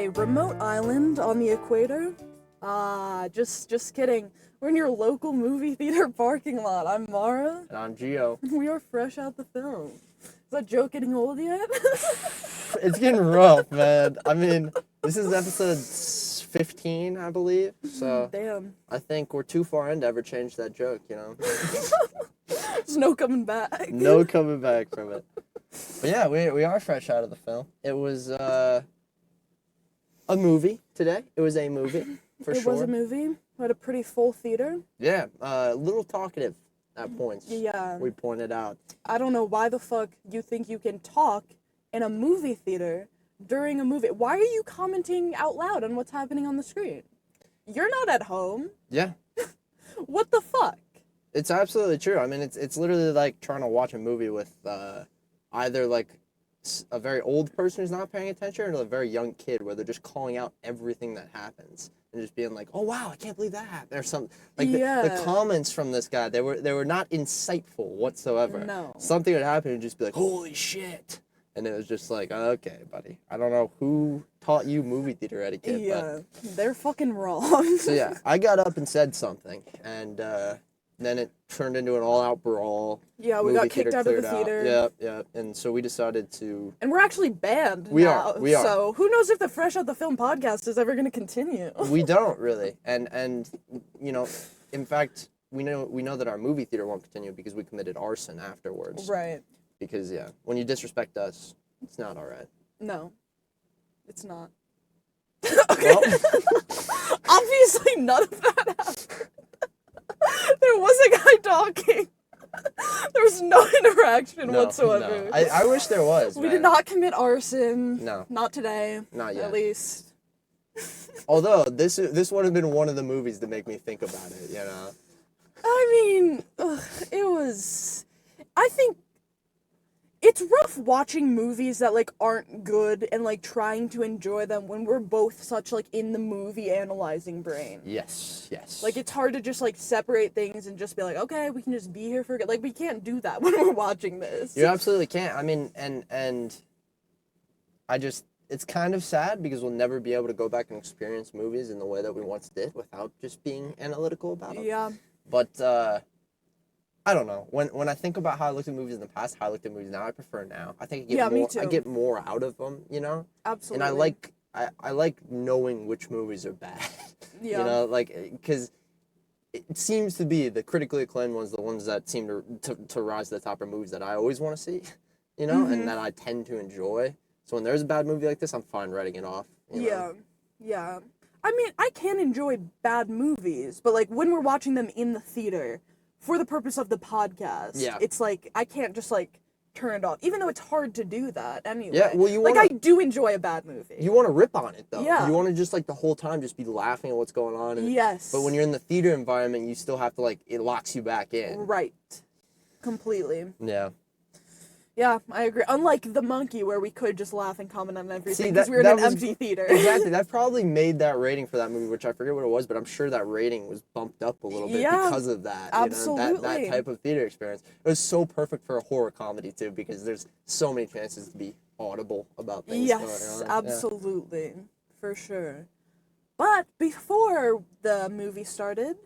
a remote island on the equator. Just kidding. We're in your local movie theater parking lot. I'm Mara. And I'm Gio. We are fresh out the film. Is that joke getting old yet? It's getting rough, man. I mean, this is episode 15, I believe. So Damn. I think we're too far in to ever change that joke, you know? There's no coming back. No coming back from it. But yeah, we are fresh out of the film. It was a movie today. It was a movie, for sure. It was a movie. We had a pretty full theater. Yeah, a little talkative at points. Yeah. We pointed out. I don't know why the fuck you think you can talk in a movie theater during a movie. Why are you commenting out loud on what's happening on the screen? You're not at home. Yeah. What the fuck? It's absolutely true. I mean, it's literally like trying to watch a movie with either like a very old person who's not paying attention or a very young kid where they're just calling out everything that happens and just being like, "Oh wow, I can't believe that happened," or something. Like the comments from this guy, they were not insightful whatsoever. No. Something would happen and just be like, "Holy shit." And it was just like, okay, buddy. I don't know who taught you movie theater etiquette. Yeah, they're fucking wrong. So yeah, I got up and said something, and then it turned into an all-out brawl. Yeah, we got kicked out of the theater. Yep. And so we decided to... And we're actually banned We now. are. So who knows if the Fresh Out the Film podcast is ever going to continue. We don't, really. And you know, in fact, we know that our movie theater won't continue because we committed arson afterwards. Right. Because, yeah, when you disrespect us, it's not all right. No, it's not. Okay. Well, obviously none of that happened. There was a guy talking. There was no interaction whatsoever. No. I wish there was, We did not commit arson. No. Not today. Not yet. At least. Although, this would have been one of the movies to make me think about it, you know? I mean, it was... I think it's rough watching movies that, like, aren't good and, like, trying to enjoy them when we're both such, like, in the movie analyzing brain. Yes. Like, it's hard to just, like, separate things and just be like, okay, we can just be here for... Like, we can't do that when we're watching this. You absolutely can't. I mean, and I just... It's kind of sad because we'll never be able to go back and experience movies in the way that we once did without just being analytical about them. Yeah. But, I don't know. When I think about how I looked at movies in the past, how I look at movies now, I prefer now. I think me too. I get more out of them, you know? Absolutely. And I like knowing which movies are bad. Yeah. You know, like, because it seems to be the critically acclaimed ones, the ones that seem to rise to the top are movies that I always want to see, you know, and that I tend to enjoy. So when there's a bad movie like this, I'm fine writing it off. You know? Yeah. I mean, I can enjoy bad movies, but, like, when we're watching them in the theater, for the purpose of the podcast, it's like, I can't just, like, turn it off, even though it's hard to do that anyway. Yeah, well, I do enjoy a bad movie. You want to rip on it, though. Yeah. You want to just, like, the whole time just be laughing at what's going on. And, yes. But when you're in the theater environment, you still have to, like, it locks you back in. Right. Completely. Yeah. Yeah, I agree. Unlike The Monkey, where we could just laugh and comment on everything because we were in an empty theater. Exactly. That probably made that rating for that movie, which I forget what it was, but I'm sure that rating was bumped up a little bit because of that. Absolutely. You know, that type of theater experience. It was so perfect for a horror comedy, too, because there's so many chances to be audible about things going on. Yes, absolutely. Yeah. For sure. But before the movie started,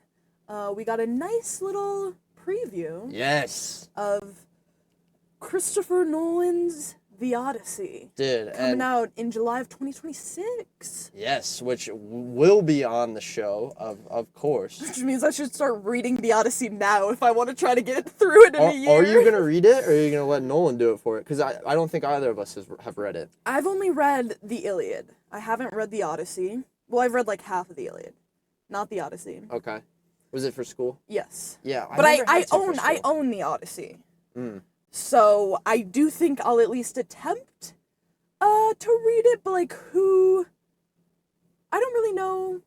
we got a nice little preview. Yes. Of Christopher Nolan's The Odyssey. Dude, coming out in July of 2026. Yes, which will be on the show, of course. Which means I should start reading The Odyssey now if I want to try to get through it in a year. Are you going to read it, or are you going to let Nolan do it for it? Because I don't think either of us have read it. I've only read The Iliad. I haven't read The Odyssey. Well, I've read like half of The Iliad. Not The Odyssey. Okay. Was it for school? Yes. Yeah. But I own The Odyssey. So I do think I'll at least attempt to read it, but like I don't really know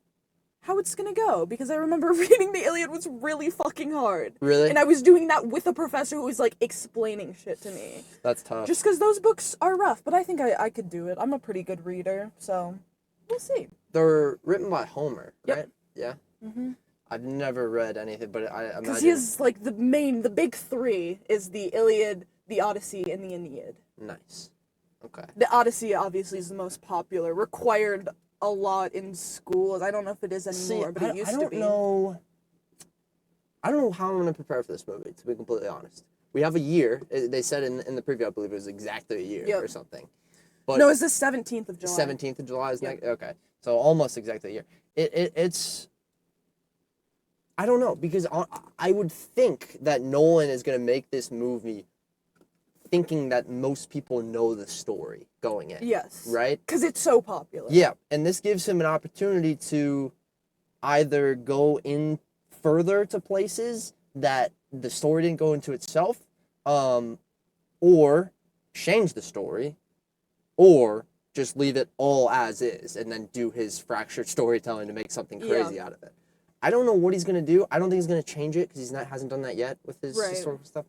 how it's gonna go, because I remember reading The Iliad was really fucking hard. Really? And I was doing that with a professor who was like explaining shit to me. That's tough. Just because those books are rough, but I think I could do it. I'm a pretty good reader, so we'll see. They're written by Homer, right? Yep. Yeah? Mm-hmm. I've never read anything, but I imagine... Because he has, like, the big three is the Iliad, the Odyssey, and the Aeneid. Nice. Okay. The Odyssey, obviously, is the most popular, required a lot in schools. I don't know if it is anymore, but it used to be. I don't know how I'm going to prepare for this movie, to be completely honest. We have a year. They said in the preview, I believe it was exactly a year or something. But no, it's the 17th of July. 17th of July is next? Okay. So almost exactly a year. It's... I don't know, because I would think that Nolan is going to make this movie thinking that most people know the story going in. Yes. Right? Because it's so popular. Yeah, and this gives him an opportunity to either go in further to places that the story didn't go into itself, or change the story, or just leave it all as is and then do his fractured storytelling to make something crazy out of it. I don't know what he's going to do. I don't think he's going to change it because hasn't done that yet with his historical stuff.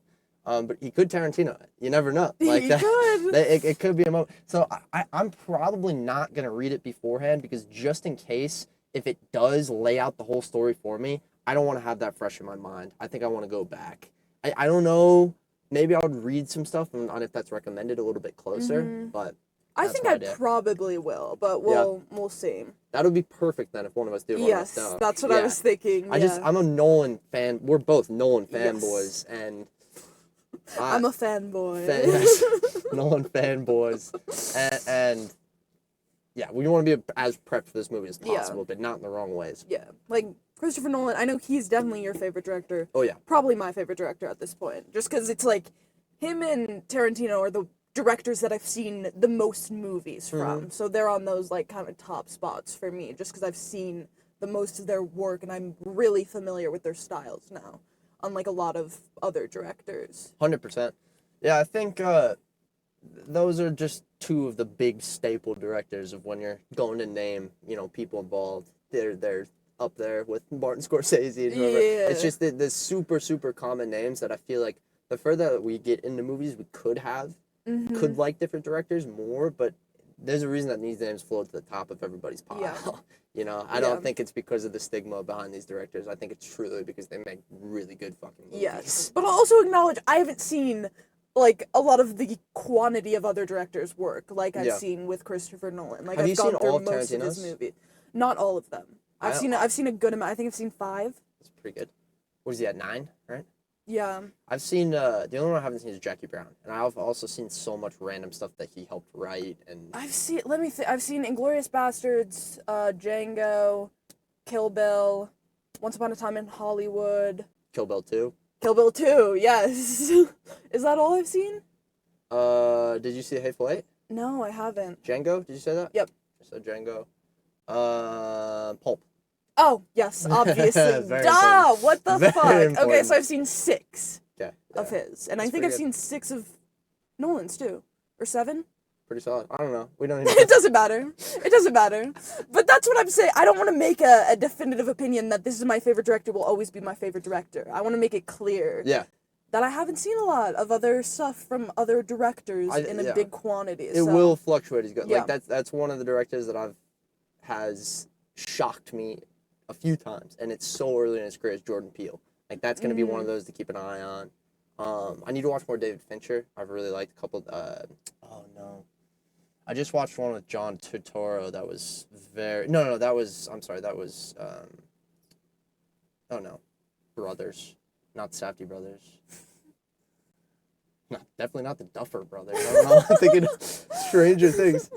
But he could Tarantino it. You never know. Like he could. It could be a moment. So I'm probably not going to read it beforehand because just in case, if it does lay out the whole story for me, I don't want to have that fresh in my mind. I think I want to go back. I don't know. Maybe I would read some stuff on if that's recommended a little bit closer. But I think I probably will, but we'll see. That would be perfect then if one of us do. Yes, that's what I was thinking. I'm a Nolan fan. We're both Nolan fanboys, and I'm a fanboy. Nolan fanboys, and yeah, we want to be as prepped for this movie as possible, but not in the wrong ways. Yeah, like Christopher Nolan. I know he's definitely your favorite director. Oh yeah, probably my favorite director at this point, just because it's like him and Tarantino are the directors that I've seen the most movies from. So they're on those like kind of top spots for me, just because I've seen the most of their work and I'm really familiar with their styles now, unlike a lot of other directors. 100%. Yeah, I think those are just two of the big staple directors of when you're going to name, people involved. They're up there with Martin Scorsese and whoever. Yeah. It's just the super, super common names that I feel like the further that we get into movies, we could like different directors more, but there's a reason that these names float to the top of everybody's pile. Yeah. I don't think it's because of the stigma behind these directors. I think it's truly because they make really good fucking movies. Yes, but I'll also acknowledge I haven't seen like a lot of the quantity of other directors' work like I've seen with Christopher Nolan. Like Have I've you gone seen through all of most of his Tarantino's? movies. Not all of them. I've seen a good amount. I think I've seen 5. That's pretty good. What is he at, 9, right? Yeah. I've seen, the only one I haven't seen is Jackie Brown. And I've also seen so much random stuff that he helped write. And I've seen Inglourious Bastards, Django, Kill Bill, Once Upon a Time in Hollywood. Kill Bill 2. Kill Bill 2, yes. Is that all I've seen? Did you see Hateful Eight? No, I haven't. Django? Did you say that? Yep. So Django. Pulp. Oh, yes, obviously. Duh! What the fuck? Important. Okay, so I've seen 6 of Yeah. his. And I think I've seen 6 of Nolan's, too. Or 7? Pretty solid. I don't know. We don't even... It doesn't matter. It doesn't matter. But that's what I'm saying. I don't want to make a definitive opinion that this is my favorite director will always be my favorite director. I want to make it clear that I haven't seen a lot of other stuff from other directors in a big quantity. It will fluctuate. He's good. Like that's one of the directors that has shocked me a few times, and it's so early in his career. Is Jordan Peele. Like that's gonna be one of those to keep an eye on. I need to watch more David Fincher. I've really liked a couple. I just watched one with John Turturro that was Brothers, not Safdie Brothers. No, definitely not the Duffer Brothers. I don't know. I'm thinking Stranger Things.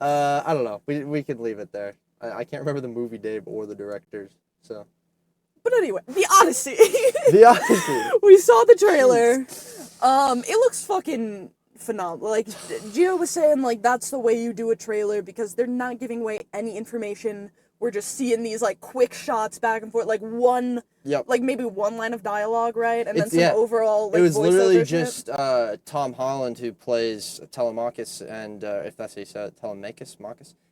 I don't know. We can leave it there. I can't remember the movie name or the directors. So. But anyway, The Odyssey. The Odyssey. We saw the trailer. It looks fucking phenomenal. Like Gio was saying, like that's the way you do a trailer because they're not giving away any information. We're just seeing these like quick shots back and forth, like maybe one line of dialogue, right? And then some overall like it was literally shit. just Tom Holland who plays Telemachus and if that's how you say it, Telemachus,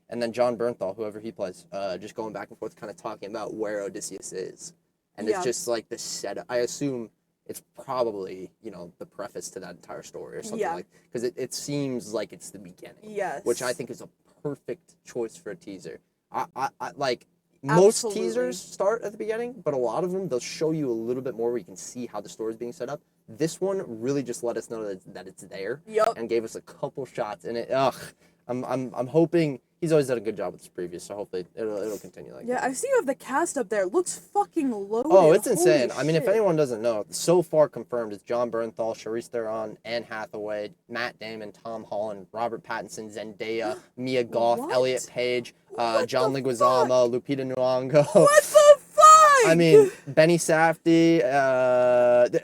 and then John Bernthal, whoever he plays, just going back and forth, kind of talking about where Odysseus is, and it's just like the setup. I assume it's probably the preface to that entire story or something like because it seems like it's the beginning. Yes, which I think is a perfect choice for a teaser. I like Absolutely. Most teasers start at the beginning, but a lot of them they'll show you a little bit more where you can see how the story is being set up. This one really just let us know that it's there, and gave us a couple shots, and I'm hoping he's always done a good job with his previews, so hopefully it'll continue like that. Yeah, I see you have the cast up there. It looks fucking loaded. Oh, it's Holy insane. I mean, if shit. anyone doesn't know, so far confirmed is John Bernthal, Charlize Theron, Anne Hathaway, Matt Damon, Tom Holland, Robert Pattinson, Zendaya, Mia Goth, What? Elliot Page, What John the Leguizamo, Lupita Nyong'o. What the fuck? I mean, Benny Safdie.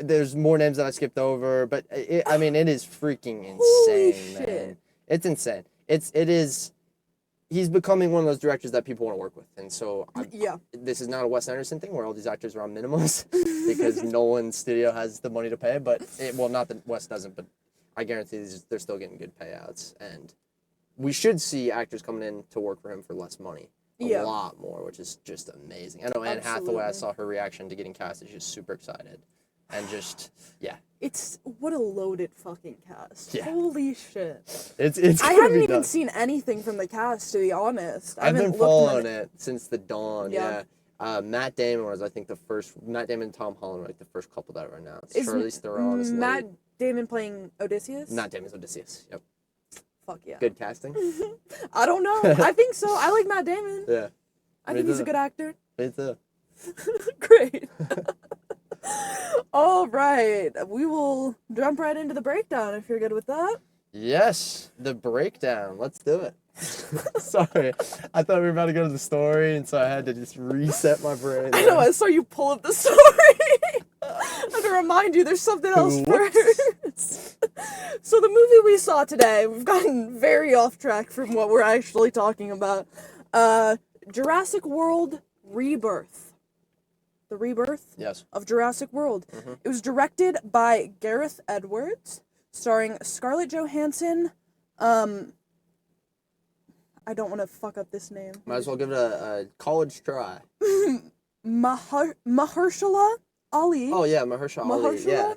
There's more names that I skipped over, but it is freaking insane, Holy man. shit. It's insane. It is. He's becoming one of those directors that people want to work with, and so Yeah. this is not a Wes Anderson thing where all these actors are on minimums because Nolan's studio has the money to pay. But not that Wes doesn't, but I guarantee they're still getting good payouts, and we should see actors coming in to work for him for less money. A lot more, which is just amazing. I know Anne Hathaway, I saw her reaction to getting cast, and she's super excited. And just, yeah. It's, what a loaded fucking cast. Yeah. Holy shit. It's I haven't even seen anything from the cast, to be honest. I've been following it since the dawn, yeah. Matt Damon was, I think, Matt Damon and Tom Holland were, like, the first couple that were announced. Charlize Theron is Matt Damon playing Odysseus? Matt Damon's Odysseus, yep. Fuck yeah. Good casting? I don't know. I think so. I like Matt Damon. Yeah. I think he's a good actor. Me too. Great. All right. We will jump right into the breakdown if you're good with that. Yes, the breakdown. Let's do it. Sorry. I thought we were about to go to the story, and so I had to just reset my brain. I know. I saw you pull up the story. I have to remind you there's something else first. So the movie we saw today, we've gotten very off track from what we're actually talking about. Jurassic World Rebirth. The Rebirth of Jurassic World. Mm-hmm. It was directed by Gareth Edwards, starring Scarlett Johansson. I don't want to fuck up this name. Might as well give it a college try. Mahershala Ali. Oh yeah, Mahershala Ali. Yeah.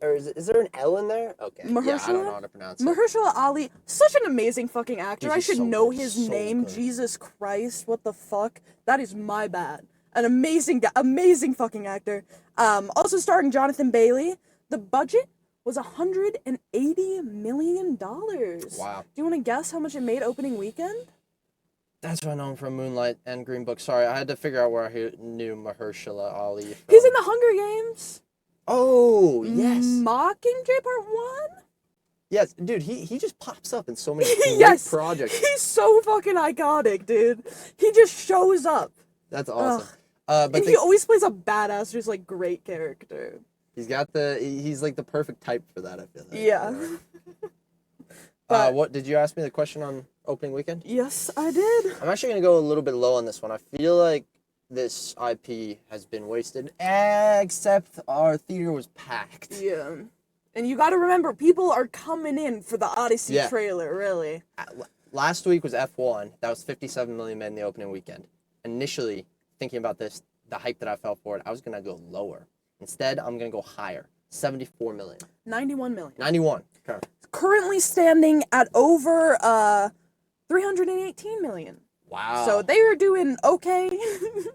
Or is there an L in there? Okay. Mahershala? Yeah, I don't know how to pronounce it. Mahershala Ali, such an amazing fucking actor. I should know his name. Good. Jesus Christ, what the fuck? That is my bad. An amazing fucking actor. Also starring Jonathan Bailey. The budget was $180 million. Wow. Do you want to guess how much it made opening weekend? That's what I know him from Moonlight and Green Book. Sorry, I had to figure out where I knew Mahershala Ali from. He's in the Hunger Games. Oh, yes. Mockingjay Part 1? Yes, dude, he just pops up in so many projects. He's so fucking iconic, dude. He just shows up. That's awesome. But he always plays a badass, just like great character. He's like the perfect type for that, I feel like. Yeah. What did you ask me the question on opening weekend? Yes, I did. I'm actually gonna go a little bit low on this one. I feel like this IP has been wasted, except our theater was packed. Yeah. And you gotta remember, people are coming in for the Odyssey trailer, really. Last week was F1. That was $57 million made in the opening weekend. Initially, thinking about this, the hype that I felt for it, I was going to go lower. Instead, I'm going to go higher. $74 million. $91 million. 91. Okay. Currently standing at over $318 million. Wow. So they are doing okay.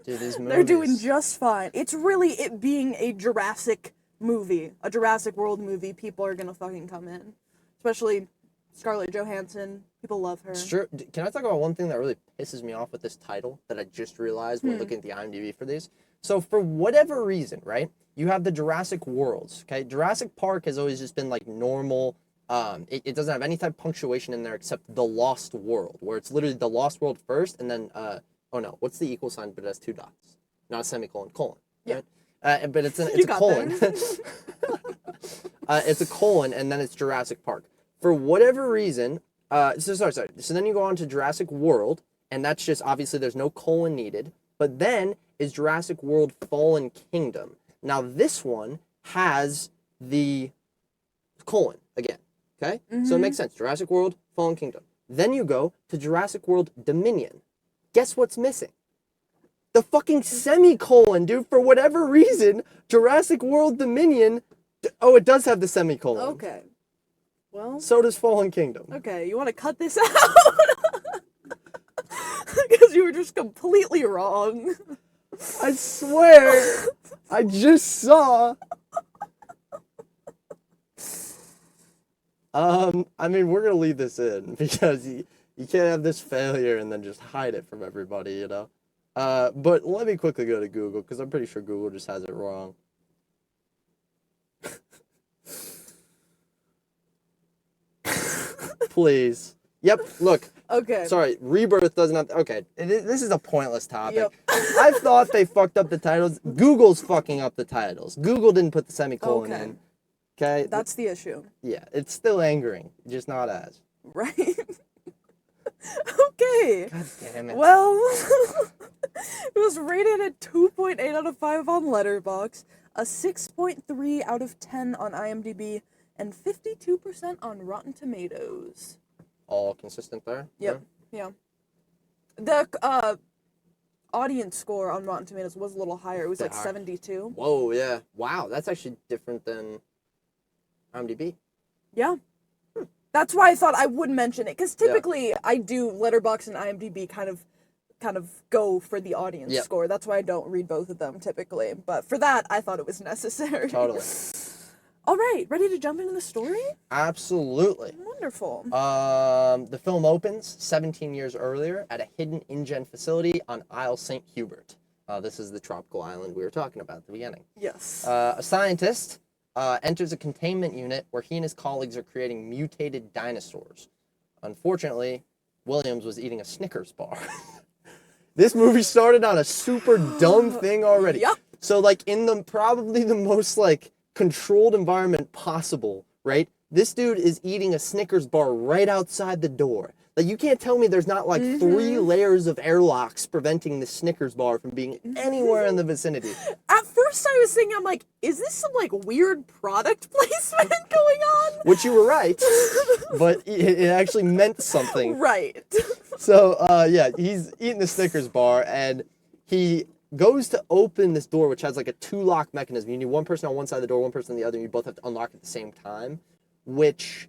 Dude, these movies. They're doing just fine. It's really it being a Jurassic movie, a Jurassic World movie. People are going to fucking come in. Especially Scarlett Johansson. People love her. It's true. Can I talk about one thing that really pisses me off with this title that I just realized when looking at the IMDb for these? So for whatever reason, right, you have the Jurassic Worlds, okay? Jurassic Park has always just been like normal. It doesn't have any type of punctuation in there except the Lost World, where it's literally the Lost World first, and then, oh no, what's the equal sign, but it has two dots? Not a semicolon, colon. Yeah. Right? But it's a colon. It's a colon, and then it's Jurassic Park. For whatever reason, So then you go on to Jurassic World, and that's just, obviously, there's no colon needed. But then is Jurassic World Fallen Kingdom. Now, this one has the colon again, okay? Mm-hmm. So it makes sense. Jurassic World, Fallen Kingdom. Then you go to Jurassic World Dominion. Guess what's missing? The fucking semicolon, dude. For whatever reason, Jurassic World Dominion, oh, it does have the semicolon. Okay. Well. So does Fallen Kingdom. Okay, you want to cut this out? Because you were just completely wrong. I swear, I just saw. I mean, we're gonna leave this in because You can't have this failure and then just hide it from everybody, you know? But let me quickly go to Google, because I'm pretty sure Google just has it wrong. Please. Yep, look. Okay. Sorry, Rebirth doesn't have... Okay, this is a pointless topic. Yep. I thought they fucked up the titles. Google's fucking up the titles. Google didn't put the semicolon Okay. in. Okay? That's the issue. Yeah, it's still angering, just not as. Right? Okay. God damn it. Well, it was rated at 2.8 out of 5 on Letterboxd, a 6.3 out of 10 on IMDb, and 52% on Rotten Tomatoes. All consistent there? Yep. Yeah. The audience score on Rotten Tomatoes was a little higher. It was like 72. Whoa, yeah. Wow, that's actually different than IMDb. Yeah. That's why I thought I would mention it, because typically I do Letterboxd and IMDb kind of go for the audience score. That's why I don't read both of them typically. But for that, I thought it was necessary. Totally. All right, ready to jump into the story? Absolutely. Wonderful. The film opens 17 years earlier at a hidden InGen facility on Isle St. Hubert. This is the tropical island we were talking about at the beginning. Yes. A scientist enters a containment unit where he and his colleagues are creating mutated dinosaurs. Unfortunately, Williams was eating a Snickers bar. This movie started on a super dumb thing already. Yep. So, like, in the probably the most, like, controlled environment possible, right? This dude is eating a Snickers bar right outside the door. Like, you can't tell me there's not, like, 3 layers of airlocks preventing the Snickers bar from being anywhere in the vicinity. At first I was thinking, I'm like, is this some, like, weird product placement going on? Which you were right, but it actually meant something. Right. So, yeah, he's eating the Snickers bar, and he goes to open this door, which has, like, a 2-lock mechanism. You need one person on one side of the door, one person on the other, and you both have to unlock at the same time, which...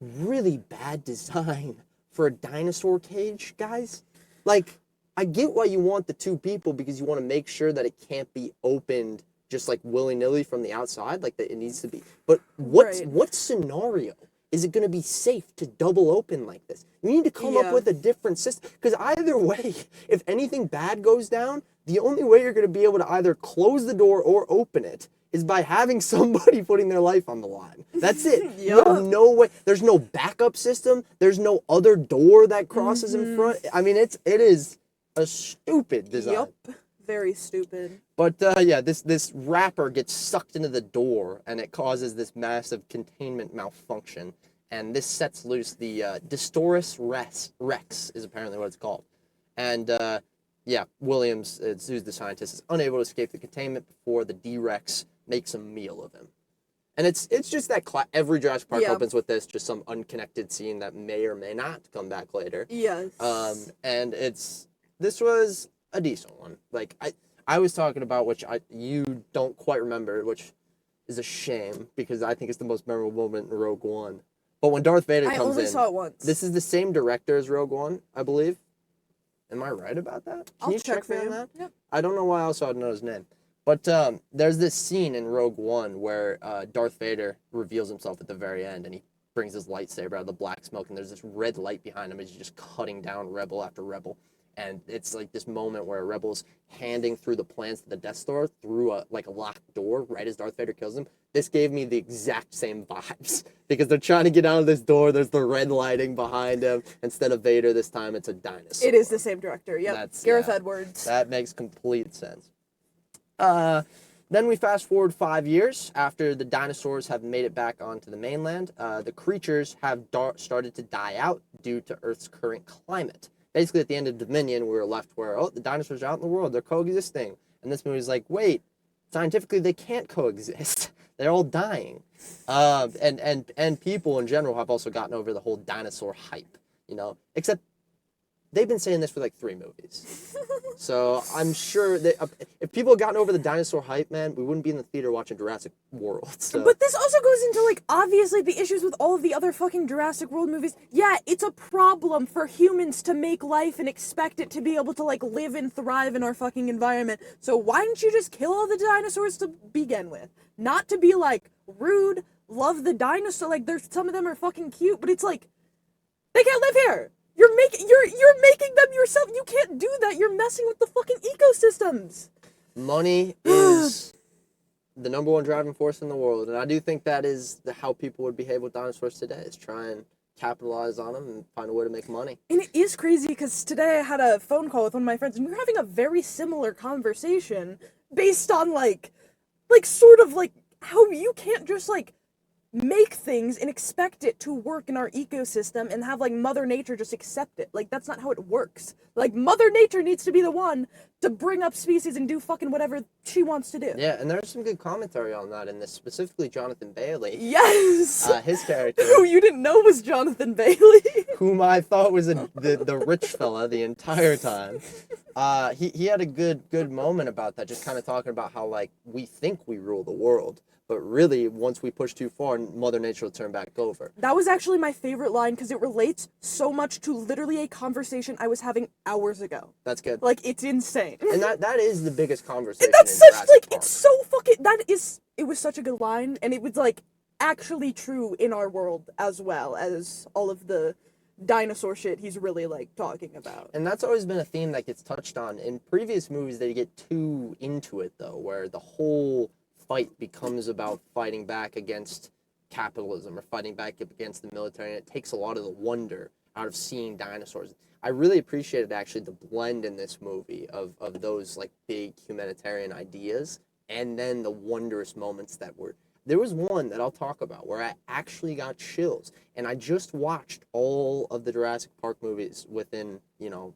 really bad design for a dinosaur cage, guys. Like, I get why you want the 2 people, because you want to make sure that it can't be opened just like willy-nilly from the outside, like that it needs to be. But what scenario is it going to be safe to double open like this? You need to come up with a different system, because either way, if anything bad goes down, the only way you're going to be able to either close the door or open it is by having somebody putting their life on the line. That's it. You have no way. There's no backup system. There's no other door that crosses in front. I mean, it is a stupid design. Yep. Very stupid. But yeah, this wrapper gets sucked into the door, and it causes this massive containment malfunction. And this sets loose the Distoris Rex is apparently what it's called. And yeah, Williams, who's the scientist, is unable to escape the containment before the D-Rex makes a meal of him. And it's just that every Jurassic Park opens with this, just some unconnected scene that may or may not come back later. Yes. And this was a decent one. Like, I was talking about, which you don't quite remember, which is a shame, because I think it's the most memorable moment in Rogue One. But when Darth Vader comes in... I only saw it once. This is the same director as Rogue One, I believe. Am I right about that? Can you check for me on you. that? Yep. I don't know why else I would know his name. But there's this scene in Rogue One where Darth Vader reveals himself at the very end, and he brings his lightsaber out of the black smoke, and there's this red light behind him as he's just cutting down rebel after rebel. And it's like this moment where a rebel's handing through the plans to the Death Star through a locked door right as Darth Vader kills him. This gave me the exact same vibes, because they're trying to get out of this door. There's the red lighting behind him. Instead of Vader, this time it's a dinosaur. It is the same director. Yep. Gareth Edwards. That makes complete sense. Then we fast forward 5 years after the dinosaurs have made it back onto the mainland. The creatures have started to die out due to Earth's current climate. Basically, at the end of Dominion, we were left where, oh, the dinosaurs are out in the world. They're coexisting. And this movie's like, wait, scientifically, they can't coexist. They're all dying. And people in general have also gotten over the whole dinosaur hype, you know, except they've been saying this for like 3 movies. So I'm sure that if people had gotten over the dinosaur hype, man, we wouldn't be in the theater watching Jurassic World. So. But this also goes into, like, obviously the issues with all of the other fucking Jurassic World movies. Yeah, it's a problem for humans to make life and expect it to be able to, like, live and thrive in our fucking environment. So why didn't you just kill all the dinosaurs to begin with? Not to be, like, rude, love the dinosaur. Like, some of them are fucking cute, but it's like, They can't live here. You're making them yourself. You can't do that. You're messing with the fucking ecosystems. Money is the number one driving force in the world, and I do think that is how people would behave with dinosaurs today, is try and capitalize on them and find a way to make money. And it is crazy because today I had a phone call with one of my friends, and we were having a very similar conversation based on, sort of, how you can't just, make things and expect it to work in our ecosystem and have, Mother Nature just accept it. That's not how it works. Mother Nature needs to be the one to bring up species and do fucking whatever she wants to do. Yeah, and there's some good commentary on that in this, specifically Jonathan Bailey. Yes! His character. Who you didn't know was Jonathan Bailey. Whom I thought was the rich fella the entire time. He had a good moment about that, just kind of talking about how, we think we rule the world. But really, once we push too far, Mother Nature will turn back over. That was actually my favorite line because it relates so much to literally a conversation I was having hours ago. That's good. It's insane. And that is the biggest conversation And that's in such, Jurassic Park. it's so fucking, it was such a good line, and it was, actually true in our world as well as all of the dinosaur shit he's really, talking about. And that's always been a theme that gets touched on. In previous movies, they get too into it, though, where the whole fight becomes about fighting back against capitalism or fighting back against the military, and it takes a lot of the wonder out of seeing dinosaurs. I really appreciated actually the blend in this movie of those big humanitarian ideas and then the wondrous moments that were. There was one that I'll talk about where I actually got chills, and I just watched all of the Jurassic Park movies within 2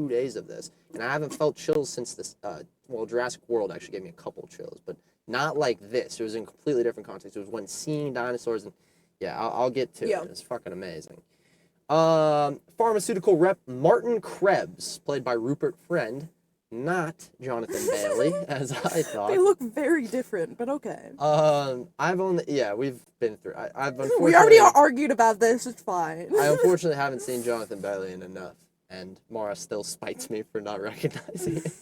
days of this, and I haven't felt chills since this. Jurassic World actually gave me a couple chills, but not like this. It was in a completely different context. It was when seeing dinosaurs, and yeah, I'll get to it. It's fucking amazing. Pharmaceutical rep Martin Krebs, played by Rupert Friend, not Jonathan Bailey, as I thought. They look very different, but okay. We've been through. I've unfortunately. We already argued about this. It's fine. I unfortunately haven't seen Jonathan Bailey in enough, and Mara still spites me for not recognizing it.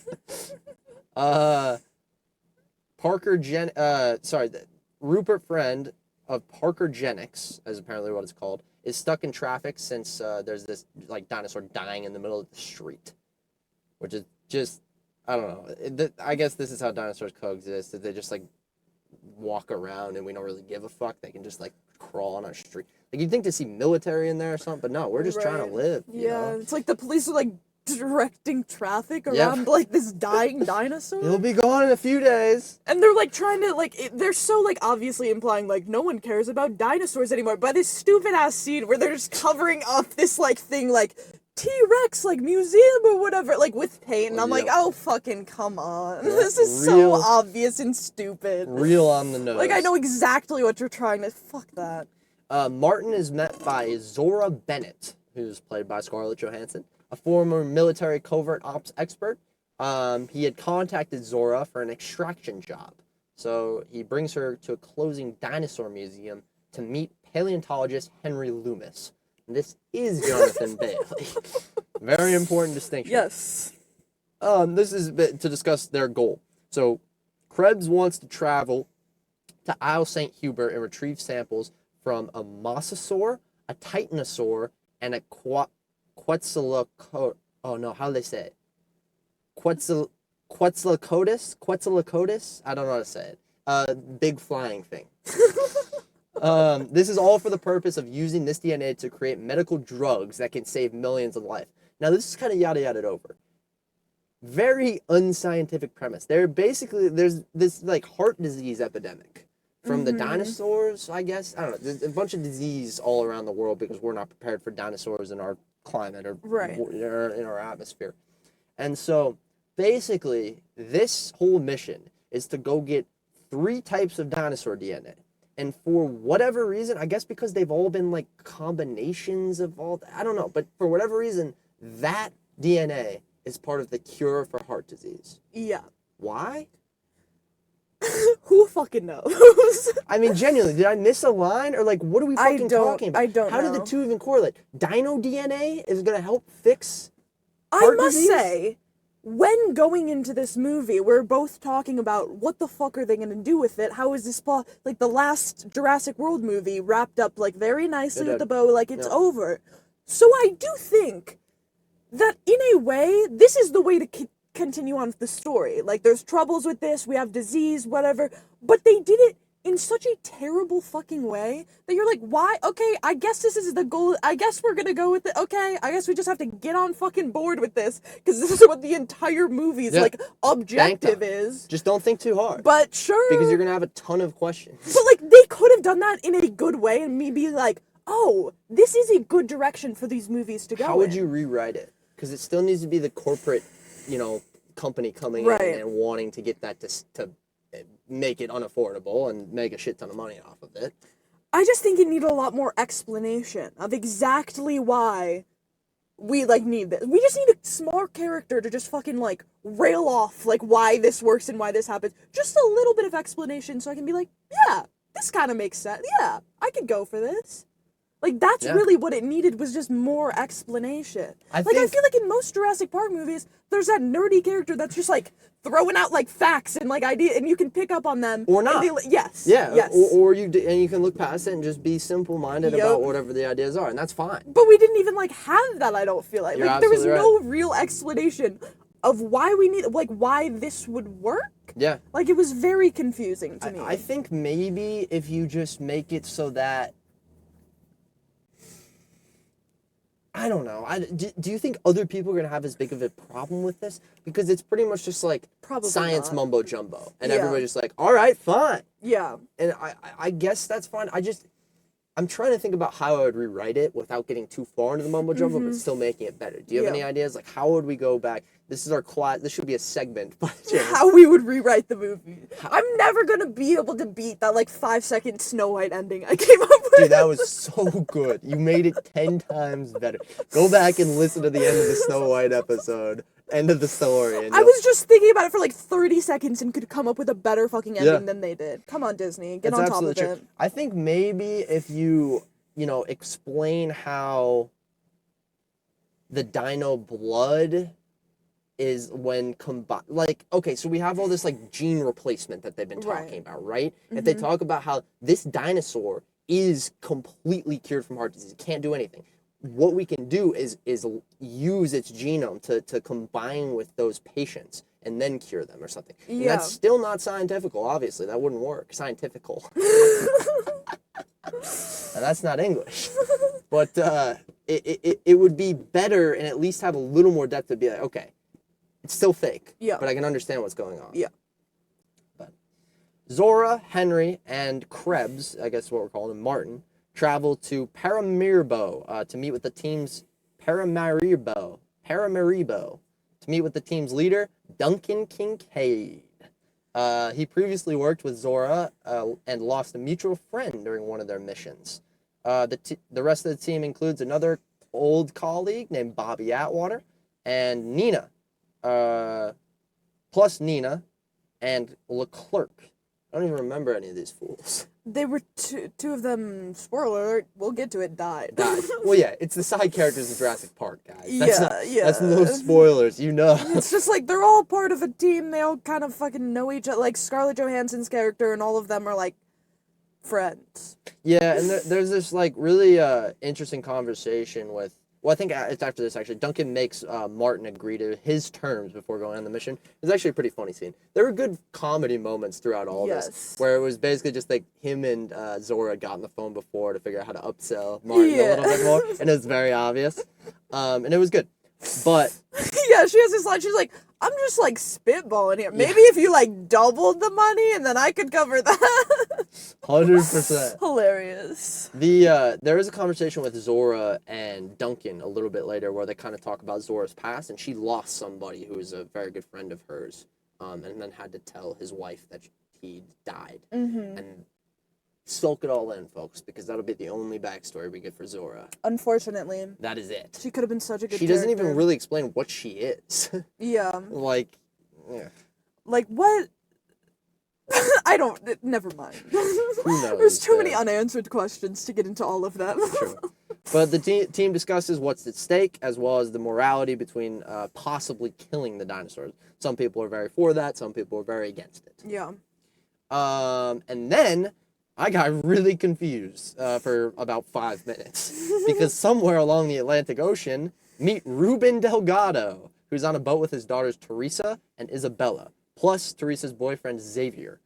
Rupert Friend of Parkergenics, as apparently what it's called, is stuck in traffic since there's this dinosaur dying in the middle of the street, which is just, I don't know. I guess this is how dinosaurs coexist. That they just walk around and we don't really give a fuck. They can just crawl on our street. You'd think to see military in there or something, but no, we're just trying to live. You know? It's the police are directing traffic around this dying dinosaur. He'll be gone in a few days. And they're trying to they're so obviously implying no one cares about dinosaurs anymore by this stupid ass scene where they're just covering up this thing T-Rex museum or whatever with paint, and I'm oh fucking come on. This is so obvious and stupid. Real on the nose. I know exactly what you're trying to fuck that. Martin is met by Zora Bennett, who's played by Scarlett Johansson, a former military covert ops expert. He had contacted Zora for an extraction job. So he brings her to a closing dinosaur museum to meet paleontologist Henry Loomis. And this is Jonathan Bailey. Very important distinction. Yes. This is to discuss their goal. So Krebs wants to travel to Isle St. Hubert and retrieve samples from a mosasaur, a titanosaur, and a Quetzalcoatlus. Oh no, how do they say it? Quetzalcoatlus? I don't know how to say it. Big flying thing. This is all for the purpose of using this DNA to create medical drugs that can save millions of lives. Now this is kind of yada over. Very unscientific premise. There's this heart disease epidemic from the dinosaurs, I guess. I don't know. There's a bunch of disease all around the world because we're not prepared for dinosaurs in our climate or in our atmosphere. And so basically this whole mission is to go get 3 types of dinosaur DNA. And for whatever reason, I guess because they've all been combinations of all, I don't know, but for whatever reason, that DNA is part of the cure for heart disease. Yeah. Why? Who fucking knows? I mean, genuinely, did I miss a line? Or what are we fucking talking about? I don't know. How did the two even correlate? Dino DNA is going to help fix heart disease? Say, when going into this movie, we're both talking about what the fuck are they gonna do with it? How is this plot, the last Jurassic World movie wrapped up very nicely with the bow, it's over. So I do think that in a way, this is the way to continue on with the story. Like, there's troubles with this, we have disease, whatever, but they did it in such a terrible fucking way that you're like, why? Okay, I guess this is the goal. I guess we're gonna go with it. Okay, I guess we just have to get on fucking board with this, because this is what the entire movie's, like, objective is. Just don't think too hard. But sure. Because you're gonna have a ton of questions. But, like, they could have done that in a good way and me be like, oh, this is a good direction for these movies to go How would you rewrite it? Because it still needs to be the corporate, company coming in and wanting to get that to make it unaffordable and make a shit ton of money off of it. I just think it needed a lot more explanation of exactly why we, like, need this. We just need a smart character to just fucking, like, rail off, like, why this works and why this happens. Just a little bit of explanation so I can be like, yeah, this kind of makes sense. Yeah, I could go for this. Like, that's really what it needed, was just more explanation. I feel like in most Jurassic Park movies, there's that nerdy character that's just, like, throwing out, like, facts and, like, ideas, and you can pick up on them. Or not. Yes. Yeah, yes. Or you can look past it and just be simple-minded about whatever the ideas are, and that's fine. But we didn't even, like, have that, I don't feel like. You're like, there was absolutely no real explanation of why we need, like, why this would work. Yeah. Like, it was very confusing to me. I think maybe if you just make it so that, I don't know. Do you think other people are going to have as big of a problem with this? Because it's pretty much just like science mumbo jumbo. And everybody's just like, all right, fine. Yeah. And I guess that's fine. I'm trying to think about how I would rewrite it without getting too far into the mumbo jumbo, but still making it better. Do you have any ideas? Like, how would we go back? This is our class. This should be a segment. How we would rewrite the movie. I'm never gonna be able to beat that, like, 5-second Snow White ending I came up with. Dude, that was so good. You made it 10 times better. Go back and listen to the end of the Snow White episode. End of the story. I was just thinking about it for like 30 seconds and could come up with a better fucking ending than they did. Come on, Disney. Get on top of it. I think maybe if you explain how the dino blood is when combined, like, okay, so we have all this, like, gene replacement that they've been talking about, right? If they talk about how this dinosaur is completely cured from heart disease, it can't do anything. What we can do is use its genome to combine with those patients and then cure them or something. And that's still not scientifical, obviously. That wouldn't work. Scientifical. Now, that's not English. But it would be better and at least have a little more depth to be like, okay, it's still fake, but I can understand what's going on. Yeah. But Zora, Henry, and Krebs, I guess what we're calling him, Martin, travel to Paramaribo to meet with the team's Paramaribo to meet with the team's leader, Duncan Kincaid. He previously worked with Zora and lost a mutual friend during one of their missions. The rest of the team includes another old colleague named Bobby Atwater and Nina, plus Nina and Leclerc. I don't even remember any of these fools. They were two of them, spoiler alert, we'll get to it, died. Well, yeah, it's the side characters of Jurassic Park, guys. That's no spoilers, you know. It's just like, they're all part of a team, they all kind of fucking know each other, like Scarlett Johansson's character and all of them are, like, friends. Yeah, and there's this, like, really interesting conversation with, well, I think it's after this, actually. Duncan makes Martin agree to his terms before going on the mission. It's actually a pretty funny scene. There were good comedy moments throughout all this, where it was basically just like him and Zora got on the phone before to figure out how to upsell Martin a little bit more, and it was very obvious. And it was good. But yeah, she has this line, she's like, I'm just, like, spitballing here. Maybe if you, like, doubled the money and then I could cover that. 100%. Hilarious. There is a conversation with Zora and Duncan a little bit later where they kind of talk about Zora's past, and she lost somebody who was a very good friend of hers, and then had to tell his wife that he died. And soak it all in, folks, because that'll be the only backstory we get for Zora. Unfortunately. That is it. She could have been such a good She doesn't even really explain what she is. Yeah. Like, yeah. Like, what? Never mind. Who knows? There's too many unanswered questions to get into all of them. True. But the team discusses what's at stake, as well as the morality between possibly killing the dinosaurs. Some people are very for that, some people are very against it. Yeah. And then I got really confused for about 5 minutes because somewhere along the Atlantic Ocean, meet Ruben Delgado, who's on a boat with his daughters Teresa and Isabella, plus Teresa's boyfriend Xavier.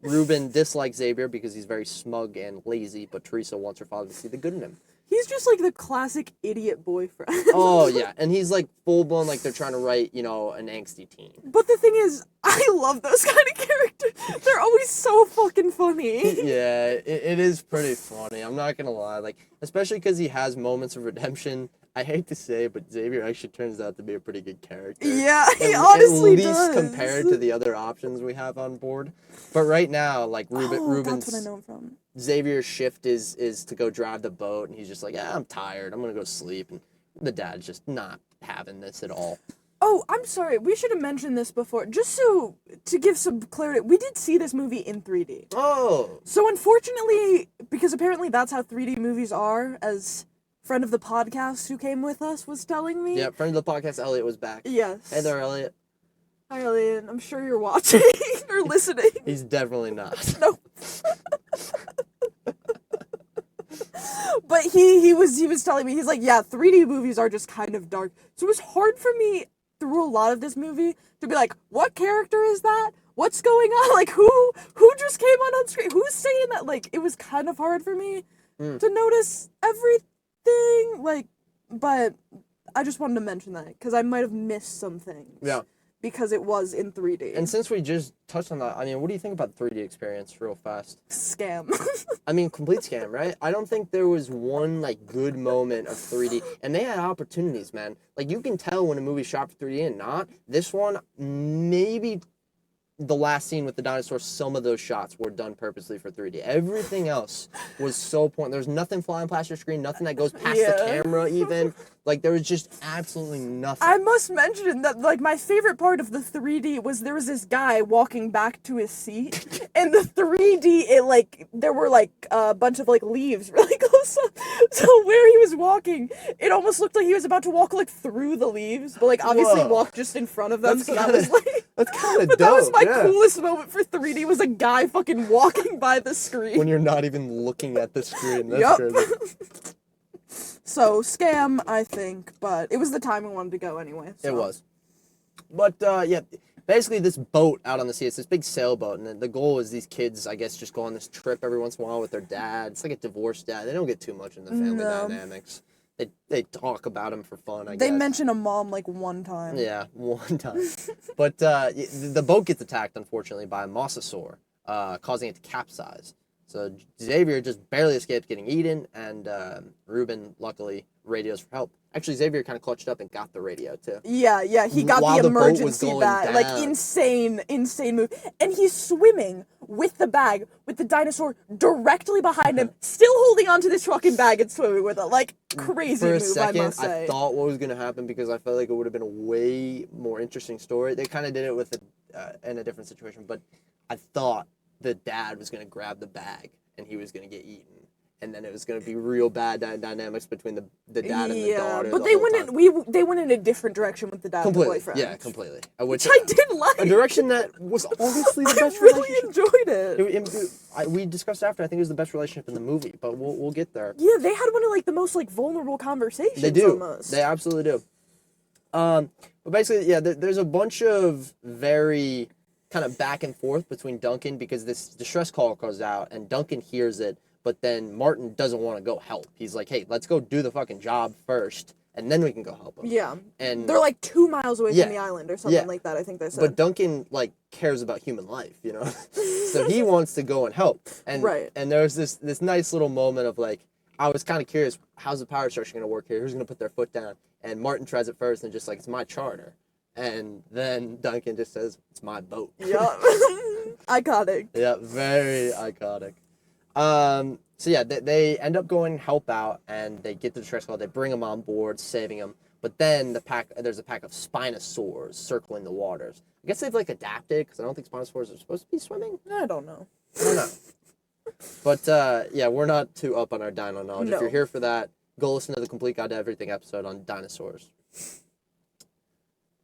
Ruben dislikes Xavier because he's very smug and lazy, but Teresa wants her father to see the good in him. He's just like the classic idiot boyfriend. Oh, yeah. And he's like full-blown, like they're trying to write, you know, an angsty teen. But the thing is, I love those kind of characters. They're always so fucking funny. Yeah, it is pretty funny. I'm not gonna lie. Like, especially because he has moments of redemption. I hate to say it, but Xavier actually turns out to be a pretty good character. Yeah, he honestly does. At least compared to the other options we have on board. But right now, like, Ruben's... that's what I know him from. Xavier's shift is to go drive the boat, and he's just like, yeah, I'm tired. I'm gonna go sleep. And the dad's just not having this at all. Oh, I'm sorry. We should have mentioned this before. Just so, to give some clarity, we did see this movie in 3D. Oh! So unfortunately, because apparently that's how 3D movies are, as friend of the podcast who came with us was telling me. Yeah, friend of the podcast, Elliot, was back. Yes. Hey there, Elliot. Hi, Elliot. I'm sure you're watching or listening. He's definitely not. No. But he was telling me, he's like, yeah, 3D movies are just kind of dark. So it was hard for me through a lot of this movie to be like, what character is that? What's going on? Like, who just came on screen? Who's saying that? Like, it was kind of hard for me to notice everything. Like, but I just wanted to mention that because I might have missed some things. Yeah. Because it was in 3D. And since we just touched on that, I mean, what do you think about the 3D experience real fast? Scam. I mean, complete scam, right? I don't think there was one, like, good moment of 3D. And they had opportunities, man. Like, you can tell when a movie's shot for 3D and not. This one, maybe the last scene with the dinosaurs, some of those shots were done purposely for 3D. Everything else was so point. There's nothing flying past your screen, nothing that goes past the camera even. Like, there was just absolutely nothing. I must mention that, like, my favorite part of the 3D was there was this guy walking back to his seat, and the 3D, it, like, there were, like, a bunch of, like, leaves really close up. So where he was walking, it almost looked like he was about to walk, like, through the leaves, but, like, obviously walk just in front of them. That's so kinda, that was, like... That's kind of But dope, that was my coolest moment for 3D, was a guy fucking walking by the screen. When you're not even looking at the screen. That's crazy. So, scam, I think, but it was the time we wanted to go anyway. So. It was. But, yeah, basically this boat out on the sea, it's this big sailboat, and the goal is these kids, I guess, just go on this trip every once in a while with their dad. It's like a divorced dad. They don't get too much in the family dynamics. They talk about him for fun, I guess. They mention a mom, like, one time. Yeah, one time. But the boat gets attacked, unfortunately, by a mosasaur, causing it to capsize. So Xavier just barely escapes getting eaten, and Ruben, luckily, radios for help. Actually, Xavier kind of clutched up and got the radio, too. Yeah, he got While the the boat was emergency going bag. down. Like, insane move. And he's swimming with the bag, with the dinosaur directly behind him, still holding onto this fucking bag and swimming with it. Like, crazy For a move, second, I must say. I thought what was going to happen because I felt like it would have been a way more interesting story. They kind of did it with in a different situation, but I thought the dad was going to grab the bag and he was going to get eaten. And then it was going to be real bad dynamics between the dad and the daughter. But they went in a different direction with the dad and the boyfriend. Yeah, completely. Which I did like. A direction that was honestly the best I really relationship. enjoyed it. We discussed after, I think it was the best relationship in the movie, but we'll get there. Yeah, they had one of, like, the most, like, vulnerable conversations. They do. Almost. They absolutely do. But basically, yeah, there's a bunch of very kind of back and forth between Duncan because this distress call goes out and Duncan hears it, but then Martin doesn't want to go help. He's like, hey, let's go do the fucking job first, and then we can go help him. Yeah. And they're like 2 miles away from the island or something like that, I think they said. But Duncan, like, cares about human life, you know? So he wants to go and help. And and there's this nice little moment of, like, I was kind of curious, how's the power structure going to work here? Who's going to put their foot down? And Martin tries it first and just like, it's my charter. And then Duncan just says, it's my boat. Yup. Iconic. Yeah, very iconic. So yeah, they end up going help out, and they get the distress call. They bring him on board, saving him. But then there's a pack of Spinosaurs circling the waters. I guess they've like adapted because I don't think Spinosaurs are supposed to be swimming. I don't know. I don't know. But yeah, we're not too up on our dino knowledge. No. If you're here for that, go listen to the Complete Guide to Everything episode on dinosaurs.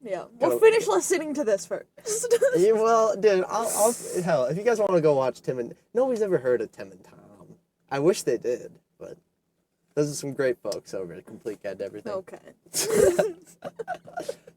Yeah. Well, finish listening to this first. Yeah, well, dude, I'll hell, if you guys want to go watch Tim and... Nobody's ever heard of Tim and Tom. I wish they did, but those are some great folks over at Complete Guide to Everything. Okay.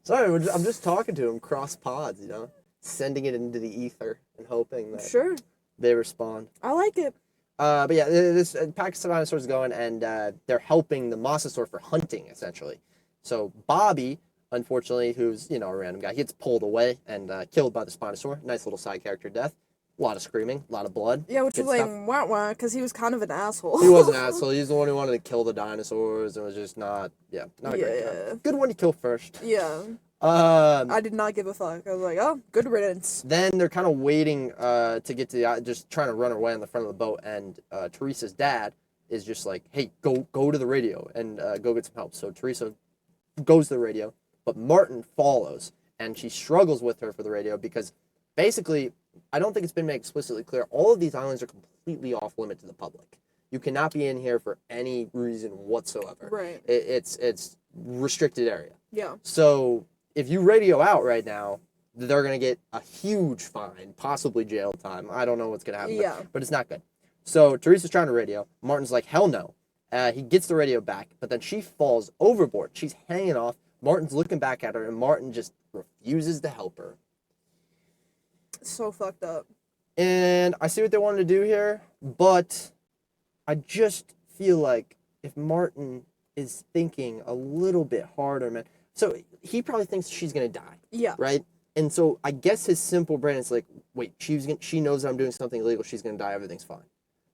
Sorry, I'm just talking to them cross pods, you know? Sending it into the ether and hoping that they respond. I like it. But yeah, this pack of dinosaurs is going, and they're helping the mosasaur for hunting, essentially. So Bobby, unfortunately, who's, you know, a random guy, he gets pulled away and killed by the Spinosaur. Nice little side character death. A lot of screaming, a lot of blood. Yeah, which was like, wah, because he was kind of an asshole. He was an asshole. He's the one who wanted to kill the dinosaurs and was just not a great guy. Good one to kill first. Yeah. I did not give a fuck. I was like, oh, good riddance. Then they're kind of waiting to get to the, just trying to run away on the front of the boat, and Teresa's dad is just like, hey, go to the radio and go get some help. So Teresa goes to the radio, but Martin follows, and she struggles with her for the radio because basically, I don't think it's been made explicitly clear, all of these islands are completely off limit to the public. You cannot be in here for any reason whatsoever. Right. It's restricted area. Yeah. So if you radio out right now, they're going to get a huge fine, possibly jail time. I don't know what's going to happen. Yeah. But it's not good. So Teresa's trying to radio. Martin's like, hell no. He gets the radio back, but then she falls overboard. She's hanging off. Martin's looking back at her, and Martin just refuses to help her. So fucked up. And I see what they wanted to do here, but I just feel like if Martin is thinking a little bit harder, man. So he probably thinks she's going to die. Yeah. Right? And so I guess his simple brain is like, wait, she knows I'm doing something illegal. She's going to die. Everything's fine.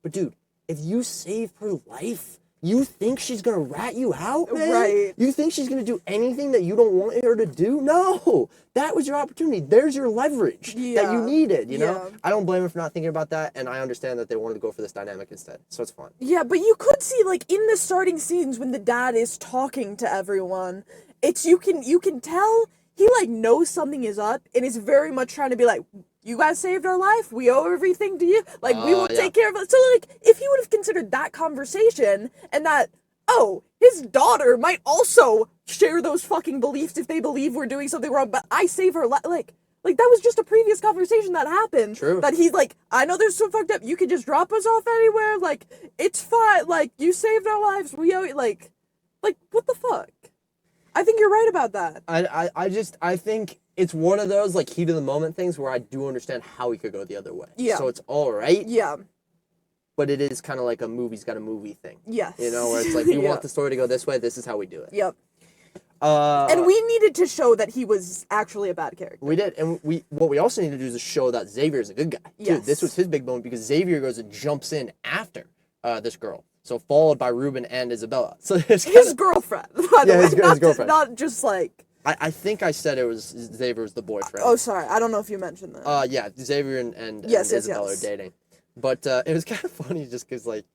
But dude, if you save her life, you think she's going to rat you out, man? Right. You think she's going to do anything that you don't want her to do? No. That was your opportunity. There's your leverage that you needed, you know? I don't blame her for not thinking about that, and I understand that they wanted to go for this dynamic instead. So it's fine. Yeah, but you could see, like, in the starting scenes when the dad is talking to everyone, it's, you can tell he, like, knows something is up and is very much trying to be like, you guys saved our life. We owe everything to you. Like, we will take care of it. So, like, if he would have considered that conversation and that, oh, his daughter might also share those fucking beliefs if they believe we're doing something wrong, but I save her life. Like, that was just a previous conversation that happened. True. That he's like, I know there's so fucked up. You could just drop us off anywhere. Like, it's fine. Like, you saved our lives. We owe you. Like, what the fuck? I think you're right about that. I think it's one of those, like, heat of the moment things where I do understand how he could go the other way. Yeah. So it's all right. Yeah. But it is kind of like a movie's got a movie thing. Yes. You know, where it's like, you want the story to go this way, this is how we do it. Yep. And we needed to show that he was actually a bad character. We did. And what we also need to do is show that Xavier is a good guy. Yes. Dude, this was his big moment because Xavier goes and jumps in after this girl. So followed by Ruben and Isabella. So there's his girlfriend, by the way. His girlfriend. Not just like... I think I said it was Xavier was the boyfriend. Oh, sorry. I don't know if you mentioned that. Yeah, Xavier and Isabella are dating. But it was kind of funny just because, like,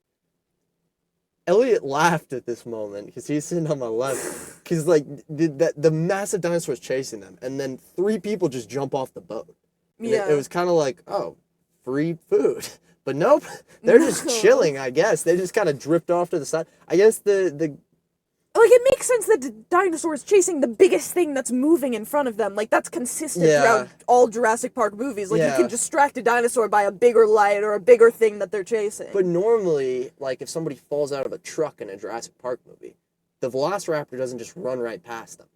Elliot laughed at this moment because he's sitting on my left. Because, like, the massive dinosaur was chasing them. And then 3 people just jump off the boat. And it was kind of like, oh, free food. But nope, they're just chilling, I guess. They just kind of drift off to the side. I guess Like, it makes sense that the dinosaur is chasing the biggest thing that's moving in front of them. Like, that's consistent throughout all Jurassic Park movies. Like, you can distract a dinosaur by a bigger light or a bigger thing that they're chasing. But normally, like, if somebody falls out of a truck in a Jurassic Park movie, the Velociraptor doesn't just run right past them.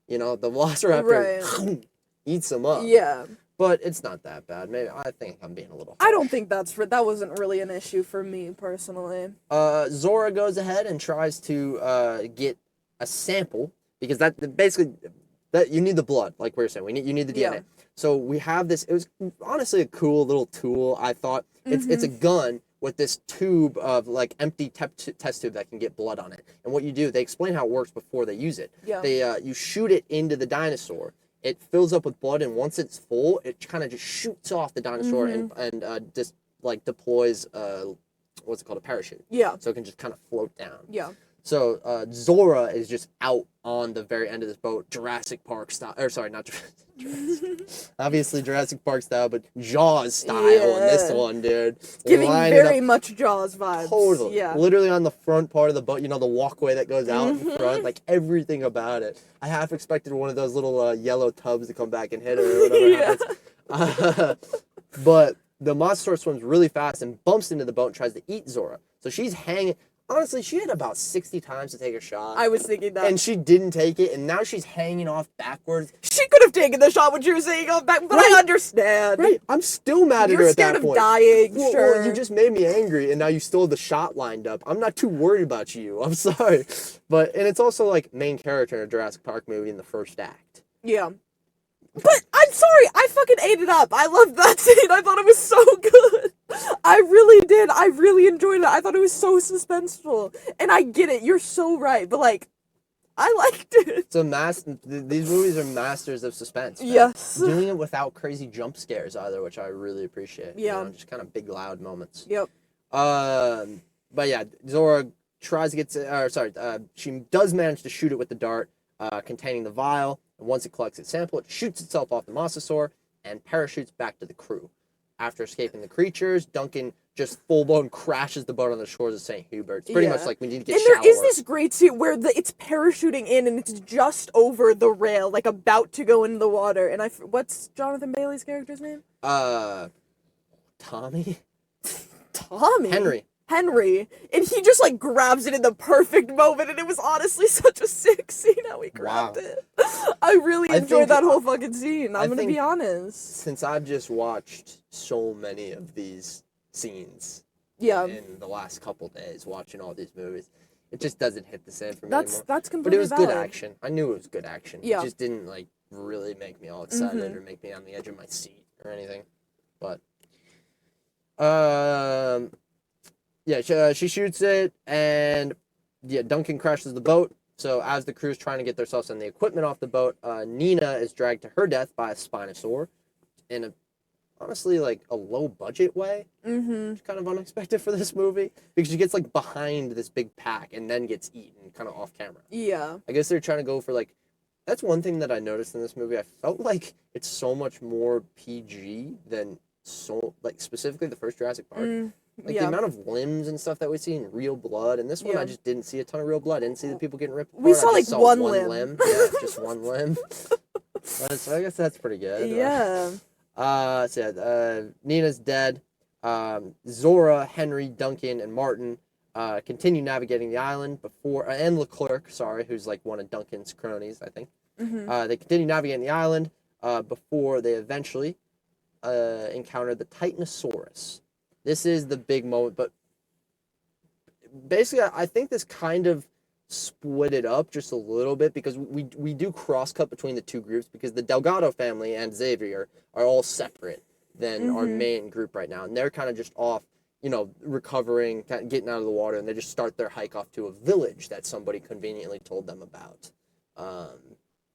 You know, the Velociraptor eats them up. Yeah. But it's not that bad. Maybe I think I'm being a little harsh. I don't think that wasn't really an issue for me, personally. Zora goes ahead and tries to get a sample, because that basically, you need the blood, like we were saying. You need the DNA. Yeah. So we have this, it was honestly a cool little tool, I thought. It's a gun with this tube of, like, empty test tube that can get blood on it. And what you do, they explain how it works before they use it. Yeah. You shoot it into the dinosaur. It fills up with blood, and once it's full, it kind of just shoots off the dinosaur and just, like, deploys, what's it called, a parachute. Yeah. So it can just kind of float down. Yeah. So Zora is just out on the very end of this boat, Jurassic Park style. Or sorry, not Jurassic. Obviously Jurassic Park style, but Jaws style in this one, dude. Giving very much Jaws vibes. Totally. Yeah. Literally on the front part of the boat, you know, the walkway that goes out in front, like everything about it. I half expected one of those little yellow tubs to come back and hit her or whatever happens. But the Mosasaur swims really fast and bumps into the boat and tries to eat Zora. So she's hanging. Honestly, she had about 60 times to take a shot. I was thinking that. And she didn't take it, and now she's hanging off backwards. She could have taken the shot when she was hanging off back, but I understand. Right. I'm still mad at her at that point. You're scared of dying, sure. Well, you just made me angry, and now you still have the shot lined up. I'm not too worried about you. I'm sorry. And it's also, like, main character in a Jurassic Park movie in the first act. Yeah. But I'm sorry, I fucking ate it up. I loved that scene. I thought it was so good. I really did. I really enjoyed it. I thought it was so suspenseful. And I get it. You're so right. But, like, I liked it. These movies are masters of suspense. Man. Yes. Doing it without crazy jump scares either, which I really appreciate. Yeah. You know, just kind of big, loud moments. Yep. But yeah, Zora tries to get to, she does manage to shoot it with the dart containing the vial. And once it collects its sample, it shoots itself off the Mosasaur and parachutes back to the crew. After escaping the creatures, Duncan just full-blown crashes the boat on the shores of St. Hubert. It's pretty much like we need to get shallower. And there is this great scene where it's parachuting in and it's just over the rail, like about to go into the water. And what's Jonathan Bailey's character's name? Tommy? Tommy? Henry. And he just, like, grabs it in the perfect moment, and it was honestly such a sick scene how he grabbed it. I really enjoyed that whole fucking scene, I'm gonna be honest. Since I've just watched so many of these scenes in the last couple days, watching all these movies, it just doesn't hit the same for me anymore. That's completely But it was valid. good action. I knew it was good action. Yeah. It just didn't, like, really make me all excited or make me on the edge of my seat or anything. But, yeah, she shoots it, and yeah, Duncan crashes the boat. So as the crew's trying to get themselves and the equipment off the boat, Nina is dragged to her death by a Spinosaur in a, honestly, like, a low-budget way. It's kind of unexpected for this movie, because she gets, like, behind this big pack and then gets eaten kind of off camera. Yeah. I guess they're trying to go for, like, that's one thing that I noticed in this movie. I felt like it's so much more PG than, like, specifically the first Jurassic Park. Like, the amount of limbs and stuff that we see in real blood. And this one, I just didn't see a ton of real blood. I didn't see the people getting ripped apart. We saw, like, one limb. Yeah, just one limb. So I guess that's pretty good. Yeah. Nina's dead. Zora, Henry, Duncan, and Martin continue navigating the island and Leclerc, who's, like, one of Duncan's cronies, I think. They continue navigating the island before they eventually encounter the Titanosaurus. This is the big moment, but basically I think this kind of split it up just a little bit, because we do cross-cut between the two groups, because the Delgado family and Xavier are all separate than our main group right now, and they're kind of just off, you know, recovering, getting out of the water, and they just start their hike off to a village that somebody conveniently told them about.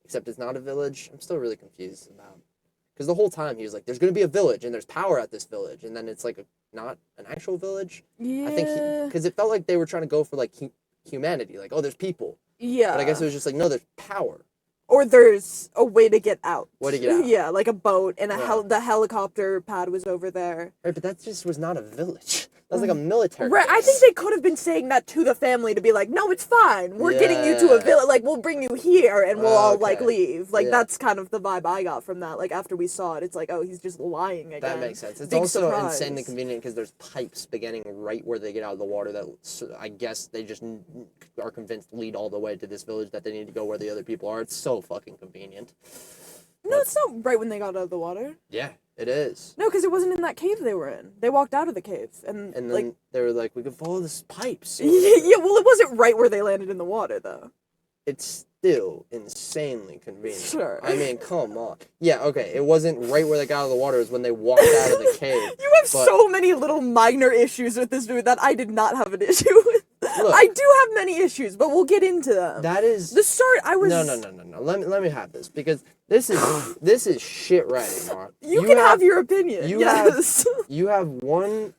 Except it's not a village. I'm still really confused about, because the whole time he was like, there's going to be a village, and there's power at this village, and then it's like not an actual village. Yeah. I think because it felt like they were trying to go for, like, humanity, like, oh, there's people. Yeah. But I guess it was just like, no, there's power. Or there's a way to get out. Way to get out. Yeah, like a boat, and the helicopter pad was over there. Right, but that just was not a village. That was like a military Right, base. I think they could have been saying that to the family to be like, no, it's fine. We're getting you to a village. Like, we'll bring you here, and we'll all, like, leave. Like, that's kind of the vibe I got from that. Like, after we saw it, it's like, oh, he's just lying again. That makes sense. It's Big also surprise. insanely convenient, because there's pipes beginning right where they get out of the water that I guess they just are convinced lead all the way to this village that they need to go where the other people are. It's so fucking convenient. No, it's not right when they got out of the water. Yeah, it is. No, because it wasn't in that cave they were in. They walked out of the cave, and then like, they were like, we could follow this pipes. yeah, well, it wasn't right where they landed in the water, though. It's still insanely convenient. Sure. I mean, come on. Yeah, okay, it wasn't right where they got out of the water. It was when they walked out of the cave. You have so many little minor issues with this movie that I did not have an issue with. Look, I do have many issues, but we'll get into them. That is... The start, I was... No. Let me have this, because this is shit writing, Mark. You can have your opinion, yes. You have one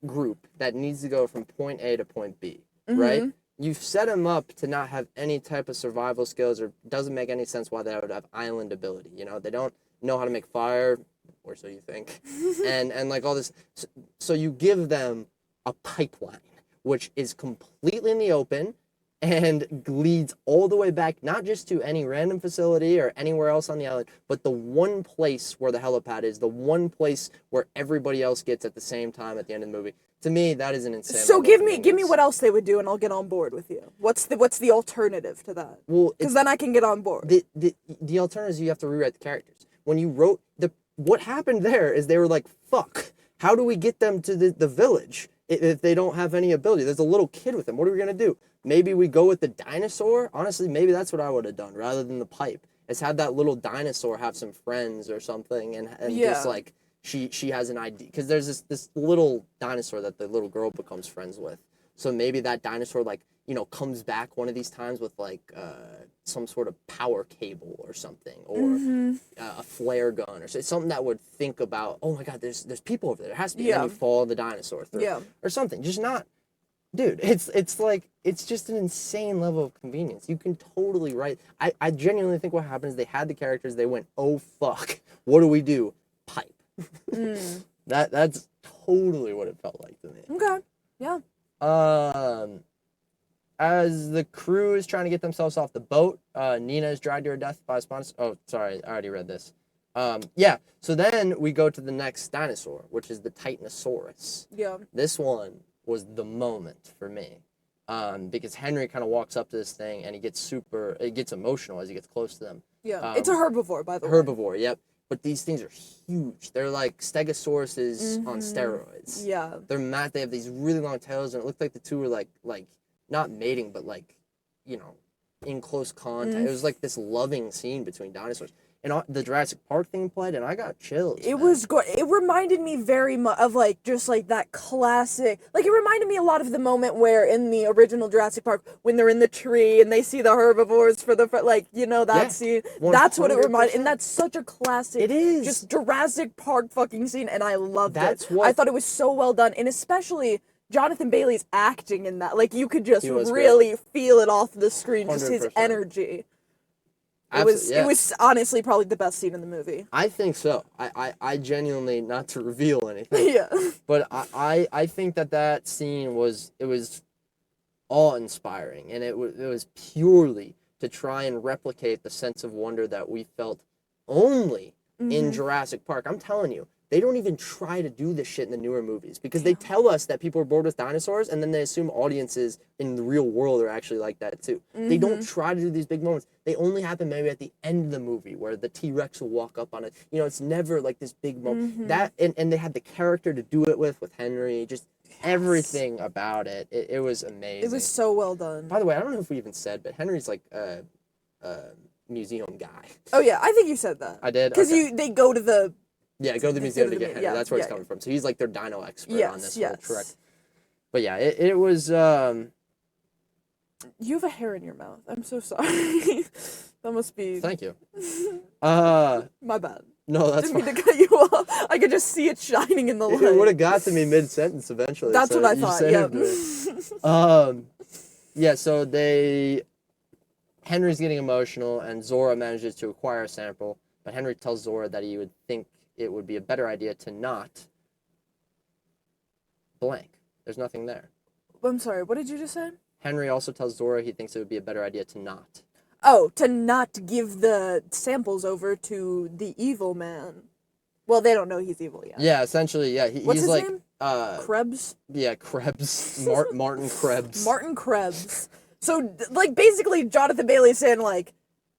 group that needs to go from point A to point B, right? you've set them up to not have any type of survival skills, or doesn't make any sense why they would have island ability. You know, they don't know how to make fire, or so you think, and like all this. So you give them a pipeline, which is completely in the open, and leads all the way back, not just to any random facility or anywhere else on the island, but the one place where the helipad is, the one place where everybody else gets at the same time at the end of the movie. To me, that is an insane. So give me what else they would do, and I'll get on board with you. What's the alternative to that? Well, because then I can get on board. The alternative is you have to rewrite the characters. When you wrote what happened there is they were like, fuck, how do we get them to the village if they don't have any ability? There's a little kid with them. What are we gonna do? Maybe we go with the dinosaur? Honestly, maybe that's what I would have done rather than the pipe. Is have that little dinosaur have some friends or something, and just like she has an idea, because there's this little dinosaur that the little girl becomes friends with. So maybe that dinosaur, like, you know, comes back one of these times with like some sort of power cable or something, or a flare gun, or something that would think about, oh my god, there's people over there. There has to be. And then you follow the dinosaur through, or something. Just not, dude. It's like, it's just an insane level of convenience. You can totally write. I genuinely think what happened is they had the characters. They went, oh fuck, what do we do? Pipe. That's totally what it felt like to me. Okay. Yeah. As the crew is trying to get themselves off the boat, Nina is dragged to her death by a sponsor. Oh, sorry, I already read this. Yeah. So then we go to the next dinosaur, which is the Titanosaurus. Yeah. This one was the moment for me, because Henry kind of walks up to this thing and he gets emotional as he gets close to them. Yeah. It's a herbivore, by the way. Herbivore. Yep. But these things are huge. They're like stegosauruses on steroids. Yeah. They're mad. They have these really long tails, and it looked like the two were like not mating, but like, you know, in close contact. It was like this loving scene between dinosaurs. And the Jurassic Park thing played, and I got chills. It was good. It reminded me very much of, like, just, like, that classic... Like, it reminded me a lot of the moment where, in the original Jurassic Park, when they're in the tree and they see the herbivores for the... Like, you know, that scene. 100%. That's what it reminded... And that's such a classic... It is. Just Jurassic Park fucking scene, and I loved it. I thought it was so well done, and especially... Jonathan Bailey's acting in that. Like, you could just really feel it off the screen, just 100%. His energy. It was honestly probably the best scene in the movie. I think so. I genuinely, not to reveal anything. Yeah. But I think that scene was awe-inspiring, and it was purely to try and replicate the sense of wonder that we felt only in Jurassic Park. I'm telling you, they don't even try to do this shit in the newer movies, because they tell us that people are bored with dinosaurs, and then they assume audiences in the real world are actually like that too. They don't try to do these big moments. They only happen maybe at the end of the movie where the T-Rex will walk up on it. You know, it's never like this big moment. That and they had the character to do it with Henry. Just everything about it. It was amazing. It was so well done. By the way, I don't know if we even said, but Henry's like a museum guy. Oh yeah, I think you said that. I did? Because they go to the... Yeah, go to the museum to get Henry. That's where he's coming from. So he's like their dino expert on this whole trek. But yeah, it was... You have a hair in your mouth. I'm so sorry. That must be... Thank you. My bad. No, that's fine. Didn't mean to cut you off. I could just see it shining in the light. It would have got to me mid-sentence eventually. That's what I thought, yeah. Yeah, so Henry's getting emotional, and Zora manages to acquire a sample, but Henry tells Zora that he would think it would be a better idea to not blank. There's nothing there. I'm sorry, what did you just say? Henry also tells Zora he thinks it would be a better idea to not. Oh, to not give the samples over to the evil man. Well, they don't know he's evil yet. Yeah, essentially, yeah. What's he's his like, name? Krebs? Yeah, Krebs. Martin Krebs. Martin Krebs. So, like, basically, Jonathan Bailey's saying, like,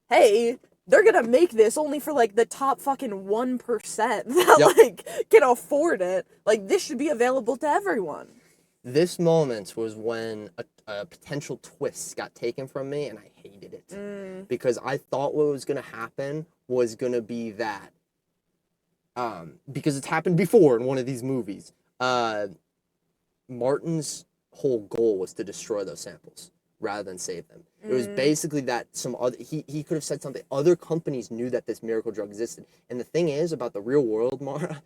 hey, they're gonna make this only for, like, the top fucking 1% that, like, can afford it. Like, this should be available to everyone. This moment was when a potential twist got taken from me, and I hated it. Because I thought what was gonna happen was gonna be that. Because it's happened before in one of these movies. Martin's whole goal was to destroy those samples rather than save them. It was basically that he could have said something. Other companies knew that this miracle drug existed. And the thing is about the real world, Mara,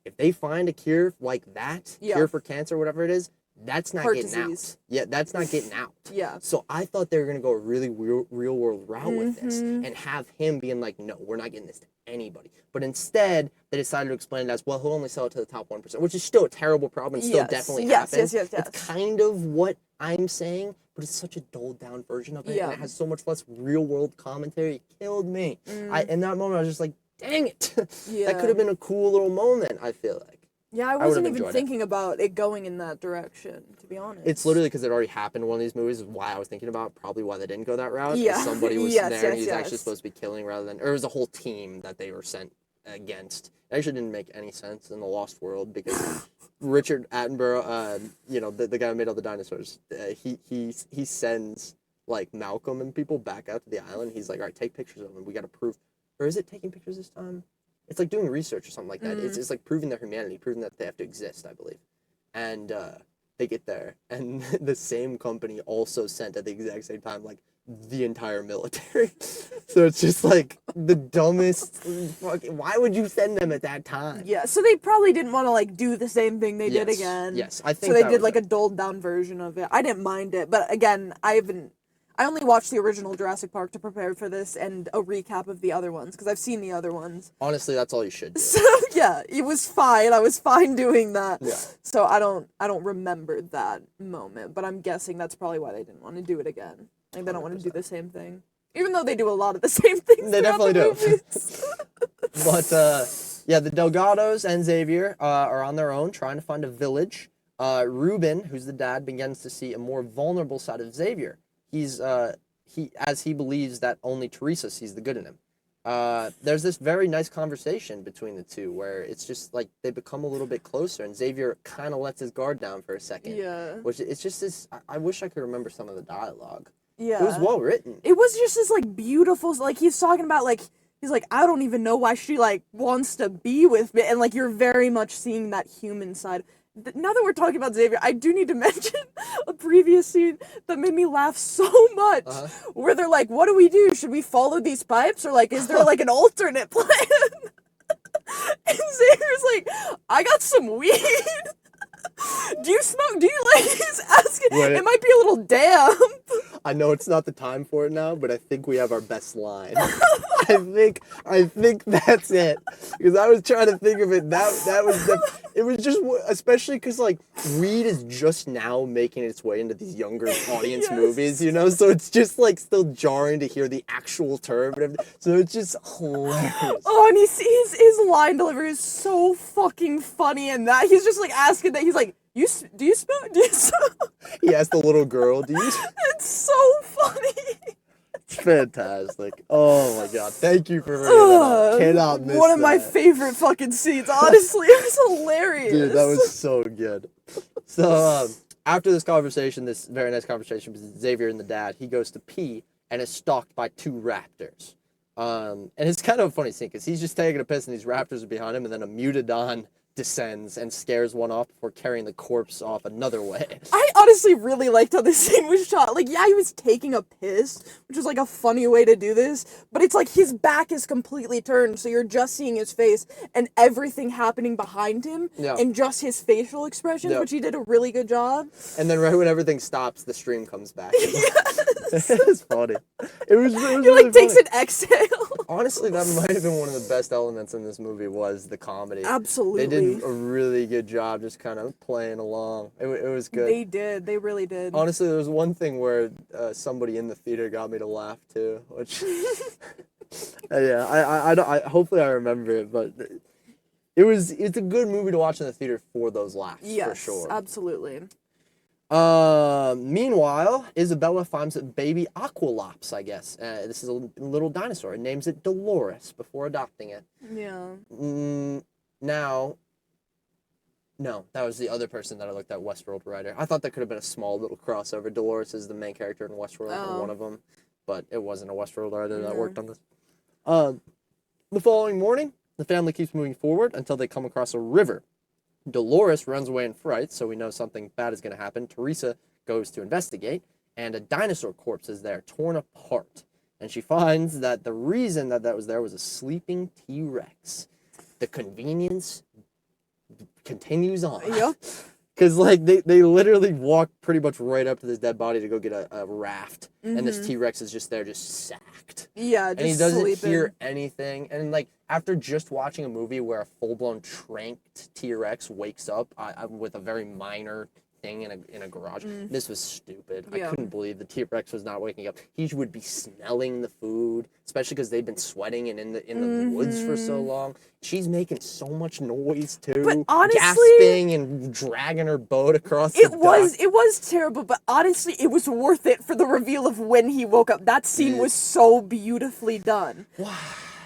if they find a cure like that, cure for cancer, whatever it is, That's not Heart getting disease. out. Yeah, that's not getting out. Yeah. So I thought they were going to go a really real world route with this Mm-hmm. and have him being like, no, we're not getting this to anybody. But instead, they decided to explain it as, well, he'll only sell it to the top 1%, which is still a terrible problem and still definitely happens. Yes. It's kind of what I'm saying, but it's such a dulled down version of it, and it has so much less real world commentary. It killed me. In that moment, I was just like, dang it. That could have been a cool little moment, I feel like. Yeah, I wasn't even thinking about it going in that direction, to be honest. It's literally because it already happened in one of these movies, is why I was thinking about probably why they didn't go that route. Yeah. Somebody was there and he's actually supposed to be killing rather than, or it was a whole team that they were sent against. It actually didn't make any sense in the Lost World because Richard Attenborough, the guy who made all the dinosaurs, he sends like Malcolm and people back out to the island. He's like, all right, take pictures of them. We got to prove, or is it taking pictures this time? It's like doing research or something like that. It's like proving their humanity, proving that they have to exist, I believe. And they get there, and the same company also sent at the exact same time, like, the entire military. So it's just like the dumbest fucking, why would you send them at that time? Yeah, so they probably didn't want to like do the same thing they did again. Yes, I think so they did like a dulled down version of it. I didn't mind it, but again, I only watched the original Jurassic Park to prepare for this and a recap of the other ones because I've seen the other ones. Honestly, that's all you should do. So yeah, it was fine. I was fine doing that. Yeah. So I don't remember that moment, but I'm guessing that's probably why they didn't want to do it again. Like they don't want to do the same thing, even though they do a lot of the same things. They definitely do. Movies. But yeah, the Delgados and Xavier are on their own trying to find a village. Ruben, who's the dad, begins to see a more vulnerable side of Xavier. He believes that only Teresa sees the good in him. There's this very nice conversation between the two where it's just like they become a little bit closer, and Xavier kind of lets his guard down for a second. Yeah. Which it's just this. I wish I could remember some of the dialogue. Yeah. It was well written. It was just this like beautiful, like he's talking about like he's like, I don't even know why she like wants to be with me, and like you're very much seeing that human side. Now that we're talking about Xavier, I do need to mention a previous scene that made me laugh so much, where they're like, what do we do? Should we follow these pipes, or like, is there like an alternate plan? And Xavier's like, I got some weed. Do you smoke? Do you like? He's asking. Wait. It might be a little damp. I know it's not the time for it now, but I think we have our best line. I think that's it. Because I was trying to think of it. It was just, especially because like weed is just now making its way into these younger audience movies, you know. So it's just like still jarring to hear the actual term and everything. So it's just hilarious. Oh, and his line delivery is so fucking funny, and that he's just like asking that. He's like, do you smoke? Do you smoke? He asked the little girl, do you? It's so funny. It's fantastic. Oh my god. Thank you for bringing that up. Cannot miss one of that. my favorite fucking scenes, honestly. It was hilarious. Dude, that was so good. So, after this conversation, this very nice conversation with Xavier and the dad, he goes to pee and is stalked by 2 raptors. And it's kind of a funny scene because he's just taking a piss and these raptors are behind him, and then a Mutodon descends and scares one off before carrying the corpse off another way. I honestly really liked how this scene was shot. Like, yeah, he was taking a piss, which was like a funny way to do this, but it's like his back is completely turned, so you're just seeing his face and everything happening behind him, and just his facial expressions, which he did a really good job. And then right when everything stops, the stream comes back. Yes. It's funny. It was he really like takes funny. an exhale. Honestly, that might have been one of the best elements in this movie was the comedy. Absolutely. They did a really good job just kind of playing along. It was good. They did. They really did. Honestly, there was one thing where somebody in the theater got me to laugh too, which yeah, I hopefully I remember it, but it's a good movie to watch in the theater for those laughs, for sure. Yes, absolutely. Meanwhile, Isabella finds a baby Aqualops, I guess. This is a little dinosaur. It names it Dolores before adopting it. Yeah. Now, no, that was the other person that I looked at, Westworld writer. I thought that could have been a small little crossover. Dolores is the main character in Westworld, or one of them, but it wasn't a Westworld writer that worked on this. The following morning, the family keeps moving forward until they come across a river. Dolores runs away in fright, so we know something bad is going to happen. Teresa goes to investigate, and a dinosaur corpse is there, torn apart. And she finds that the reason that was there was a sleeping T-Rex. The convenience continues on. Yep. Because, like, they literally walk pretty much right up to this dead body to go get a raft. And this T-Rex is just there, just sacked. Yeah, and he doesn't hear anything. And, like, after just watching a movie where a full-blown tranked T-Rex wakes up with a very minor thing in a garage, this was stupid. I couldn't believe the T-Rex was not waking up. He would be smelling the food, especially because they've been sweating and in the woods for so long. She's making so much noise too, but honestly, gasping and dragging her boat across the dock. It was terrible, but honestly, it was worth it for the reveal of when he woke up. That scene was so beautifully done. Why?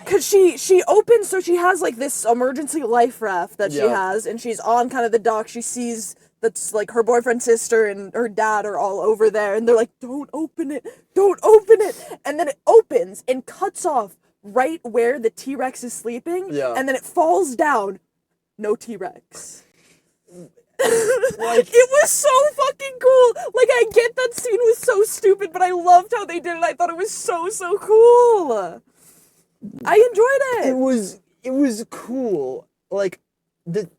Because she opens, so she has like this emergency life raft that she has, and she's on kind of the dock. She sees that's like her boyfriend's sister and her dad are all over there, and they're like, don't open it, don't open it. And then it opens and cuts off right where the T-Rex is sleeping, and then it falls down. No T-Rex. Like, it was so fucking cool. Like, I get that scene was so stupid, but I loved how they did it. I thought it was so cool. I enjoyed it. It was cool. Like the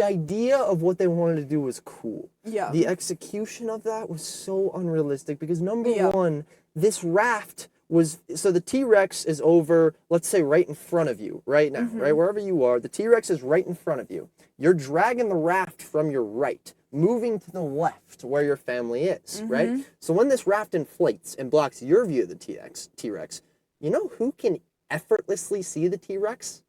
idea of what they wanted to do was cool. Yeah. The execution of that was so unrealistic because number one, this raft was so the T-Rex is over, let's say right in front of you right now, right wherever you are. The T-Rex is right in front of you. You're dragging the raft from your right, moving to the left where your family is, right? So when this raft inflates and blocks your view of the T-Rex, you know who can effortlessly see the T-Rex?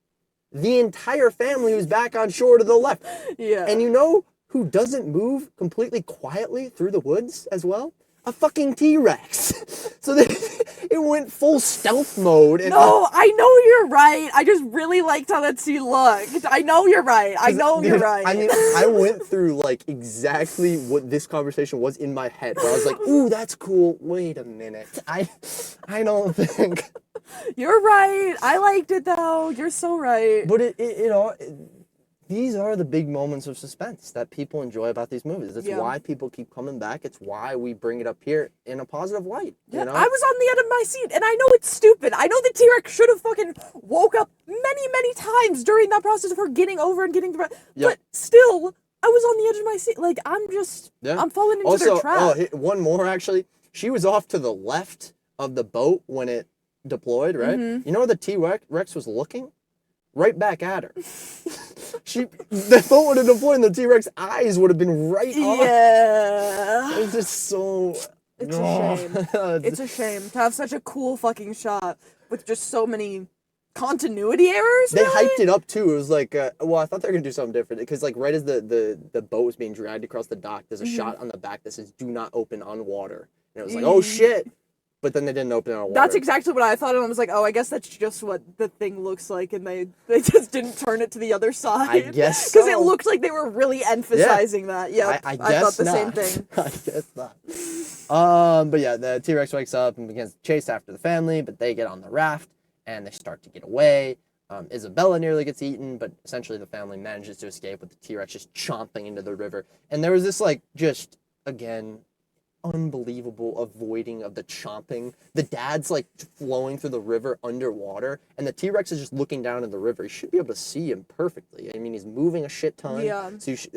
The entire family who's back on shore to the left. Yeah. And you know who doesn't move completely quietly through the woods as well? A fucking T-Rex. So it went full stealth mode. And no, I know you're right. I just really liked how that scene looked. I know you're right. You're right. I mean, I went through like exactly what this conversation was in my head. Where I was like, ooh, that's cool. Wait a minute. I don't think. You're right. I liked it though. You're so right. But these are the big moments of suspense that people enjoy about these movies. It's why people keep coming back. It's why we bring it up here in a positive light. Yeah, You know? I was on the edge of my seat, and I know it's stupid. I know the T-Rex should have fucking woke up many times during that process of her getting over and getting the... But still, I was on the edge of my seat. Like, I'm falling into their trap. One more, actually. She was off to the left of the boat when it deployed, right? You know where the T-Rex was looking? Right back at her. The boat would have deployed and the T-Rex eyes would have been right on. Yeah. It's just so... It's a shame. It's a shame to have such a cool fucking shot with just so many continuity errors. They hyped it up too. It was like, I thought they were gonna do something different because, like, right as the boat was being dragged across the dock, there's a shot on the back that says "Do not open on water," and it was like, oh shit. But then they didn't open it on water. That's exactly what I thought, and I was like, oh, I guess that's just what the thing looks like, and they just didn't turn it to the other side. I guess Because it looked like they were really emphasizing that. Yeah, I thought the same thing. I guess not. But yeah, the T-Rex wakes up and begins to chase after the family, but they get on the raft, and they start to get away. Isabella nearly gets eaten, but essentially the family manages to escape with the T-Rex just chomping into the river. And there was this, like, just, again... unbelievable avoiding of the chomping. The dad's like flowing through the river underwater, and the T-Rex is just looking down in the river. You should be able to see him perfectly. I mean, he's moving a shit ton. Yeah. So you should,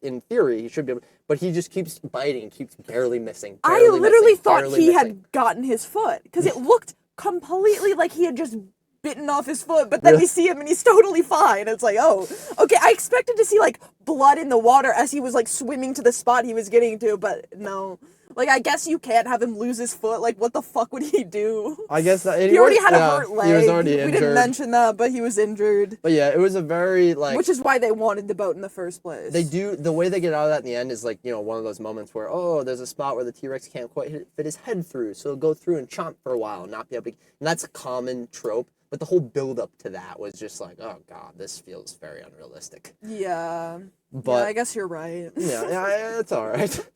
in theory, he should be able. But he just keeps biting, keeps barely missing. I literally thought he had gotten his foot because it looked completely like he had just bitten off his foot, but then we see him and he's totally fine. It's like, oh, okay, I expected to see, like, blood in the water as he was, like, swimming to the spot he was getting to, but no. Like, I guess you can't have him lose his foot. Like, what the fuck would he do? I guess that... He already had a hurt leg. He was already injured. We didn't mention that, but he was injured. But yeah, it was a very, like... Which is why they wanted the boat in the first place. They do... The way they get out of that in the end is, like, you know, one of those moments where, oh, there's a spot where the T-Rex can't quite fit his head through, so he'll go through and chomp for a while and not be able to... And that's a common trope. But the whole build-up to that was just like, oh, God, this feels very unrealistic. Yeah. But yeah, I guess you're right. yeah, it's all right.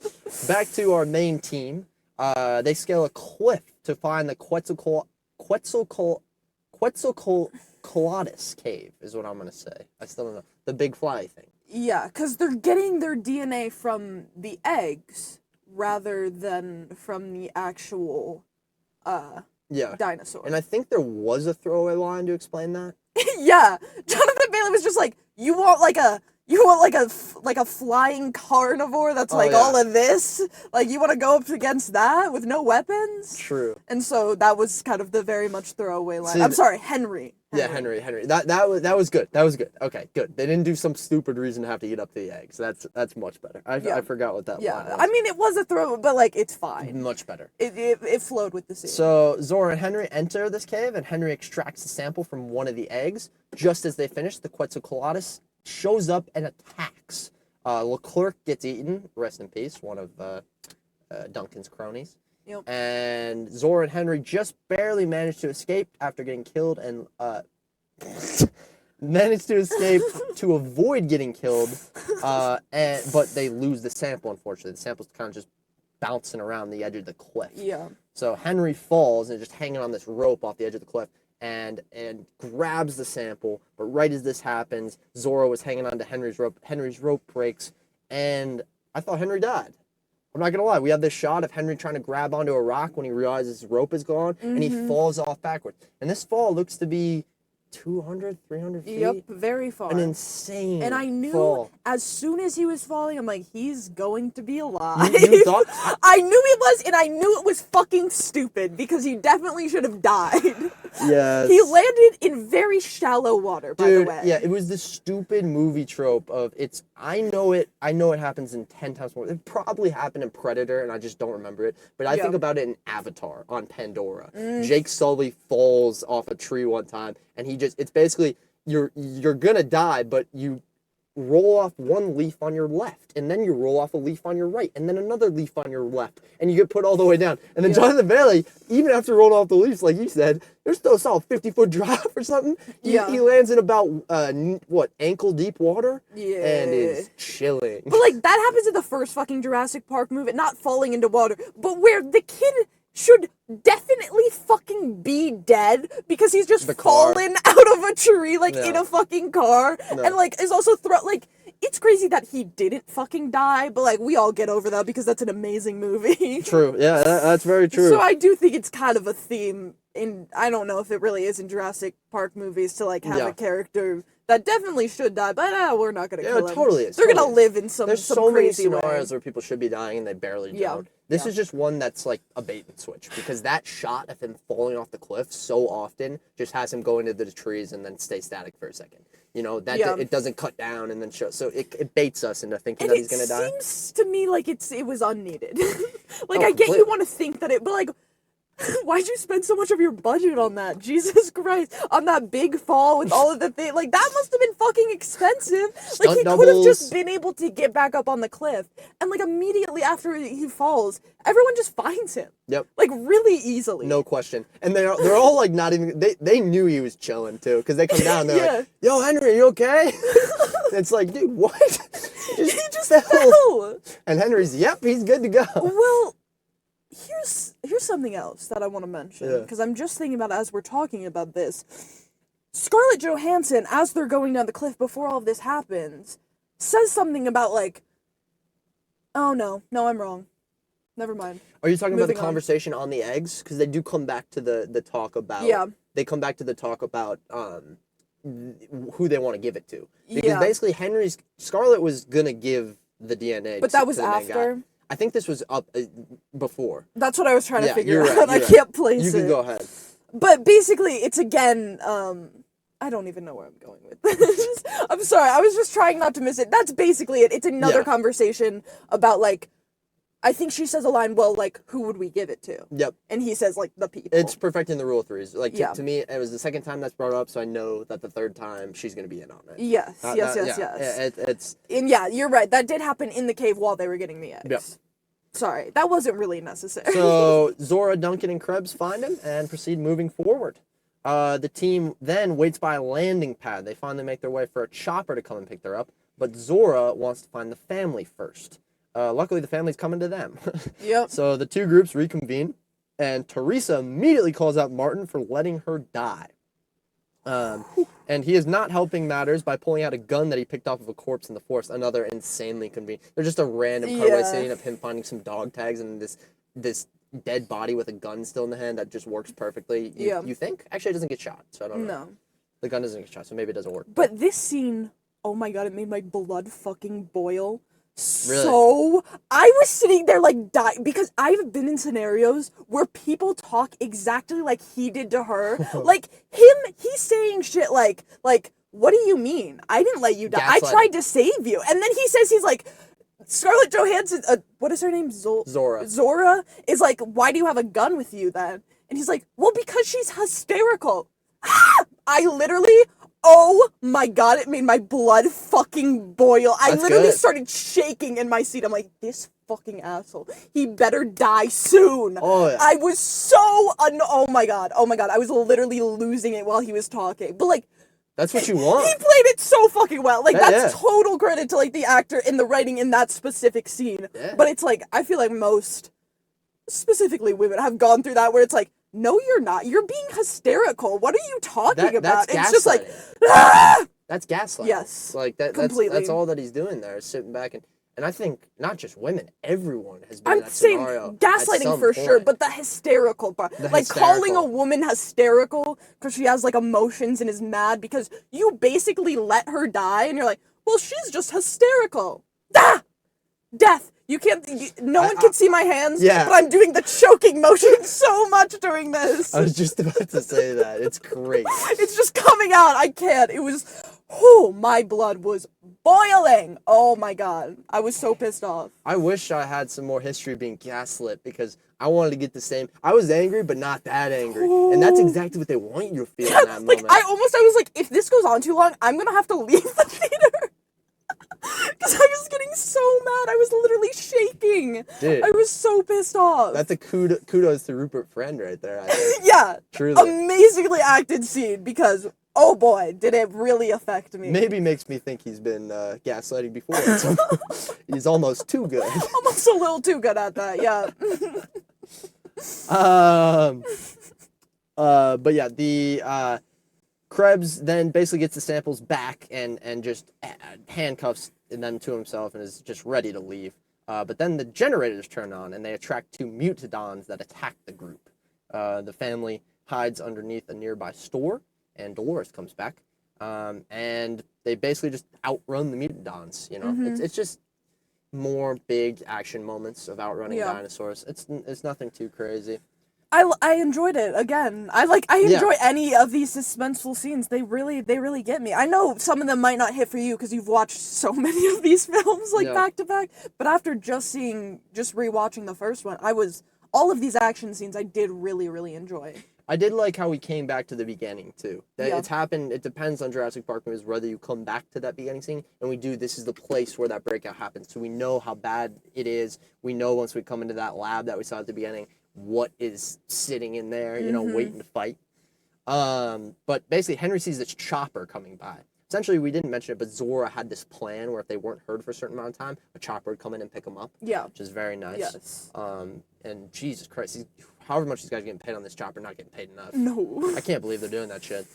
Back to our main team. They scale a cliff to find the Quetzalcoatlus cave, is what I'm going to say. I still don't know. The big fly thing. Yeah, because they're getting their DNA from the eggs rather than from the actual... dinosaur. And I think there was a throwaway line to explain that. Yeah. Jonathan Bailey was just like, you want like a You want like a flying carnivore that's Oh, like yeah. all of this? Like you want to go up against that with no weapons? True. And so that was kind of the very much throwaway line. See, I'm sorry, Henry. Yeah, Henry. That was good. That was good. Okay, good. They didn't do some stupid reason to have to eat up the eggs. That's much better. I forgot what that line was. I mean, it was a throw, but like it's fine. Much better. It flowed with the scene. So Zora and Henry enter this cave, and Henry extracts a sample from one of the eggs. Just as they finish, the Quetzalcoatlus shows up and attacks. Leclerc gets eaten. Rest in peace. One of Duncan's cronies. Yep. And Zora and Henry just barely managed to escape after getting killed, and managed to escape to avoid getting killed. But they lose the sample. Unfortunately, the sample's kind of just bouncing around the edge of the cliff. Yeah. So Henry falls and is just hanging on this rope off the edge of the cliff and grabs the sample. But right as this happens, Zora was hanging on to Henry's rope. Henry's rope breaks, and I thought Henry died. I'm not going to lie. We have this shot of Henry trying to grab onto a rock when he realizes his rope is gone, and he falls off backwards. And this fall looks to be 200, 300 feet. Yep, very far. An insane And I knew fall. as soon as he was falling, I'm like, he's going to be alive. You thought? I knew he was, and I knew it was fucking stupid because he definitely should have died. Yes. He landed in very shallow water, by the way. Yeah, it was the stupid movie trope of I know it happens in 10 times more. It probably happened in Predator, and I just don't remember it. But I think about it in Avatar on Pandora. Jake Sully falls off a tree one time, and it's basically, you're gonna die, but you roll off one leaf on your left, and then you roll off a leaf on your right, and then another leaf on your left, and you get put all the way down. And then Jonathan Bailey, even after rolling off the leaves, like you said, there's still a solid 50-foot drop or something. He lands in about, ankle-deep water? Yeah. And is chilling. But, like, that happens in the first fucking Jurassic Park movie, not falling into water, but where the kid should definitely fucking be dead because he's just fallen out of a tree, like, in a fucking car, and, like, is also it's crazy that he didn't fucking die, but, like, we all get over that because that's an amazing movie. True, yeah, that's very true. So I do think it's kind of a theme I don't know if it really is in Jurassic Park movies to, like, have a character that definitely should die, but we're not gonna kill him. Yeah, it totally is. They're gonna live in some There's some so many crazy scenarios way. where people should be dying and they barely don't. This is just one that's like a bait and switch, because that shot of him falling off the cliff so often just has him go into the trees and then stay static for a second. You know, that it doesn't cut down and then show. So it baits us into thinking that he's gonna die. It seems to me like it was unneeded. Like, I get you want to think that but like, why'd you spend so much of your budget on that? Jesus Christ. On that big fall with all of the things. Like, that must have been fucking expensive. Like, he could have just been able to get back up on the cliff. And, like, immediately after he falls, everyone just finds him. Yep. Like, really easily. No question. And they're all, like, not even... They knew he was chilling, too. Because they come down and they're like, yo, Henry, you okay? It's like, dude, what? He just fell. And Henry's, yep, he's good to go. Well... Here's something else that I want to mention, because I'm just thinking about it as we're talking about this. Scarlett Johansson, as they're going down the cliff before all of this happens, says something about, like, oh no, I'm wrong. Never mind. Are you talking about the conversation on the eggs? Because they do come back to the talk about... Yeah. They come back to the talk about who they want to give it to. Because basically Scarlett was going to give the DNA But that was after? I think this was up before. That's what I was trying to figure right, out. I can't place it. You can go ahead. But basically, it's again, I don't even know where I'm going with this. I'm sorry, I was just trying not to miss it. That's basically it. It's another conversation about, like, I think she says a line, well, like, who would we give it to? Yep. And he says, like, the people. It's perfecting the rule of threes. Like, to me, it was the second time that's brought up, so I know that the third time she's going to be in on it. Yes. And yeah, you're right. That did happen in the cave while they were getting the eggs. Yep. Sorry, that wasn't really necessary. So, Zora, Duncan, and Krebs find him and proceed moving forward. The team then waits by a landing pad. They finally make their way for a chopper to come and pick her up, but Zora wants to find the family first. Luckily, the family's coming to them. Yep. So the two groups reconvene, and Teresa immediately calls out Martin for letting her die. And he is not helping matters by pulling out a gun that he picked off of a corpse in the forest. Another insanely convenient. There's just a random cutaway scene of him finding some dog tags and this dead body with a gun still in the hand that just works perfectly. You think? Actually, it doesn't get shot, so I don't know. No. The gun doesn't get shot, so maybe it doesn't work. But this scene oh my god, it made my blood fucking boil. Really? So, I was sitting there like dying because I've been in scenarios where people talk exactly like he did to her. Like he's saying shit like, what do you mean? I didn't let you die. I tried to save you. And then he says, he's like, Scarlett Johansson, what is her name? Zora. Zora is like, why do you have a gun with you then? And he's like, well, because she's hysterical. I literally, oh my god, it made my blood fucking boil. I literally started shaking in my seat. I'm like, this fucking asshole. He better die soon. Oh, yeah. I was so, oh my god. I was literally losing it while he was talking. But like, that's what you want. He played it so fucking well. Like, that's total credit to, like, the actor in the writing in that specific scene. Yeah. But it's like, I feel like most, specifically women, have gone through that where it's like, no, you're not. You're being hysterical. What are you talking about? It's just like, That's gaslighting. Yes. Like, that's all that he's doing there, is sitting back and I think not just women, everyone has been in that scenario. Gaslighting for sure, but the hysterical part. Calling a woman hysterical because she has, like, emotions and is mad because you basically let her die and you're like, well, she's just hysterical. Ah! Death. You can't, no one can see my hands, but I'm doing the choking motion so much during this. I was just about to say that. It's great. It's just coming out. I can't. It was, my blood was boiling. Oh my god. I was so pissed off. I wish I had some more history of being gaslit because I wanted to get the same. I was angry, but not that angry. And that's exactly what they want you to feel in that moment. I was like, if this goes on too long, I'm going to have to leave the theater. Because I was getting so mad. I was literally shaking. Dude, I was so pissed off. That's a kudos to Rupert Friend right there, I think. Yeah. Truly. Amazingly acted scene because, oh boy, did it really affect me. Maybe makes me think he's been gaslighting before. So he's almost too good. Almost a little too good at that, yeah. But yeah, the Krebs then basically gets the samples back and just handcuffs them to himself and is just ready to leave. But then the generators turn on and they attract two mutadons that attack the group. The family hides underneath a nearby store and Dolores comes back. And they basically just outrun the mutadons, you know? Mm-hmm. It's just more big action moments of outrunning dinosaurs. It's nothing too crazy. I enjoyed it again. I enjoy any of these suspenseful scenes. They really get me. I know some of them might not hit for you because you've watched so many of these films back to back. But after just rewatching the first one, all of these action scenes I did really enjoy. I did like how we came back to the beginning too. It's happened. It depends on Jurassic Park movies whether you come back to that beginning scene, and we do. This is the place where that breakout happens, so we know how bad it is. We know once we come into that lab that we saw at the beginning what is sitting in there, you know, waiting to fight. But basically, Henry sees this chopper coming by. Essentially, we didn't mention it, but Zora had this plan where if they weren't heard for a certain amount of time, a chopper would come in and pick them up. Yeah. Which is very nice. Yes. And Jesus Christ, however much these guys are getting paid on this chopper, not getting paid enough. No. I can't believe they're doing that shit.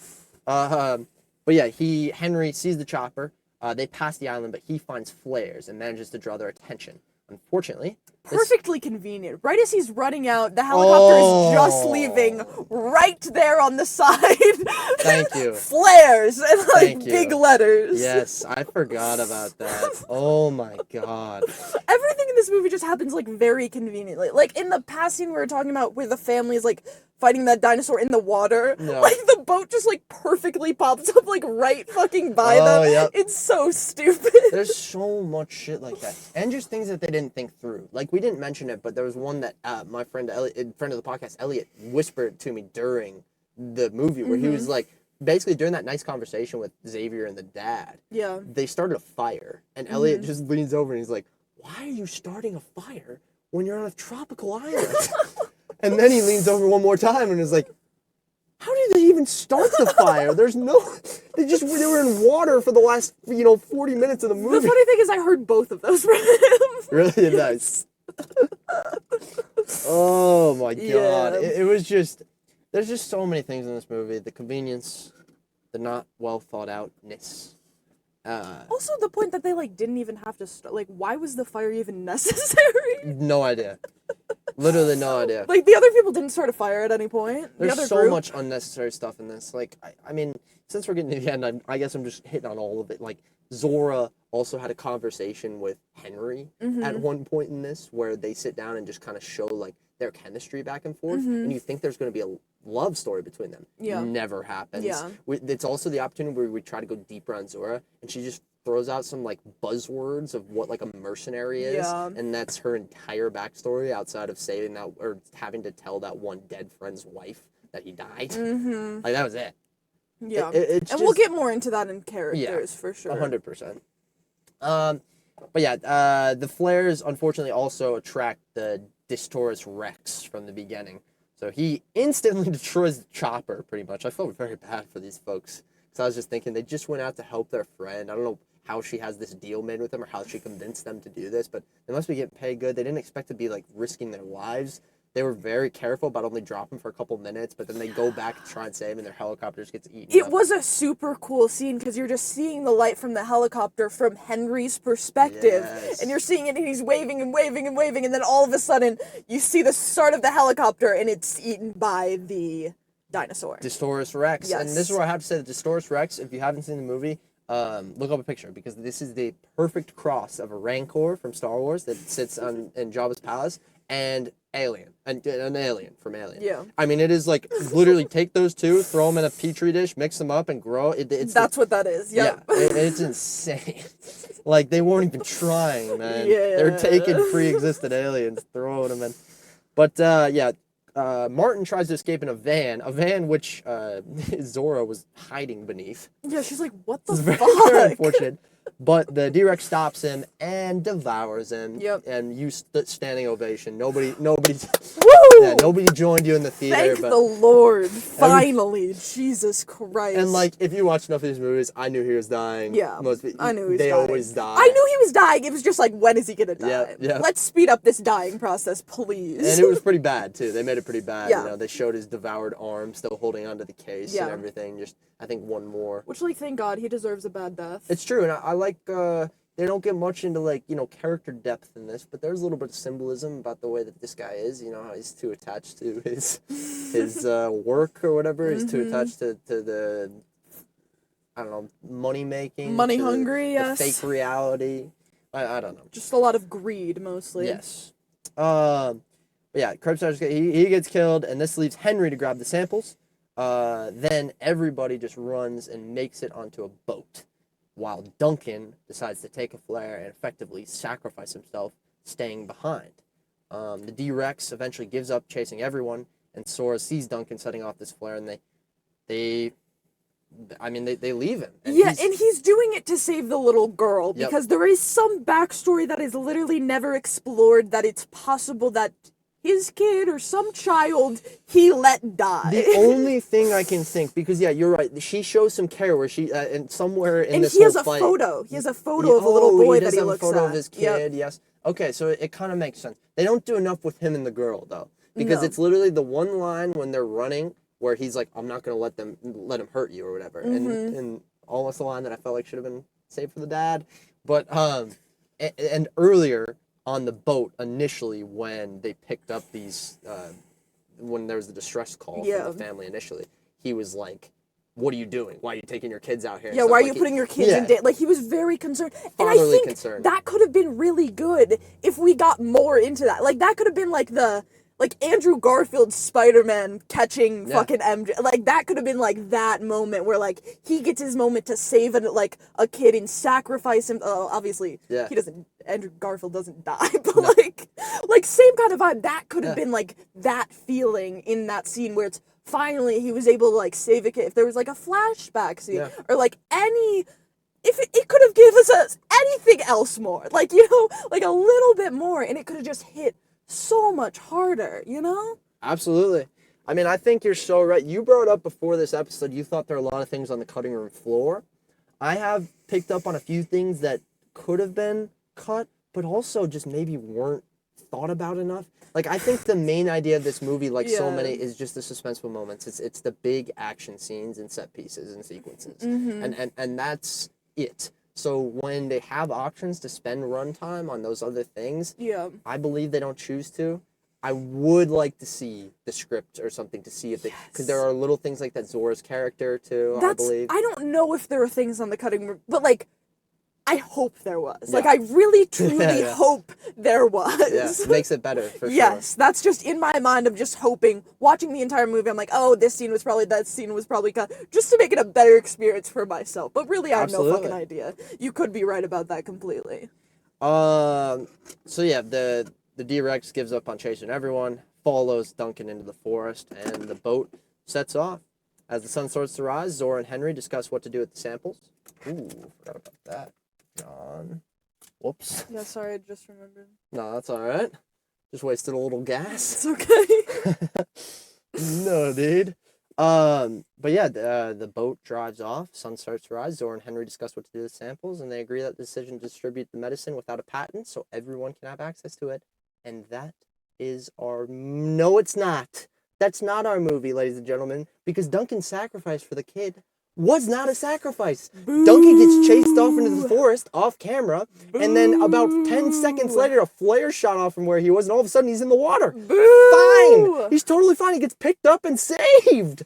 But yeah, Henry sees the chopper. They pass the island, but he finds flares and manages to draw their attention. Unfortunately, perfectly convenient. Right as he's running out, the helicopter is just leaving. Right there on the side. Thank you. Flares and big letters. Yes, I forgot about that. Oh my god. Everything in this movie just happens very conveniently. Like in the past scene we were talking about where the family is fighting that dinosaur in the water. No. The boat just perfectly pops up right fucking by them. Yep. It's so stupid. There's so much shit like that. And just things that they didn't think through. We didn't mention it, but there was one that my friend Elliot, friend of the podcast, Elliot, whispered to me during the movie where he was basically during that nice conversation with Xavier and the dad. Yeah. They started a fire. And Elliot just leans over and he's like, why are you starting a fire when you're on a tropical island? And then he leans over one more time and is like, how did they even start the fire? They were in water for the last, 40 minutes of the movie. The funny thing is I heard both of those from him. Really nice. Oh my god. It was just, there's just so many things in this movie. The convenience, the not well thought outness. Also the point that they didn't even have to start, why was the fire even necessary? No idea. Literally no idea. Like, the other people didn't start a fire at any point. The There's other so group. much unnecessary stuff in this. Like, I mean, since we're getting to the end, I guess I'm just hitting on all of it. Like, Zora also had a conversation with Henry at one point in this where they sit down and just kind of show, like, their chemistry back and forth. And you think there's going to be a love story between them. Yeah. Never happens. Yeah. It's also the opportunity where we try to go deeper on Zora, and she just throws out some, like, buzzwords of what, like, a mercenary is. Yeah. And that's her entire backstory outside of saving that, or having to tell that one dead friend's wife that he died. Like, that was it. Yeah. It's and just, we'll get more into that in characters, for sure. 100%. But yeah, the flares, unfortunately, also attract the Distoris Rex from the beginning. So he instantly destroys the chopper, pretty much. I felt very bad for these folks. Because I was just thinking, they just went out to help their friend. I don't know how she has this deal made with them or how she convinced them to do this, but they must be getting paid good. They didn't expect to be, like, risking their lives. They were very careful about only dropping for a couple minutes, but then they go back to try and save, and their helicopter just gets eaten It up. was a super cool scene because you're just seeing the light from the helicopter from Henry's perspective. Yes. And you're seeing it, and he's waving and waving and waving, and then all of a sudden, you see the start of the helicopter, and it's eaten by the dinosaur. Distoris Rex. Yes. And this is where I have to say that Distoris Rex, if you haven't seen the movie, look up a picture, because this is the perfect cross of a Rancor from Star Wars that sits in Jabba's palace and Alien, and an alien from Alien. Yeah. I mean, it is like literally take those two, throw them in a petri dish, mix them up, and grow. That's what that is. Yep. Yeah, it's insane. Like, they weren't even trying, man. Yeah. They're taking pre-existent aliens, throwing them in. But yeah, Martin tries to escape in a van which Zora was hiding beneath. Yeah, she's like, what the It's fuck? very unfortunate. But the D-Rex stops him and devours him. Yep. And you standing ovation. Nobody Woo! yeah, nobody joined you in the theater. Thank the Lord. Finally. Jesus Christ. And, like, if you watch enough of these movies, I knew he was dying. Yeah, I knew he was They dying. always die. I knew he was dying. It was just like, when is he gonna die? Yeah. Let's speed up this dying process, please. And it was pretty bad, too. They made it pretty bad. Yeah. You know, they showed his devoured arm still holding onto the case Yeah. and everything. Just, I think, one more. Which, like, thank God, he deserves a bad death. It's true, and I like, they don't get much into, like, you know, character depth in this, but there's a little bit of symbolism about the way that this guy is. You know, how he's too attached to his work or whatever. He's too attached to the, I don't know, money making. Money hungry, yes. The fake reality. I don't know. Just a lot of greed, mostly. Yes. But yeah, Krebs he gets killed, and this leaves Henry to grab the samples. Then everybody just runs and makes it onto a boat, while Duncan decides to take a flare and effectively sacrifice himself, staying behind. The D-Rex eventually gives up chasing everyone, and Sora sees Duncan setting off this flare, and they leave him. And And he's doing it to save the little girl, Yep. because there is some backstory that is literally never explored, that it's possible that his kid or some child he let die. The only thing I can think, because yeah, you're right. She shows some care where she and somewhere in and this he has whole a fight, photo. He has a photo of a little boy that he does have looks a photo at. of his Yep. kid. Yes. Okay, so it kind of makes sense. They don't do enough with him and the girl though, because No. it's literally the one line when they're running where he's like, "I'm not gonna let him hurt you" or whatever, and almost the line that I felt like should have been saved for the dad. But and earlier on the boat initially when they picked up these when there was the distress call Yeah. from the family initially, he was like, "What are you doing? Why are you taking your kids out here?" and Yeah, stuff. why are Like, you putting your kids in danger? Like, he was very concerned. And I Fatherly think concern. that could have been really good if we got more into that. Like, that could have been like Andrew Garfield's Spider-Man catching fucking MJ. Like, that could have been like that moment where, like, he gets his moment to save a kid and sacrifice him. Obviously, Yeah. Andrew Garfield doesn't die, but like same kind of vibe. That could have been like that feeling in that scene where it's finally he was able to like save a kid. If there was like a flashback scene or like if it could have given us anything else more, like, you know, like a little bit more, and it could have just hit so much harder, you know? Absolutely. I mean, I think you're so right. You brought up before this episode, you thought there were a lot of things on the cutting room floor. I have picked up on a few things that could have been cut, but also just maybe weren't thought about enough. Like, I think the main idea of this movie, like so many, is just the suspenseful moments. It's the big action scenes and set pieces and sequences. And that's it. So when they have options to spend runtime on those other things, Yeah. I believe they don't choose to. I would like to see the script or something to see if they, because there are little things like that Zora's character too, I believe. I don't know if there are things on the cutting room, but like, I hope there was. Yeah. Like, I really, truly hope there was. Yeah, makes it better, for sure. Yes, that's just in my mind. I'm just hoping, watching the entire movie, I'm like, oh, that scene was probably cut, just to make it a better experience for myself. But really, I have no fucking idea. You could be right about that completely. So yeah, the D-Rex gives up on chasing everyone, follows Duncan into the forest, and the boat sets off. As the sun starts to rise, Zora and Henry discuss what to do with the samples. Ooh, forgot about that. John. Whoops. Yeah, sorry, I just remembered. No, that's alright. Just wasted a little gas. It's okay. No, dude. But yeah, the boat drives off, sun starts to rise, Zora and Henry discuss what to do with the samples, and they agree that the decision to distribute the medicine without a patent so everyone can have access to it. And that is our... No, it's not. That's not our movie, ladies and gentlemen, because Duncan's sacrifice for the kid was not a sacrifice. Boo. Duncan gets chased off into the forest, off camera, and then about 10 seconds later, a flare shot off from where he was, and all of a sudden he's in the water. Boo. Fine! He's totally fine. He gets picked up and saved.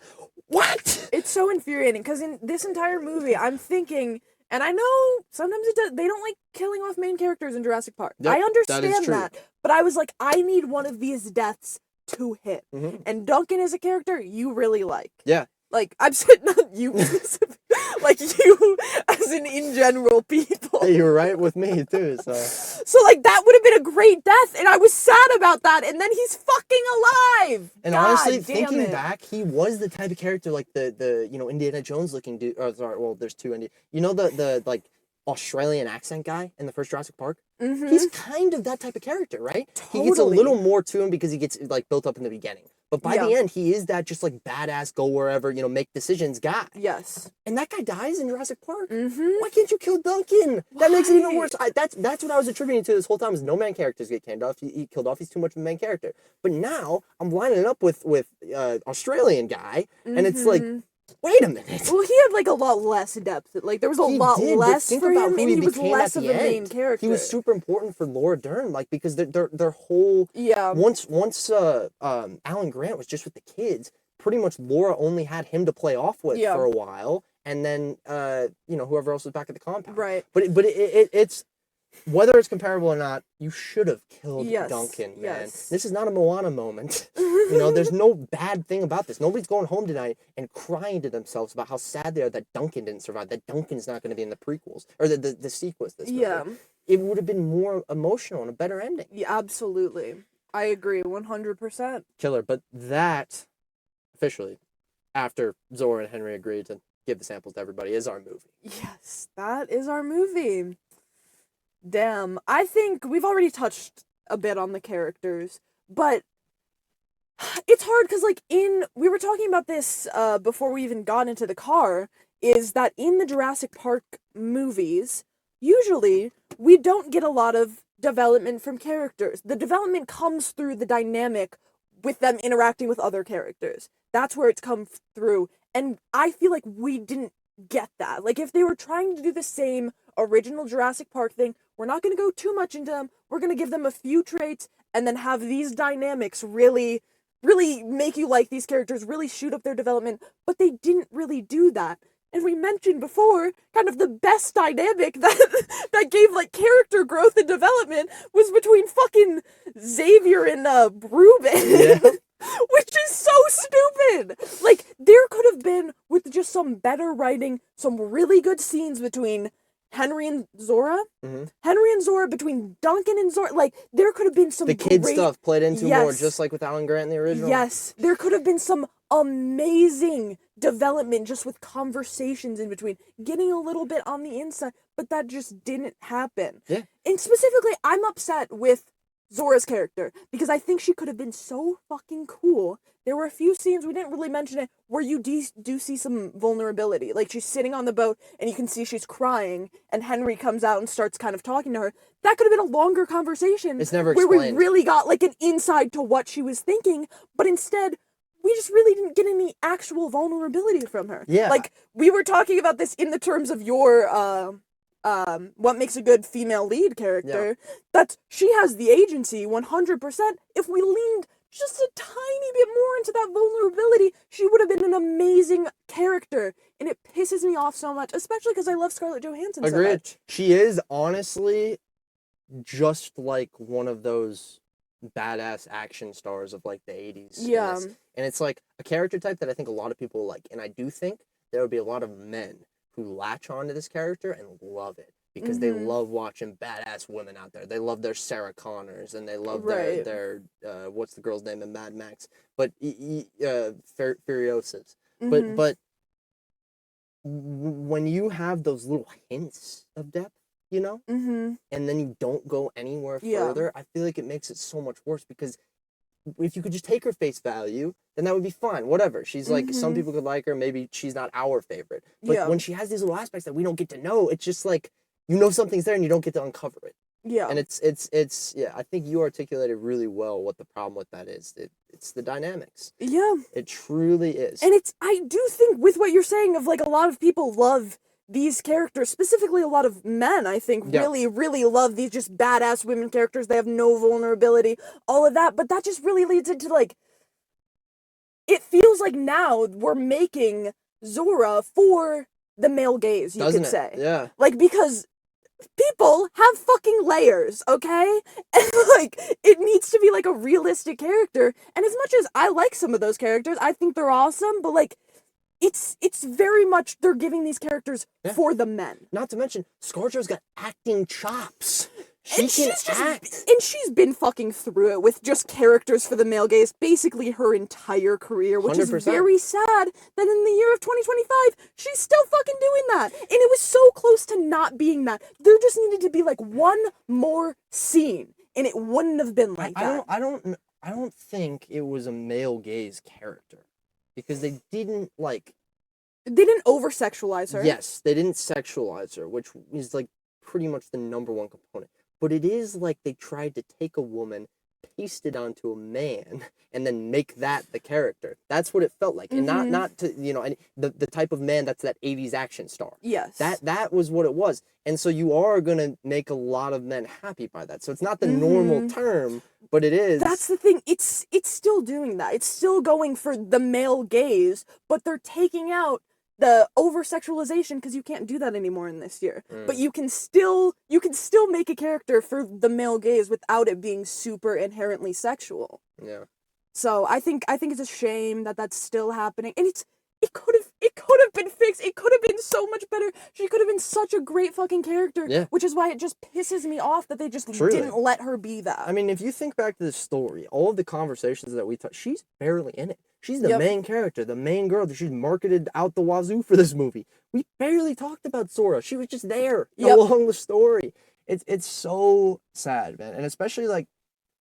What? It's so infuriating, because in this entire movie, I'm thinking, and I know sometimes they don't like killing off main characters in Jurassic Park. Yep, I understand that, but I was like, I need one of these deaths to hit. Mm-hmm. And Duncan is a character you really like. Yeah. Like, I'm saying not you, like you as in general people. Hey, you were right with me too, so. So like that would have been a great death, and I was sad about that, and then he's fucking alive! And God honestly, damn thinking it. back, he was the type of character like the Indiana Jones looking dude, or sorry, well, there's two Indiana, the like Australian accent guy in the first Jurassic Park? Mm-hmm. He's kind of that type of character, right? Totally. He gets a little more to him because he gets like built up in the beginning. But by Yeah. the end, he is that just like badass, go wherever, make decisions guy. Yes. And that guy dies in Jurassic Park. Mm-hmm. Why can't you kill Duncan? That makes it even Why? worse. That's what I was attributing to this whole time is no main characters get killed off. He killed off. He's too much of a main character. But now I'm lining it up with Australian guy, and it's like, wait a minute. Well, he had like a lot less depth. Like there was a lot less think for about him, who and he was became less at of the a main end. character. He was super important for Laura Dern, like because their whole once Alan Grant was just with the kids. Pretty much Laura only had him to play off with for a while, and then whoever else was back at the compound. Right. But it's whether it's comparable or not, you should have killed Duncan, man. Yes. This is not a Moana moment. There's no bad thing about this. Nobody's going home tonight and crying to themselves about how sad they are that Duncan didn't survive, that Duncan's not going to be in the prequels or the sequels. This movie. It would have been more emotional and a better ending. Yeah, absolutely. I agree, 100%. Killer, but that officially, after Zora and Henry agreed to give the samples to everybody, is our movie. Yes, that is our movie. Damn, I think we've already touched a bit on the characters, but it's hard because, like, we were talking about this before we even got into the car, is that in the Jurassic Park movies, usually we don't get a lot of development from characters. The development comes through the dynamic with them interacting with other characters. That's where it's come through, and I feel like we didn't get that. Like, if they were trying to do the same original Jurassic Park thing, we're not going to go too much into them. We're going to give them a few traits and then have these dynamics really make you like these characters, really shoot up their development, but they didn't really do that. And we mentioned before, kind of the best dynamic that gave, like, character growth and development was between fucking Xavier and Reuben. Yeah. Which is so stupid! Like, there could have been, with just some better writing, some really good scenes between Henry and Zora. Mm-hmm. Henry and Zora, between Duncan and Zora. Like, there could have been some the kid stuff played into more, just like with Alan Grant in the original. Yes, there could have been some amazing development just with conversations in between, getting a little bit on the inside, but that just didn't happen. Yeah. And specifically, I'm upset with Zora's character, because I think she could have been so fucking cool. There were a few scenes, we didn't really mention it, where you do see some vulnerability. Like, she's sitting on the boat, and you can see she's crying, and Henry comes out and starts kind of talking to her. That could have been a longer conversation. It's never explained. Where we really got, like, an insight to what she was thinking, but instead, we just really didn't get any actual vulnerability from her. Yeah. Like, we were talking about this in the terms of your what makes a good female lead character, that she has the agency 100%. If we leaned just a tiny bit more into that vulnerability, she would have been an amazing character. And it pisses me off so much, especially because I love Scarlett Johansson so much. She is honestly just like one of those badass action stars of like the 80s. Yeah. And it's like a character type that I think a lot of people like. And I do think there would be a lot of men who latch on to this character and love it. Because they love watching badass women out there. They love their Sarah Connors, and they love their what's the girl's name in Mad Max? But Furiosas. But when you have those little hints of depth, you know, and then you don't go anywhere further, I feel like it makes it so much worse. Because if you could just take her face value, then that would be fine. Whatever. She's like, some people could like her. Maybe she's not our favorite. But when she has these little aspects that we don't get to know, it's just like, you know something's there and you don't get to uncover it. Yeah. And it's I think you articulated really well what the problem with that is. It's the dynamics. Yeah. It truly is. And I do think with what you're saying of like a lot of people love these characters, specifically a lot of men, I think, really, really love these just badass women characters. They have no vulnerability, all of that. But that just really leads into like, it feels like now we're making Zora for the male gaze, you could say. Yeah. Like, because people have fucking layers, okay? And, like, it needs to be, like, a realistic character. And as much as I like some of those characters, I think they're awesome, but, like, it's very much they're giving these characters for the men. Not to mention, ScarJo's got acting chops. She can act. And she's been fucking through it with just characters for the male gaze basically her entire career, which 100%. is very sad that in the year of 2025, she's still fucking doing that. And it was so close to not being that. There just needed to be like one more scene, and it wouldn't have been like that. I don't think it was a male gaze character. Because they didn't They didn't over-sexualize her. Yes, they didn't sexualize her, which is like pretty much the number one component. But it is like they tried to take a woman, paste it onto a man, and then make that the character. That's what it felt like. And not to, you know, the type of man that's that 80s action star. Yes. That was what it was. And so you are going to make a lot of men happy by that. So it's not the normal term, but it is. That's the thing. It's still doing that. It's still going for the male gaze, but they're taking out the over-sexualization because you can't do that anymore in this year. But you can still make a character for the male gaze without it being super inherently sexual. Yeah. So I think it's a shame that that's still happening, and it could have been fixed. It could have been so much better. She could have been such a great fucking character. Yeah. Which is why it just pisses me off that they just didn't let her be that. I mean, if you think back to the story, all of the conversations that we touched, she's barely in it. She's the main character, the main girl that she's marketed out the wazoo for this movie. We barely talked about Zora. She was just there along the story. It's so sad, man. And especially, like,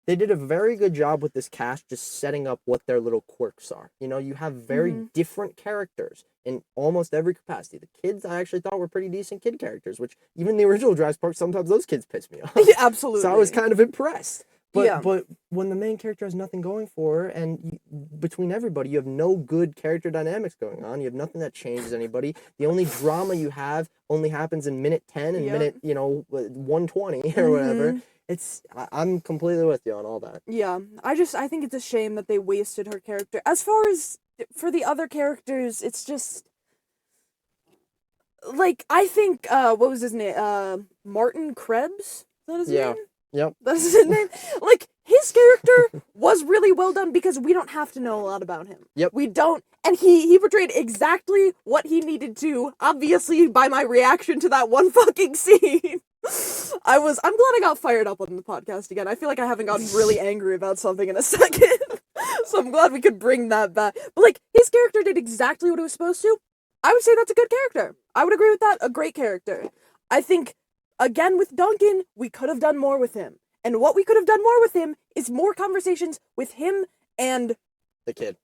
they did a very good job with this cast just setting up what their little quirks are. You know, you have very different characters in almost every capacity. The kids I actually thought were pretty decent kid characters, which even the original Jurassic Park, sometimes those kids piss me off. Yeah, absolutely. So I was kind of impressed. But when the main character has nothing going for her, and between everybody, you have no good character dynamics going on. You have nothing that changes anybody. The only drama you have only happens in minute 10 and minute, 120 or whatever. I'm completely with you on all that. Yeah, I think it's a shame that they wasted her character. As far as for the other characters, it's just like, I think what was his name? Martin Krebs? Is that his name? Yep. That's his name. Like, his character was really well done because we don't have to know a lot about him. Yep. We don't, and he portrayed exactly what he needed to, obviously by my reaction to that one fucking scene. I'm glad I got fired up on the podcast again. I feel like I haven't gotten really angry about something in a second. So I'm glad we could bring that back. But like, his character did exactly what it was supposed to. I would say that's a good character. I would agree with that. A great character. I think, again, with Duncan, we could have done more with him. And what we could have done more with him is more conversations with him and the kid.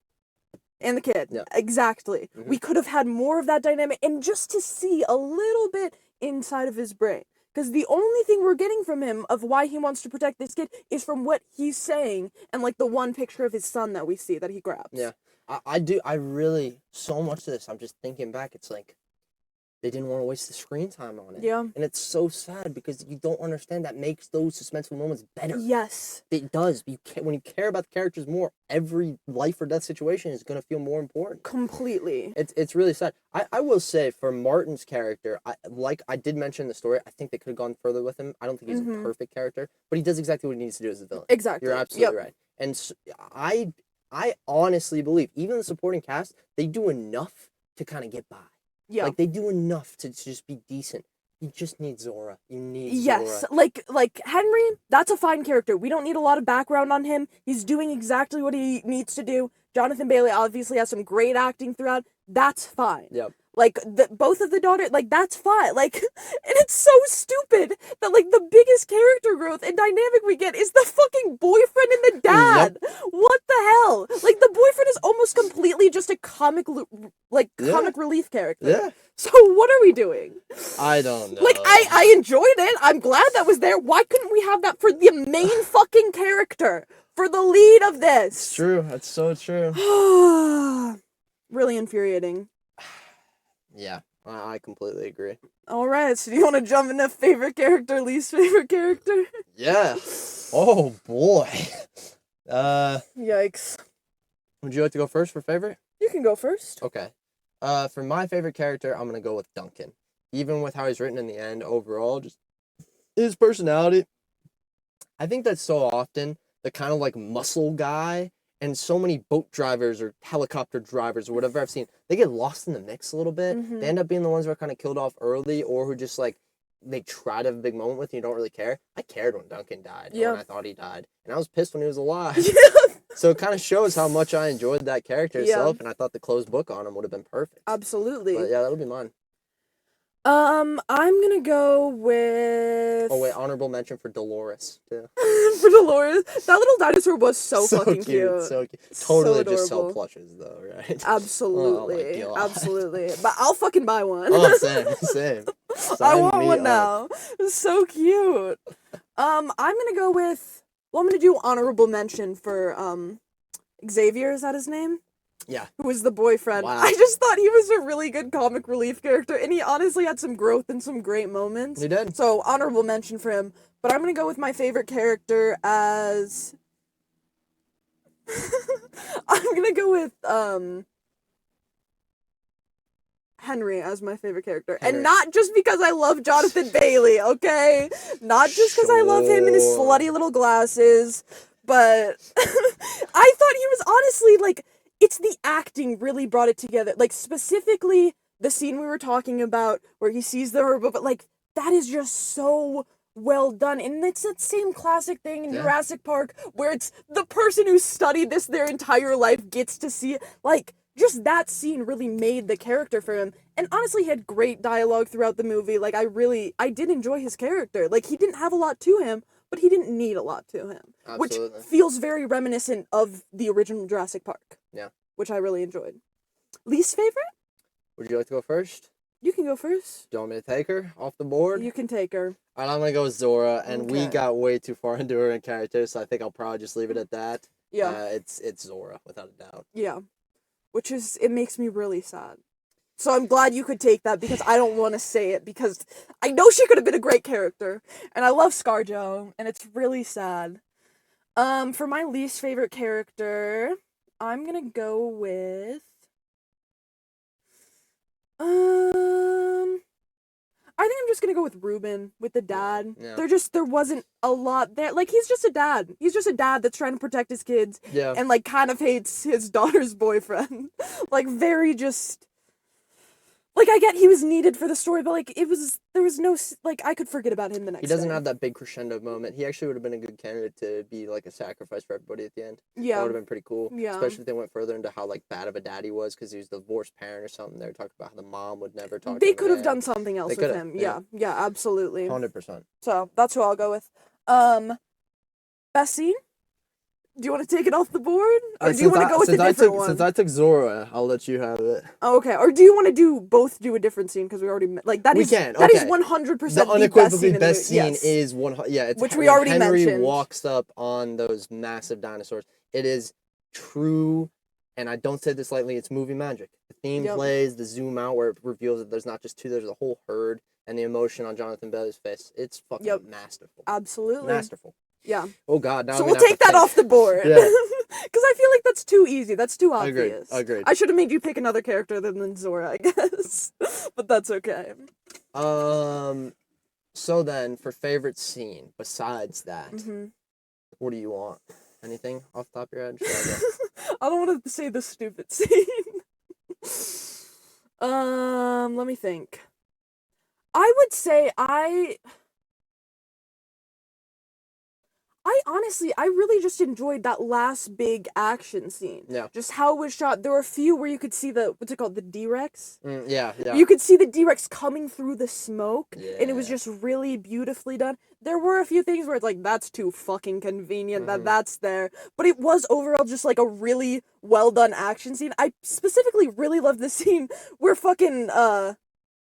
Yeah. Exactly. We could have had more of that dynamic, and just to see a little bit inside of his brain. Because the only thing we're getting from him of why he wants to protect this kid is from what he's saying and like the one picture of his son that we see that he grabs. Yeah. I really, so much of this, I'm just thinking back, it's like, they didn't want to waste the screen time on it. Yeah. And it's so sad because you don't understand that makes those suspenseful moments better. Yes. It does. When you care about the characters more, every life or death situation is going to feel more important. Completely. It's really sad. I will say, for Martin's character, I did mention in the story, I think they could have gone further with him. I don't think he's a perfect character, but he does exactly what he needs to do as a villain. Exactly. You're absolutely right. And so, I honestly believe, even the supporting cast, they do enough to kind of get by. Yeah. Like, they do enough to just be decent. You just need Zora. You need Zora. Yes, like Henry, that's a fine character. We don't need a lot of background on him. He's doing exactly what he needs to do. Jonathan Bailey obviously has some great acting throughout. That's fine. Yep. Like, both of the daughters, like, that's fine. Like, and it's so stupid that, like, the biggest character growth and dynamic we get is the fucking boyfriend and the dad. Yep. What the hell? Like, the boyfriend is almost completely just a comic relief character. Yeah. So what are we doing? I don't know. Like, I enjoyed it. I'm glad that was there. Why couldn't we have that for the main fucking character? For the lead of this? It's true. That's so true. Really infuriating. Yeah, I completely agree. Alright, so do you want to jump into favorite character, least favorite character? Yeah. Oh, boy. Yikes. Would you like to go first for favorite? You can go first. Okay. For my favorite character, I'm going to go with Duncan. Even with how he's written in the end, overall, just his personality. I think that so often, the kind of, like, muscle guy, and so many boat drivers or helicopter drivers or whatever I've seen, they get lost in the mix a little bit. They end up being the ones who are kind of killed off early, or who just, like, they try to have a big moment with and you don't really care. I cared when Duncan died, when I thought he died. And I was pissed when he was alive. So it kind of shows how much I enjoyed that character itself, and I thought the closed book on him would have been perfect. Absolutely. But yeah, that'll be mine. I'm gonna go with... Oh, wait, honorable mention for Dolores, too. For Dolores? That little dinosaur was so fucking cute. So cute. Totally So just sell adorable. plushes, though, right? Absolutely. Oh my God. Absolutely. But I'll fucking buy one. Oh, same. I Sign want me one up. now. It's so cute. I'm gonna go with... Well, I'm gonna do honorable mention for, Xavier, is that his name? Yeah. Who was the boyfriend. Wow. I just thought he was a really good comic relief character, and he honestly had some growth and some great moments. He did. So, honorable mention for him. But I'm gonna go with my favorite character as... I'm gonna go with, Henry as my favorite character. Henry. And not just because I love Jonathan Bailey, okay? Not just because I love him and his slutty little glasses, but I thought he was honestly, like, it's the acting really brought it together. Like, specifically, the scene we were talking about where he sees the herb, but, like, that is just so well done. And it's that same classic thing in Jurassic Park where it's the person who studied this their entire life gets to see it. Like, just that scene really made the character for him. And honestly, he had great dialogue throughout the movie. Like, I did enjoy his character. Like, he didn't have a lot to him, but he didn't need a lot to him. Absolutely. Which feels very reminiscent of the original Jurassic Park. Yeah. Which I really enjoyed. Least favorite? Would you like to go first? You can go first. Do you want me to take her off the board? You can take her. All right, I'm going to go with Zora, and we Okay. got way too far into her in character, so I think I'll probably just leave it at that. Yeah. It's Zora, without a doubt. Yeah. Which is, it makes me really sad. So I'm glad you could take that because I don't want to say it because I know she could have been a great character. And I love ScarJo, and it's really sad. For my least favorite character, I'm gonna go with... I think I'm just gonna go with Ruben, with the dad. Yeah. There wasn't a lot there. Like, he's just a dad. He's just a dad that's trying to protect his kids. Yeah. And, like, kind of hates his daughter's boyfriend. Like, very just... Like, I get he was needed for the story, but, like, there was no... Like, I could forget about him the next He doesn't day. have that big crescendo moment. He actually would have been a good candidate to be, like, a sacrifice for everybody at the end. Yeah. That would have been pretty cool. Yeah. Especially if they went further into how, like, bad of a dad he was because he was the divorced parent or something. They were talking about how the mom would never talk to They him could have again. done something else They with could've, him. yeah. Yeah, absolutely. 100%. So, that's who I'll go with. Best scene? Do you want to take it off the board? Or do you want to go with a different one? Since I took Zora, I'll let you have it. Oh, okay. Or do you want to both do a different scene? Because we already... Like, that We is... can, That is okay. 100% The unequivocally the best scene yes. is one. Yeah, it's Which we when already Henry mentioned. walks up on those massive dinosaurs. It is true and I don't say this lightly, it's movie magic. The theme Yep. plays, the zoom out where it reveals that there's not just two, there's a whole herd, and the emotion on Jonathan Bailey's face. It's fucking Yep. masterful. Absolutely. Masterful. Yeah. Oh God, now So I'm we'll gonna have take to that pick. off the board. Yeah. Because I feel like that's too easy. That's too Agreed. obvious. Agreed. I should have made you pick another character other than Zora, I guess. But that's okay. So then, for favorite scene, besides that, Mm-hmm. what do you want? Anything off the top of your head? Should I go? I don't want to say the stupid scene. Let me think. I would say I honestly, I really just enjoyed that last big action scene. Yeah. Just how it was shot. There were a few where you could see what's it called? The D-Rex? Yeah. You could see the D-Rex coming through the smoke, and it was Yeah. just really beautifully done. There were a few things where it's like, that's too fucking convenient that that's there. But it was overall just like a really well done action scene. I specifically really love the scene where fucking,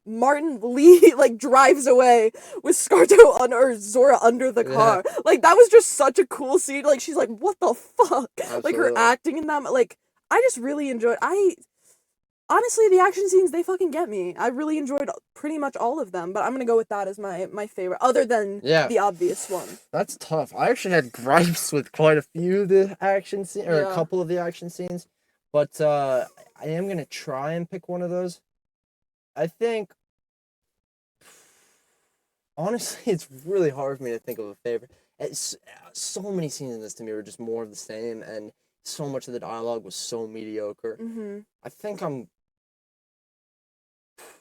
Martin Lee like drives away with or Zora under the car. Like that was just such a cool scene. Like she's like, what the fuck? Like her Absolutely. acting in that. Like I just really enjoyed. Honestly, the action scenes, they fucking get me. I really enjoyed pretty much all of them, but I'm gonna go with that as my favorite, other than the obvious one. That's tough. I actually had gripes with quite a few of the action scenes, or Yeah. a couple of the action scenes, but I am gonna try and pick one of those. I think, honestly, it's really hard for me to think of a favorite. It's, so many scenes in this to me were just more of the same, and so much of the dialogue was so mediocre. Mm-hmm. I think I'm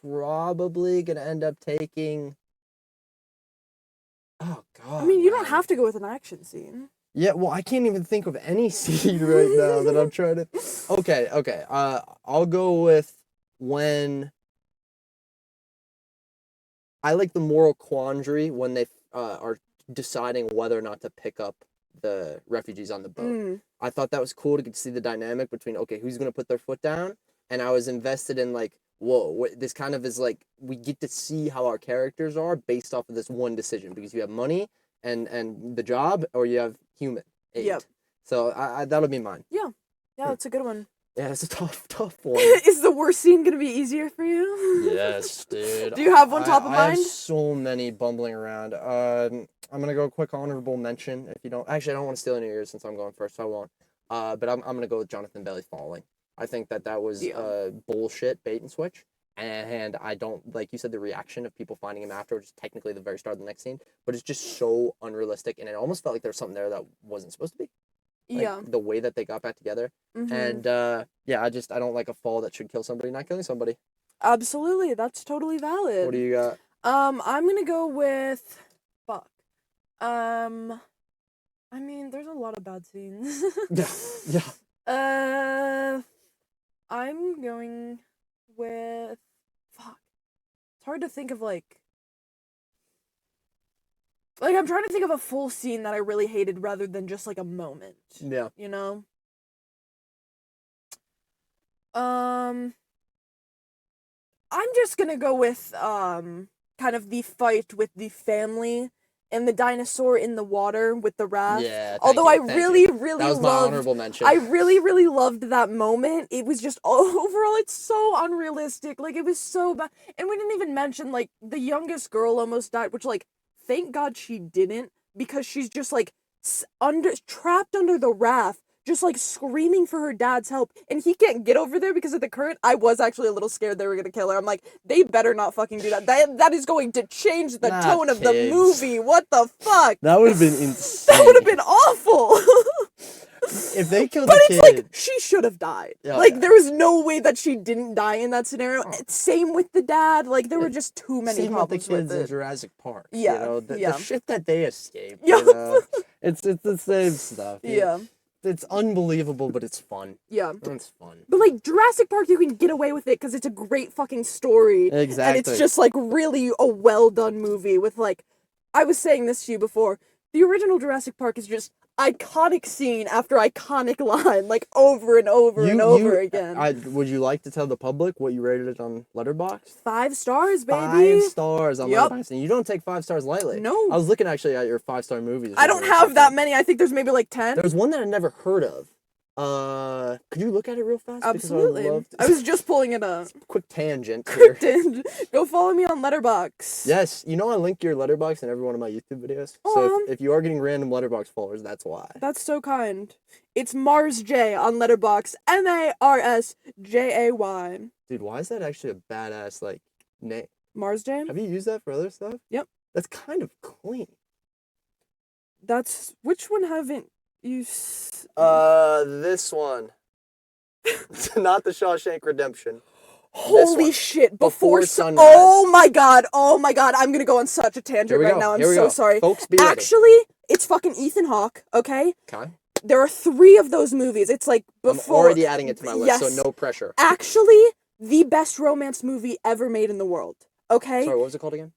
probably gonna end up taking. Oh God. I mean, you don't man. have to go with an action scene. Yeah, well, I can't even think of any scene right now that I'm trying to. Okay. I'll go with when. I like the moral quandary when they are deciding whether or not to pick up the refugees on the boat. Mm. I thought that was cool to get to see the dynamic between, okay, who's going to put their foot down? And I was invested in, like, whoa, this kind of is like, we get to see how our characters are based off of this one decision, because you have money and the job, or you have human aid. Yep. So I that'll be mine. Yeah, that's a good one. Yeah, it's a tough one. Is the worst scene gonna be easier for you? Yes, dude. Do you have one top of I have mind? so many bumbling around. I'm gonna go quick honorable mention. If you don't, actually, I don't want to steal any of yours since I'm going first, so I won't. But I'm gonna go with Jonathan Bailey falling. I think that was bullshit bait and switch, and I don't, like you said, the reaction of people finding him after, which is technically the very start of the next scene, but it's just so unrealistic, and it almost felt like there was something there that wasn't supposed to be. Like, the way that they got back together. Mm-hmm. And I don't like a fall that should kill somebody not killing somebody. Absolutely, that's totally valid. What do you got? I'm gonna go with I mean, there's a lot of bad scenes. Yeah. I'm going with it's hard to think of I'm trying to think of a full scene that I really hated rather than just like a moment. Yeah. You know? I'm just gonna go with kind of the fight with the family and the dinosaur in the water with the raft. Yeah. Although I thank really, you. really That was my loved honorable mention. I really, really loved that moment. It was just overall, it's so unrealistic. Like, it was so bad. And we didn't even mention, like, the youngest girl almost died, which, like, thank God she didn't, because she's just, like, trapped under the raft, just, like, screaming for her dad's help. And he can't get over there because of the current. I was actually a little scared they were gonna kill her. I'm like, they better not fucking do that. That is going to change the tone of the movie. What the fuck? That would have been insane. That would have been awful. If they killed but the it's kid. like, she should have died. Yeah, like, yeah. there was no way that she didn't die in that scenario. Oh. Same with the dad. Like, there were just too many Same with the problems kids with in it. Jurassic Park. Yeah, You know, yeah. the shit that they escaped. Yeah. You know? It's the same stuff. Yeah. It's unbelievable, but it's fun. Yeah. It's fun. But, like, Jurassic Park, you can get away with it because it's a great fucking story. Exactly. And it's just, like, really a well-done movie with, like, I was saying this to you before, the original Jurassic Park is just iconic scene after iconic line, like, over and over and over again. Would you like to tell the public what you rated it on Letterboxd? 5 stars, baby. 5 stars on Yep. Letterboxd. And you don't take 5 stars lightly. No. I was looking actually at your 5-star movies. I don't have that many. I think there's maybe, like, 10. There's one that I never heard of. Could you look at it real fast? Absolutely. Because I was just pulling it up. quick tangent here. Go follow me on Letterboxd. Yes, you know I link your Letterboxd in every one of my YouTube videos. So if you are getting random Letterboxd followers, that's why. That's so kind. It's Mars J on Letterboxd. MarsJay. Dude, why is that actually a badass like name? Mars J? Have you used that for other stuff? Yep. That's kind of clean. That's which one haven't you? This one. Not the Shawshank Redemption. Holy shit! Before Sunrise. Oh my god! I'm gonna go on such a tangent right now. I'm so sorry. Folks, be ready. Actually, it's fucking Ethan Hawke. Okay. Okay. There are 3 of those movies. It's like before. I'm already adding it to my list, yes, so no pressure. Actually, the best romance movie ever made in the world. Okay. Sorry, what was it called again?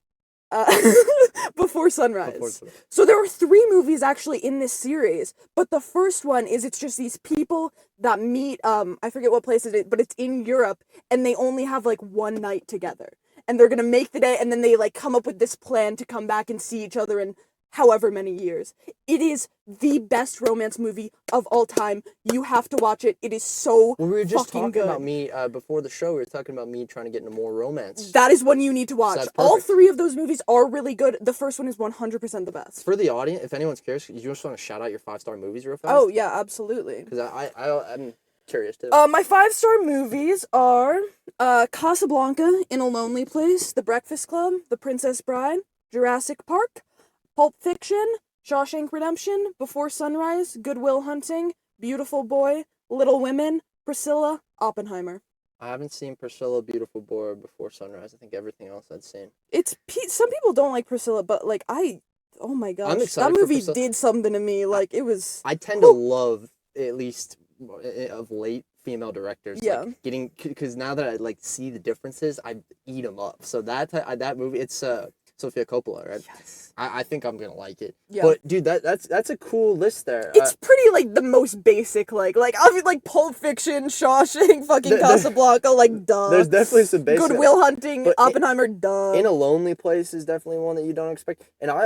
Before Sunrise. So there are 3 movies actually in this series, but the first one is it's just these people that meet, I forget what place it is, but it's in Europe, and they only have like one night together. And they're gonna make the day, and then they like come up with this plan to come back and see each other in however many years. It is the best romance movie of all time. You have to watch it. It is so we were just fucking talking good. about me, before the show, we were talking about me trying to get into more romance. That is one you need to watch. So all 3 of those movies are really good. The first one is 100% the best. For the audience, if anyone's curious, you just want to shout out your 5-star movies real fast? Oh, yeah, absolutely. Because I'm curious, too. My 5-star movies are Casablanca, In a Lonely Place, The Breakfast Club, The Princess Bride, Jurassic Park, Pulp Fiction, Shawshank Redemption, Before Sunrise, Good Will Hunting, Beautiful Boy, Little Women, Priscilla, Oppenheimer. I haven't seen Priscilla, Beautiful Boy, or Before Sunrise. I think everything else I'd seen. Some people don't like Priscilla, but like oh my gosh, I'm excited that movie for did something to me. Like it was. I tend to love, at least of late, female directors. Yeah. Like, because now that I like see the differences, I eat them up. So that movie, it's Sofia Coppola, right? Yes. I think I'm gonna like it. Yeah. But dude, that's a cool list there. It's pretty like the most basic, like I mean like Pulp Fiction, Shawshank, fucking Casablanca, like duh. There's definitely some basic. Good Will Hunting, Oppenheimer, duh. In a Lonely Place is definitely one that you don't expect. And I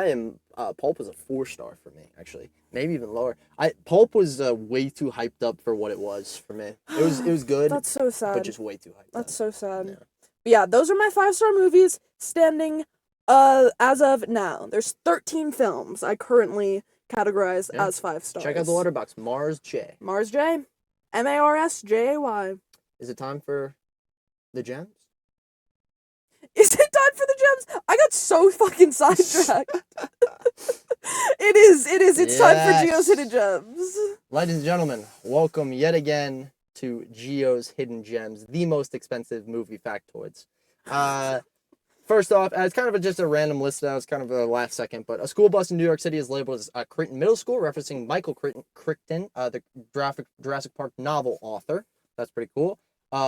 am Pulp was a 4-star for me, actually. Maybe even lower. Pulp was way too hyped up for what it was for me. It was good. That's so sad. But just way too hyped up. That's so sad. Yeah. But yeah, those are my 5-star movies standing as of now. There's 13 films I currently categorize as 5 stars. Check out the Letterboxd. Mars J. Mars J. MarsJay. Is it time for the gems? Is it time for the gems? I got so fucking sidetracked. It is. It's time for Geo's Hidden Gems. Ladies and gentlemen, welcome yet again to Geo's Hidden Gems, the most expensive movie factoids. First off, it's kind of just a random list. That was kind of a last second, but a school bus in New York City is labeled as Crichton Middle School, referencing Michael Crichton, the Jurassic Park novel author. That's pretty cool.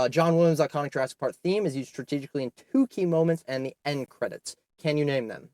John Williams' iconic Jurassic Park theme is used strategically in 2 key moments and the end credits. Can you name them?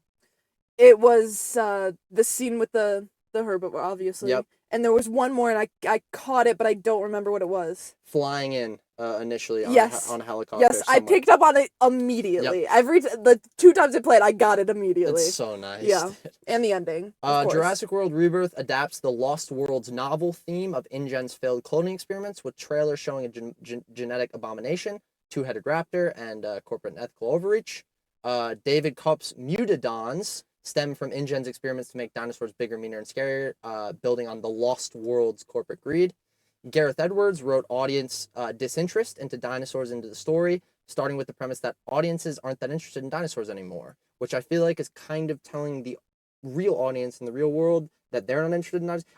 It was the scene with the Herbert, obviously. Yep. And there was one more, and I caught it, but I don't remember what it was. Flying in initially on a helicopter. Yes, I picked up on it immediately. Yep. The 2 times I played, I got it immediately. It's so nice. Yeah, and the ending. Jurassic World Rebirth adapts the Lost Worlds novel theme of InGen's failed cloning experiments, with trailers showing a genetic abomination, 2-headed raptor, and corporate and ethical overreach. David Kopp's Mutadons stem from InGen's experiments to make dinosaurs bigger, meaner, and scarier, building on the Lost Worlds corporate greed. Gareth Edwards wrote audience disinterest into dinosaurs into the story, starting with the premise that audiences aren't that interested in dinosaurs anymore, which I feel like is kind of telling the real audience in the real world that they're not interested in dinosaurs.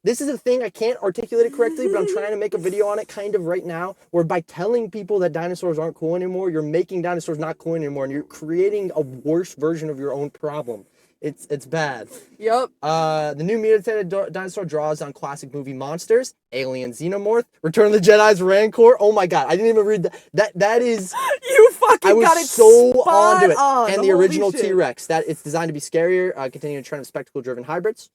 This is a thing, I can't articulate it correctly, but I'm trying to make a video on it kind of right now, where by telling people that dinosaurs aren't cool anymore, you're making dinosaurs not cool anymore, and you're creating a worse version of your own problem. It's bad. Yep. The new mutated dinosaur draws on classic movie monsters, Alien Xenomorph, Return of the Jedi's Rancor. Oh my god, I didn't even read that. That is. You fucking I was got it so spot onto it. on. And the Holy original shit. T-Rex. That it's designed to be scarier, continuing a trend of spectacle-driven hybrids.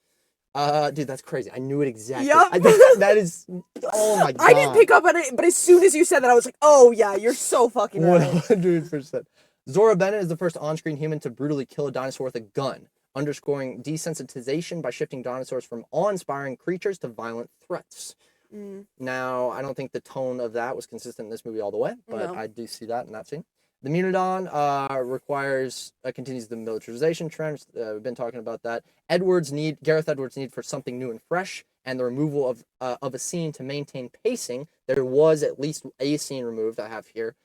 Dude, that's crazy. I knew it exactly. Yep. That is. Oh my god. I didn't pick up on it, but as soon as you said that, I was like, oh yeah, you're so fucking right. 100%. Zora Bennett is the first on-screen human to brutally kill a dinosaur with a gun. underscoring desensitization by shifting dinosaurs from awe-inspiring creatures to violent threats. Now, I don't think the tone of that was consistent in this movie all the way, but I do see that in that scene. The Megalodon continues the militarization trend. We've been talking about that. Gareth Edwards' need for something new and fresh, and the removal of a scene to maintain pacing. There was at least a scene removed, I have here,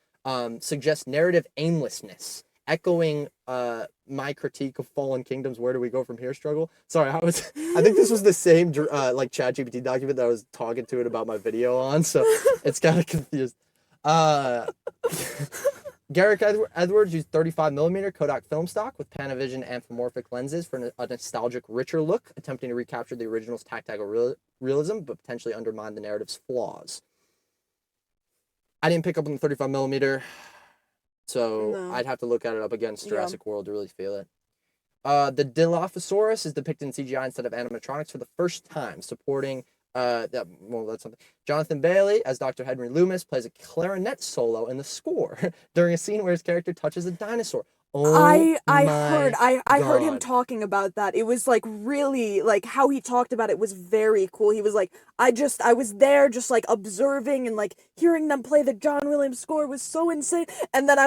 suggests narrative aimlessness, echoing my critique of Fallen Kingdom's "Where do we go from here?" struggle. Sorry, I think this was the same like ChatGPT document that I was talking to it about my video on, so it's kind of confused. Gareth Edwards used 35mm Kodak film stock with Panavision anthropomorphic lenses for a nostalgic, richer look, attempting to recapture the original's tactile realism, but potentially undermine the narrative's flaws. I didn't pick up on the 35mm, so I'd have to look at it up against Jurassic World to really feel it. The Dilophosaurus is depicted in CGI instead of animatronics for the first time, supporting that's something. Jonathan Bailey, as Dr. Henry Loomis, plays a clarinet solo in the score during a scene where his character touches a dinosaur. I heard him talking about that. It was like really like how he talked about it was very cool. He was like, I was there just like observing and like hearing them play the John Williams score was so insane. And then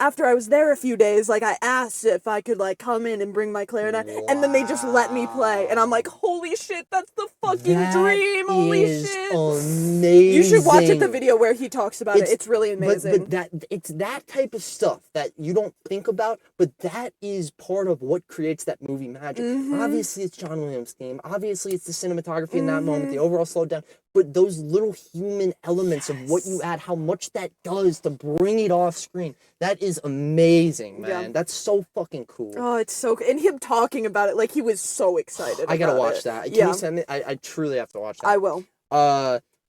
after I was there a few days, like I asked if I could like come in and bring my clarinet, and then they just let me play, and I'm like, holy shit, that's the fucking dream! Holy shit! Amazing. You should watch the video where he talks about it. It's really amazing. But it's that type of stuff that you don't think about, but that is part of what creates that movie magic. Obviously, it's John Williams' theme. Obviously, it's the cinematography in that moment, the overall slowdown. But those little human elements of what you add, how much that does to bring it off screen, that is amazing, man. Yeah. That's so fucking cool. Oh, it's so cool. And him talking about it, like, he was so excited I gotta watch that. Can you send me? I truly have to watch that. I will.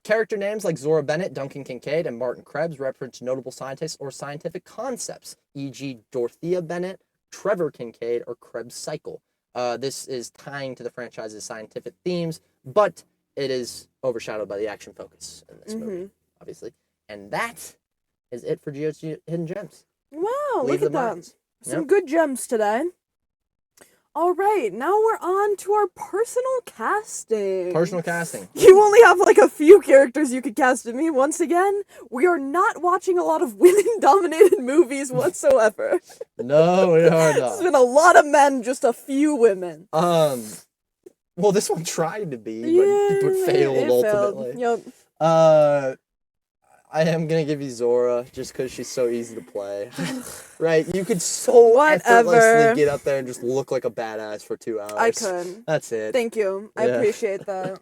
Character names like Zora Bennett, Duncan Kincaid, and Martin Krebs reference notable scientists or scientific concepts, e.g. Dorothea Bennett, Trevor Kincaid, or Krebs' cycle. This is tying to the franchise's scientific themes, but it is overshadowed by the action focus in this movie, obviously. And that is it for Geo's Hidden Gems. Wow, look at that. Some good gems today. All right, now we're on to our personal casting. Personal casting. You only have like a few characters you could cast in me. Once again, we are not watching a lot of women-dominated movies whatsoever. No, we are not. It's been a lot of men, just a few women. Well, this one tried to be, but it failed ultimately. Yep. I am gonna give you Zora just because she's so easy to play. Right? You could so effortlessly get up there and just look like a badass for 2 hours. I could. That's it. Thank you. I appreciate that.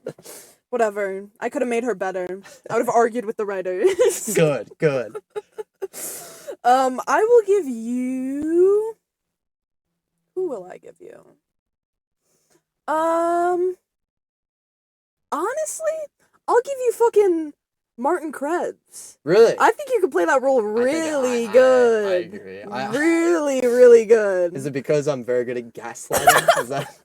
Whatever. I could have made her better. I would have argued with the writers. Good. I will give you. Who will I give you? Honestly, I'll give you fucking Martin Krebs. Really? I think you could play that role really good. I agree. Really good. Is it because I'm very good at gaslighting? Is that...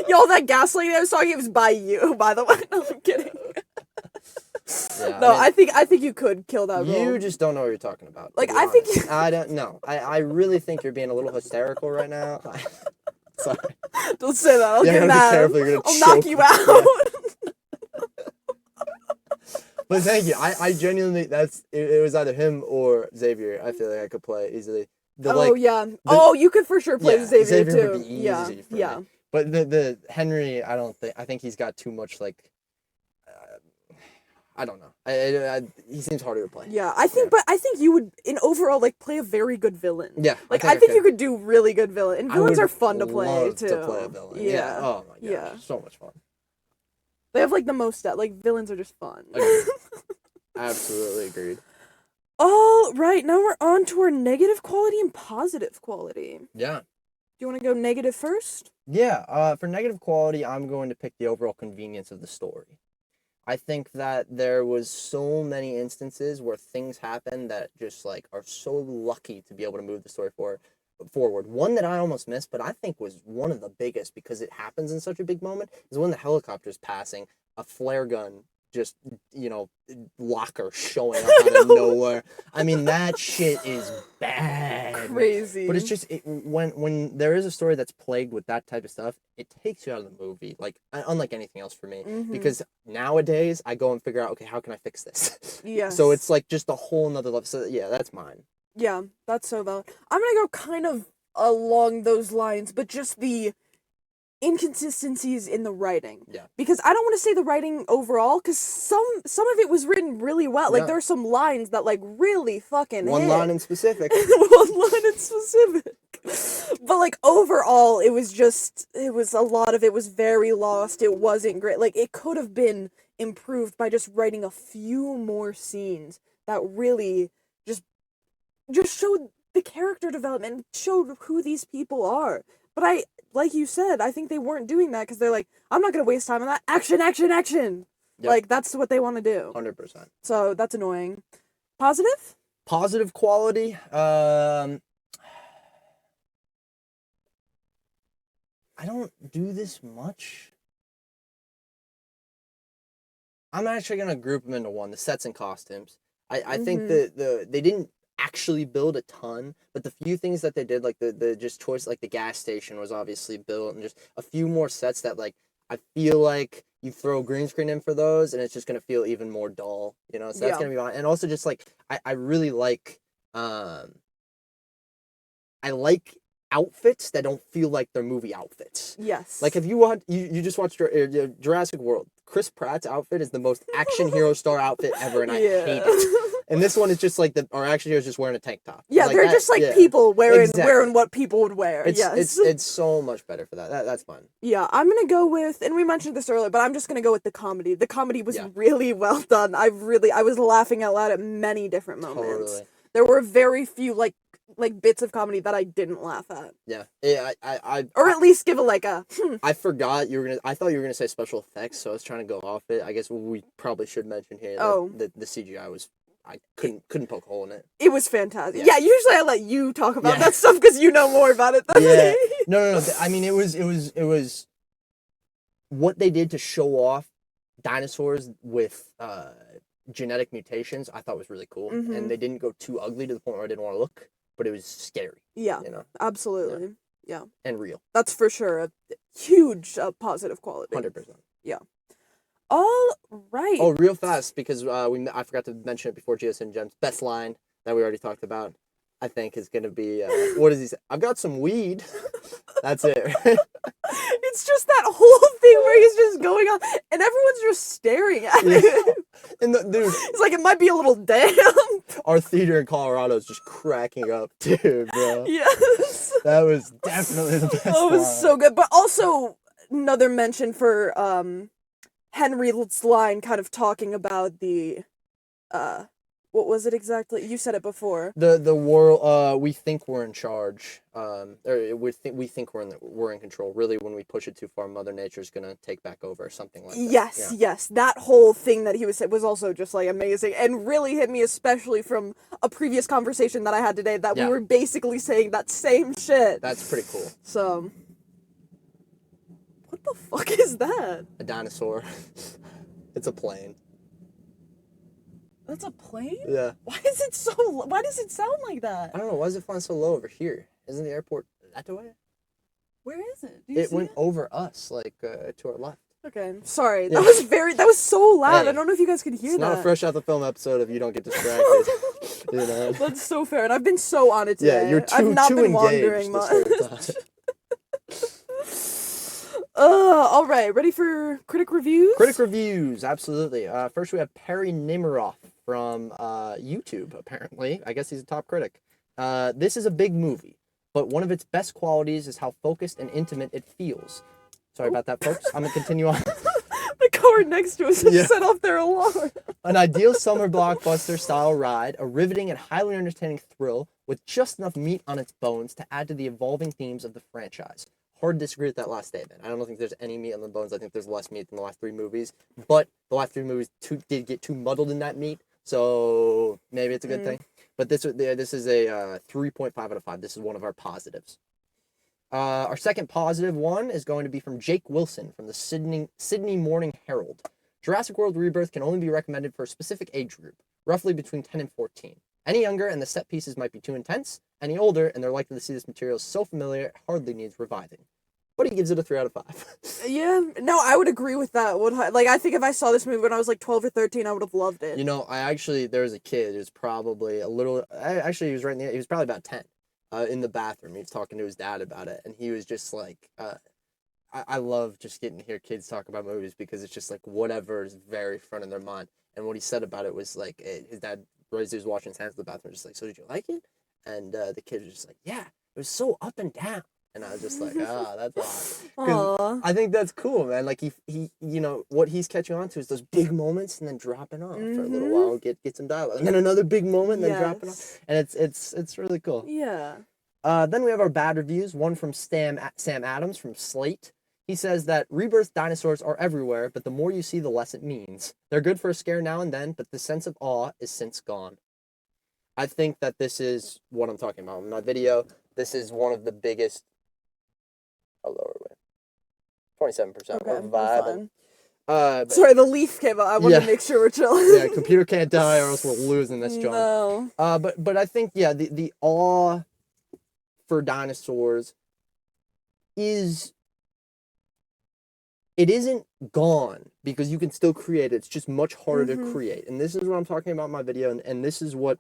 Yo, that gaslighting I was talking, it was by you, by the way. No, I'm kidding. Yeah, no, I think you could kill that role. You just don't know what you're talking about. Like, I think you... I don't know. I really think you're being a little hysterical right now. Sorry. Don't say that. I'll get mad. I'll knock you out. Yeah. But thank you. I genuinely, it was either him or Xavier. I feel like I could play easily. You could for sure play Xavier too. Would be easy for me. But the Henry, I think he's got too much like, I don't know. He seems harder to play. Yeah, I think you would, in overall, like, play a very good villain. Yeah. Like, I think you could do really good villain. And villains are fun to play, too. To play a villain. Yeah. Oh my gosh. Yeah. So much fun. They have, like, the most, like, villains are just fun. Agreed. Absolutely agreed. All right, now we're on to our negative quality and positive quality. Yeah. Do you want to go negative first? Yeah, for negative quality, I'm going to pick the overall convenience of the story. I think that there was so many instances where things happen that just, like, are so lucky to be able to move the story forward. One that I almost missed, but I think was one of the biggest because it happens in such a big moment, is when the helicopter's passing, a flare gun just, locker showing up out of nowhere. I mean, that shit is bad. Crazy. But it's just, when there is a story that's plagued with that type of stuff, it takes you out of the movie, like, unlike anything else for me. Because nowadays, I go and figure out, okay, how can I fix this? Yes. So it's like just a whole nother level. So yeah, that's mine. Yeah, that's so valid. I'm gonna go kind of along those lines, but just the inconsistencies in the writing. Yeah. Because I don't want to say the writing overall, because some of it was written really well. Like, Yeah. there are some lines that, like, really fucking One hit. line in specific. One line in specific. But, like, overall, it was a lot of it was very lost. It wasn't great. Like, it could have been improved by just writing a few more scenes that really just showed the character development, showed who these people are. But like you said, I think they weren't doing that because they're like, I'm not gonna waste time on that. Action, action, action! Yep. Like, that's what they want to do. 100%. So, that's annoying. Positive? Positive quality, I don't do this much. I'm actually gonna group them into one: the sets and costumes. I think that they didn't actually build a ton, but the few things that they did, like the just choice, like the gas station was obviously built, and just a few more sets that, like, I feel like you throw green screen in for those and it's just gonna feel even more dull, so that's gonna be fine. And also just like I really like I like outfits that don't feel like they're movie outfits. Yes. Like, if you want, you just watched Jurassic World. Chris Pratt's outfit is the most action hero star outfit ever, and I hate it. And this one is just like our action hero is just wearing a tank top. Yeah, like they're that, just like yeah. people wearing Exactly. what people would wear. It's so much better for that. That's fun. Yeah, I'm gonna go with, and we mentioned this earlier, but I'm just gonna go with the comedy. The comedy was Yeah. really well done. I was laughing out loud at many different moments. Totally. There were very few like bits of comedy that I didn't laugh at. Yeah. Or at least give it like a I forgot I thought you were gonna say special effects, so I was trying to go off it. I guess we probably should mention here that the CGI was, I couldn't poke a hole in it. It was fantastic. Yeah. Yeah, usually I let you talk about Yeah. that stuff because you know more about it than Yeah. me. No. I mean, it was what they did to show off dinosaurs with genetic mutations. I thought was really cool, and they didn't go too ugly to the point where I didn't want to look, but it was scary. Yeah, absolutely. Yeah. And real. That's for sure a huge positive quality. 100%. Yeah. All right. Oh, real fast, because I forgot to mention it before Geos and Gems. Best line that we already talked about, I think, is going to be, what does he say? I've got some weed. That's it. It's just that whole thing where he's just going on, and everyone's just staring at him. And dude, it's like, it might be a little damp. Our theater in Colorado is just cracking up, dude, bro. Yes. That was definitely the best That was line. so good. But also, another mention for Henry's line kind of talking about the, what was it exactly? You said it before. The world, we think we're in charge, or we think we're in control. Really, when we push it too far, Mother Nature's gonna take back over, or something like that. Yes, yes. That whole thing that he was also just, like, amazing, and really hit me, especially from a previous conversation that I had today, that we were basically saying that same shit. That's pretty cool. So, what the fuck is that? A dinosaur. It's a plane. That's a plane? Yeah. Why does it sound like that? I don't know. Why is it flying so low over here? Isn't the airport that way? Where is it? Do you It see went it? over us, like, to our left. Okay, sorry. Yeah. That was so loud. Hey, I don't know if you guys could hear It's that. not a fresh out the film episode if you don't get distracted. That's so fair, and I've been so on it today. Yeah, you're I've not too been engaged wandering this much. whole time. All right, ready for critic reviews? Critic reviews, absolutely. First, we have Perry Nemiroff from YouTube, apparently. I guess he's a top critic. This is a big movie, but one of its best qualities is how focused and intimate it feels. Sorry about that, folks. I'm going to continue on. The car next to us just set off their alarm. An ideal summer blockbuster-style ride, a riveting and highly entertaining thrill with just enough meat on its bones to add to the evolving themes of the franchise. Hard to disagree with that last statement. I don't think there's any meat on the bones. I think there's less meat than the last three movies. But the last three movies did get too muddled in that meat, so maybe it's a good thing. But this is a 3.5 out of 5. This is one of our positives. Our second positive one is going to be from Jake Wilson from the Sydney Morning Herald. Jurassic World Rebirth can only be recommended for a specific age group, roughly between 10 and 14. Any younger and the set pieces might be too intense. Any older and they're likely to see this material so familiar it hardly needs reviving. But he gives it a 3 out of 5. Yeah, no, I would agree with that. I think if I saw this movie when I was like 12 or 13, I would have loved it. You know, there was a kid who's probably he was he was probably about 10, in the bathroom. He was talking to his dad about it, and he was just like, I love just getting to hear kids talk about movies because it's just like whatever is very front of their mind. And what he said about it was like, his dad, right as he was washing his hands in the bathroom, just like, so did you like it? And the kid was just like, yeah, it was so up and down. And I was just like, that's awesome. Because I think that's cool, man. Like, he, you know, what he's catching on to is those big moments and then dropping off for a little while, get some dialogue. And then another big moment and then dropping off. And it's really cool. Yeah. Then we have our bad reviews. One from Sam Adams from Slate. He says that Rebirth dinosaurs are everywhere, but the more you see, the less it means. They're good for a scare now and then, but the sense of awe is since gone. I think that this is what I'm talking about in my video. This is one of the biggest... lower way. 27%. We're vibing. Sorry, the leaf came out. I wanted to make sure we're chilling. Yeah, computer can't die or else we'll lose in this job. No. But I think, the awe for dinosaurs isn't gone because you can still create it. It's just much harder to create. And this is what I'm talking about in my video, and this is what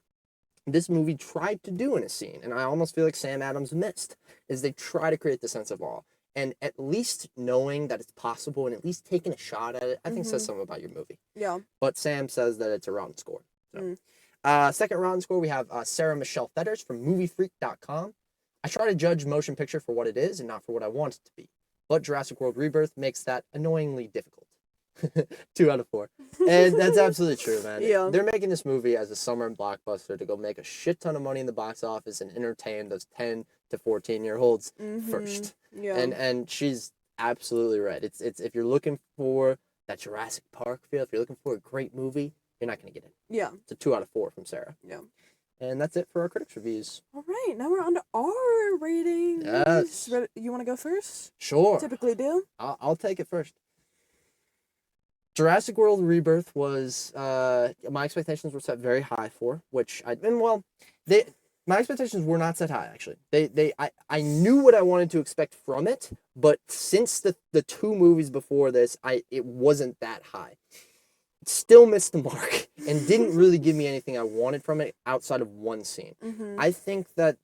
this movie tried to do in a scene, and I almost feel like Sam Adams missed, is they try to create the sense of awe. And at least knowing that it's possible and at least taking a shot at it, I think says something about your movie. Yeah. But Sam says that it's a rotten score. So. Second rotten score, we have Sarah Michelle Fetters from MovieFreak.com. I try to judge motion picture for what it is and not for what I want it to be. But Jurassic World Rebirth makes that annoyingly difficult. 2 out of 4. And that's absolutely true, man. Yeah. They're making this movie as a summer blockbuster to go make a shit ton of money in the box office and entertain those 10 to 14-year-olds first. Yeah. And she's absolutely right. It's if you're looking for that Jurassic Park feel, if you're looking for a great movie, you're not going to get it. Yeah. It's a 2 out of 4 from Sarah. Yeah. And that's it for our critics reviews. All right, now we're on to our ratings. Yes. You want to go first? Sure. Typically do. I'll take it first. Jurassic World Rebirth was, my expectations were set very high for, my expectations were not set high, actually. I knew what I wanted to expect from it, but since the 2 movies before this, it wasn't that high. It still missed the mark and didn't really give me anything I wanted from it outside of one scene. I think that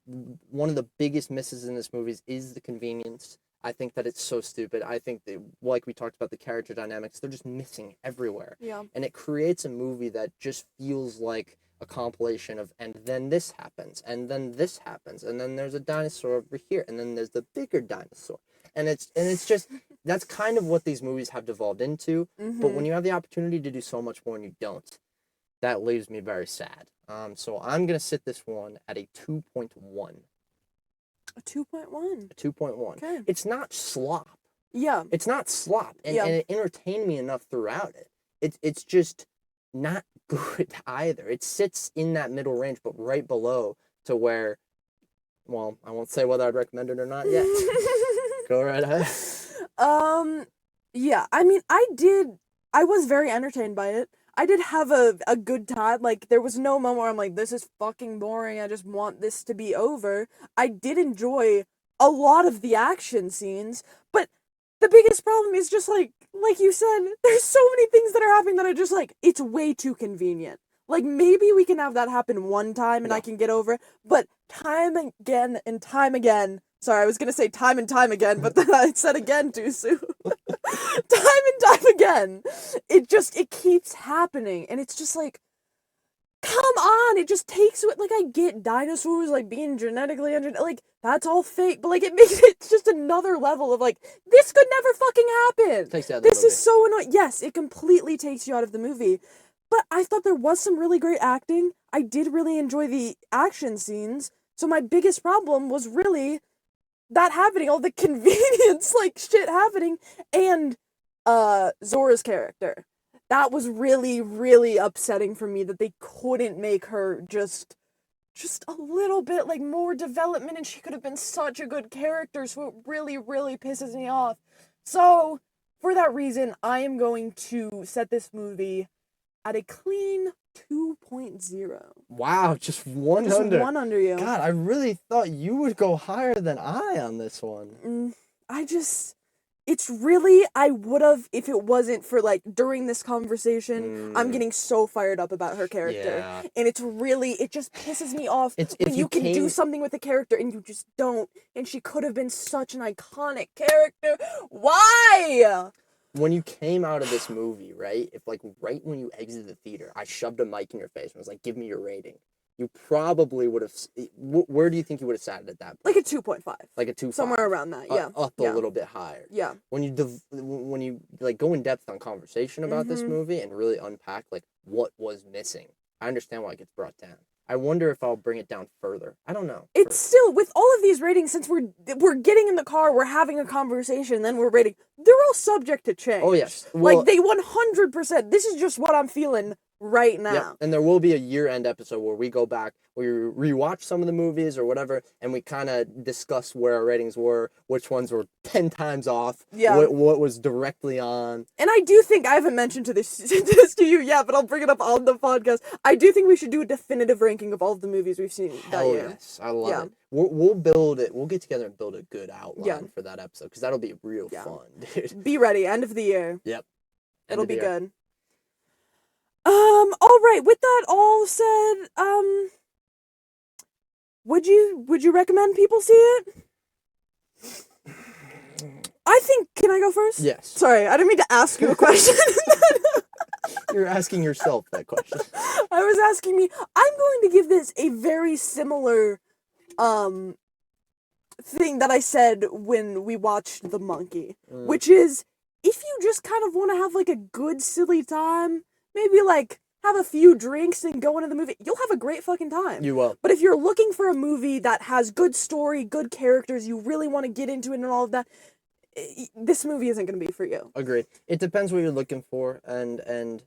one of the biggest misses in this movie is the convenience. I think that it's so stupid. I think that, like we talked about the character dynamics, they're just missing everywhere. Yeah. And it creates a movie that just feels like a compilation of, and then this happens, and then this happens, and then there's a dinosaur over here, and then there's the bigger dinosaur. And it's just, that's kind of what these movies have devolved into. But when you have the opportunity to do so much more and you don't, that leaves me very sad. So I'm going to sit this one at a 2.1. A 2.1. A 2.1. Okay. It's not slop. Yeah. It's not slop. And it entertained me enough throughout it. It's just not good either. It sits in that middle range, but right below to where, well, I won't say whether I'd recommend it or not yet. Go right ahead. Yeah, I mean, I was very entertained by it. I did have a good time. Like, there was no moment where I'm like, this is fucking boring, I just want this to be over. I did enjoy a lot of the action scenes, but the biggest problem is just, like you said, there's so many things that are happening that are just, like, it's way too convenient. Like, maybe we can have that happen one time and I can get over it, but time again and time again, sorry, I was gonna say time and time again, but then I said again too soon. Time and time again. It keeps happening, and it's just like, come on, it just takes it. Like, I get dinosaurs, like, being genetically engineered, like, that's all fake, but, like, it makes it just another level of, like, this could never fucking happen. Takes you out of the movie. Is so annoying. Yes, it completely takes you out of the movie, but I thought there was some really great acting. I did really enjoy the action scenes, so my biggest problem was really that happening, all the convenience, like, shit happening, and Zora's character. That was really, really upsetting for me that they couldn't make her just a little bit, like, more development, and she could have been such a good character, so it really, really pisses me off. So, for that reason, I am going to set this movie at a clean 2.0. Wow, just one Just under. one under you. God, I really thought you would go higher than I on this one. It's really, I would have, if it wasn't for, like, during this conversation, I'm getting so fired up about her character. Yeah. And it's really, it just pisses me off It's when if you can do something with a character and you just don't. And she could have been such an iconic character. Why? When you came out of this movie, right? If, like, right when you exited the theater, I shoved a mic in your face and was like, give me your rating. You probably would have, where do you think you would have sat at that point? Like a 2.5. Like a 2.5. Somewhere around that, yeah. Up a little bit higher. Yeah. When you like go in depth on conversation about this movie and really unpack like what was missing, I understand why it gets brought down. I wonder if I'll bring it down further. I don't know. It's still, with all of these ratings, since we're getting in the car, we're having a conversation, then we're rating, they're all subject to change. Oh, yes. Well, like, they 100%, this is just what I'm feeling right now. Yeah, and there will be a year-end episode where we go back, where we rewatch some of the movies or whatever, and we kind of discuss where our ratings were, which ones were 10 times off, what was directly on. And I do think, I haven't mentioned this to you yet, but I'll bring it up on the podcast. I do think we should do a definitive ranking of all of the movies we've seen that year. Yes, I love it. We'll build it. We'll get together and build a good outline for that episode, because that'll be real fun, dude. Be ready, end of the year. Yep. It'll be good. All right, with that all said, would you recommend people see it? I think, can I go first? Yes. Sorry, I didn't mean to ask you a question. You're asking yourself that question. I was asking me, I'm going to give this a very similar, thing that I said when we watched The Monkey, which is, if you just kind of want to have, like, a good, silly time, maybe, like, have a few drinks and go into the movie, you'll have a great fucking time. You will. But if you're looking for a movie that has good story, good characters, you really want to get into it and all of that, this movie isn't going to be for you. Agreed. It depends what you're looking for, and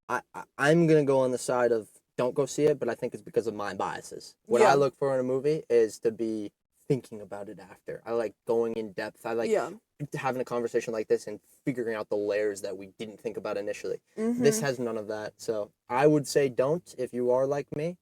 I'm going to go on the side of don't go see it, but I think it's because of my biases. What I look for in a movie is to be thinking about it after. I like going in depth. I like having a conversation like this and figuring out the layers that we didn't think about initially. This has none of that, so I would say don't if you are like me,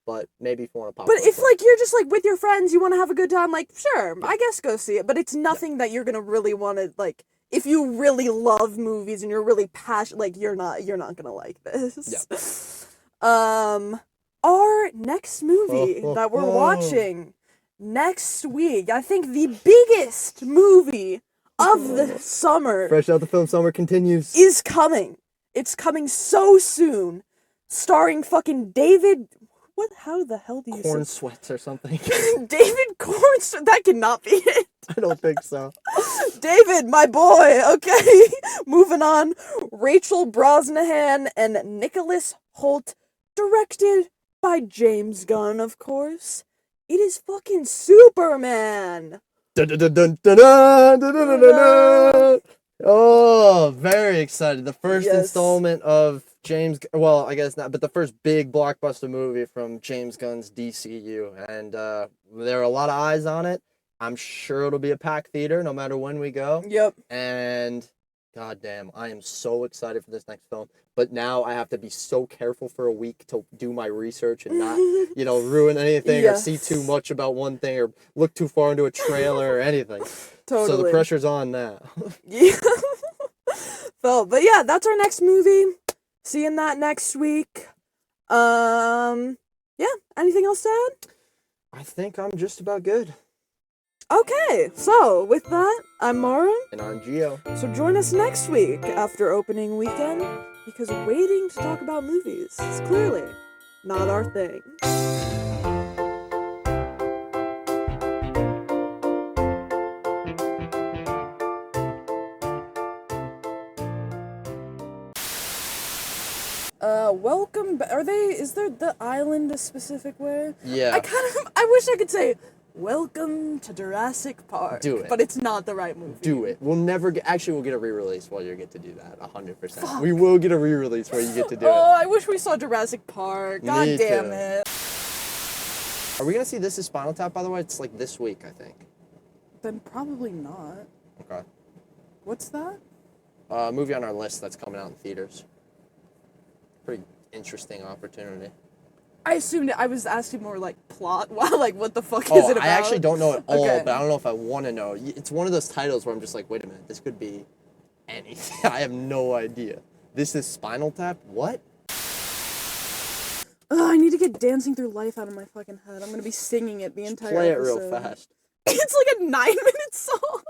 but maybe if you want to pop. But if like you're just like with your friends, you want to have a good time, like sure, I guess go see it. But it's nothing that you're gonna really want to like. If you really love movies and you're really passionate, like you're not gonna like this. Yeah. Our next movie that we're watching next week, I think the biggest movie of the summer. Fresh out the film summer continues. Is coming. It's coming so soon. Starring fucking David. What? How the hell do you Corn say? Sweats or something. David Corn. That cannot be it. I don't think so. David, my boy. Okay. Moving on. Rachel Brosnahan and Nicholas Hoult. Directed by James Gunn, of course. It is fucking Superman. Oh, very excited. The first installment of James, well, I guess not, but the first big blockbuster movie from James Gunn's DCU. And there are a lot of eyes on it. I'm sure it'll be a packed theater no matter when we go. Yep. And goddamn, I am so excited for this next film. But now I have to be so careful for a week to do my research and not, ruin anything or see too much about one thing or look too far into a trailer or anything. Totally. So the pressure's on now. Yeah. But yeah, that's our next movie. Seeing that next week. Yeah, anything else to add? I think I'm just about good. Okay, so with that, I'm Mara. And I'm Gio. So join us next week after opening weekend, because waiting to talk about movies is clearly not our thing. Welcome. Is there the island a specific way? Yeah. I wish I could say, welcome to Jurassic Park. Do it. But it's not the right movie. Do it. We'll get a re-release while you get to do that, 100%. Fuck. We will get a re-release where you get to do it. Oh, I wish we saw Jurassic Park. God Me damn too. it. Are we going to see This Is Spinal Tap, by the way? It's like this week, I think. Then probably not. Okay. What's that? Movie on our list that's coming out in theaters. Pretty interesting opportunity. I assumed I was asking more like plot. Wow, like what the fuck is it about? I actually don't know at all, Okay. but I don't know if I want to know. It's one of those titles where I'm just like, wait a minute, this could be anything. I have no idea. This is Spinal Tap? What? I need to get Dancing Through Life out of my fucking head. I'm gonna be singing it the entire Play it episode. real fast. It's like a 9-minute song.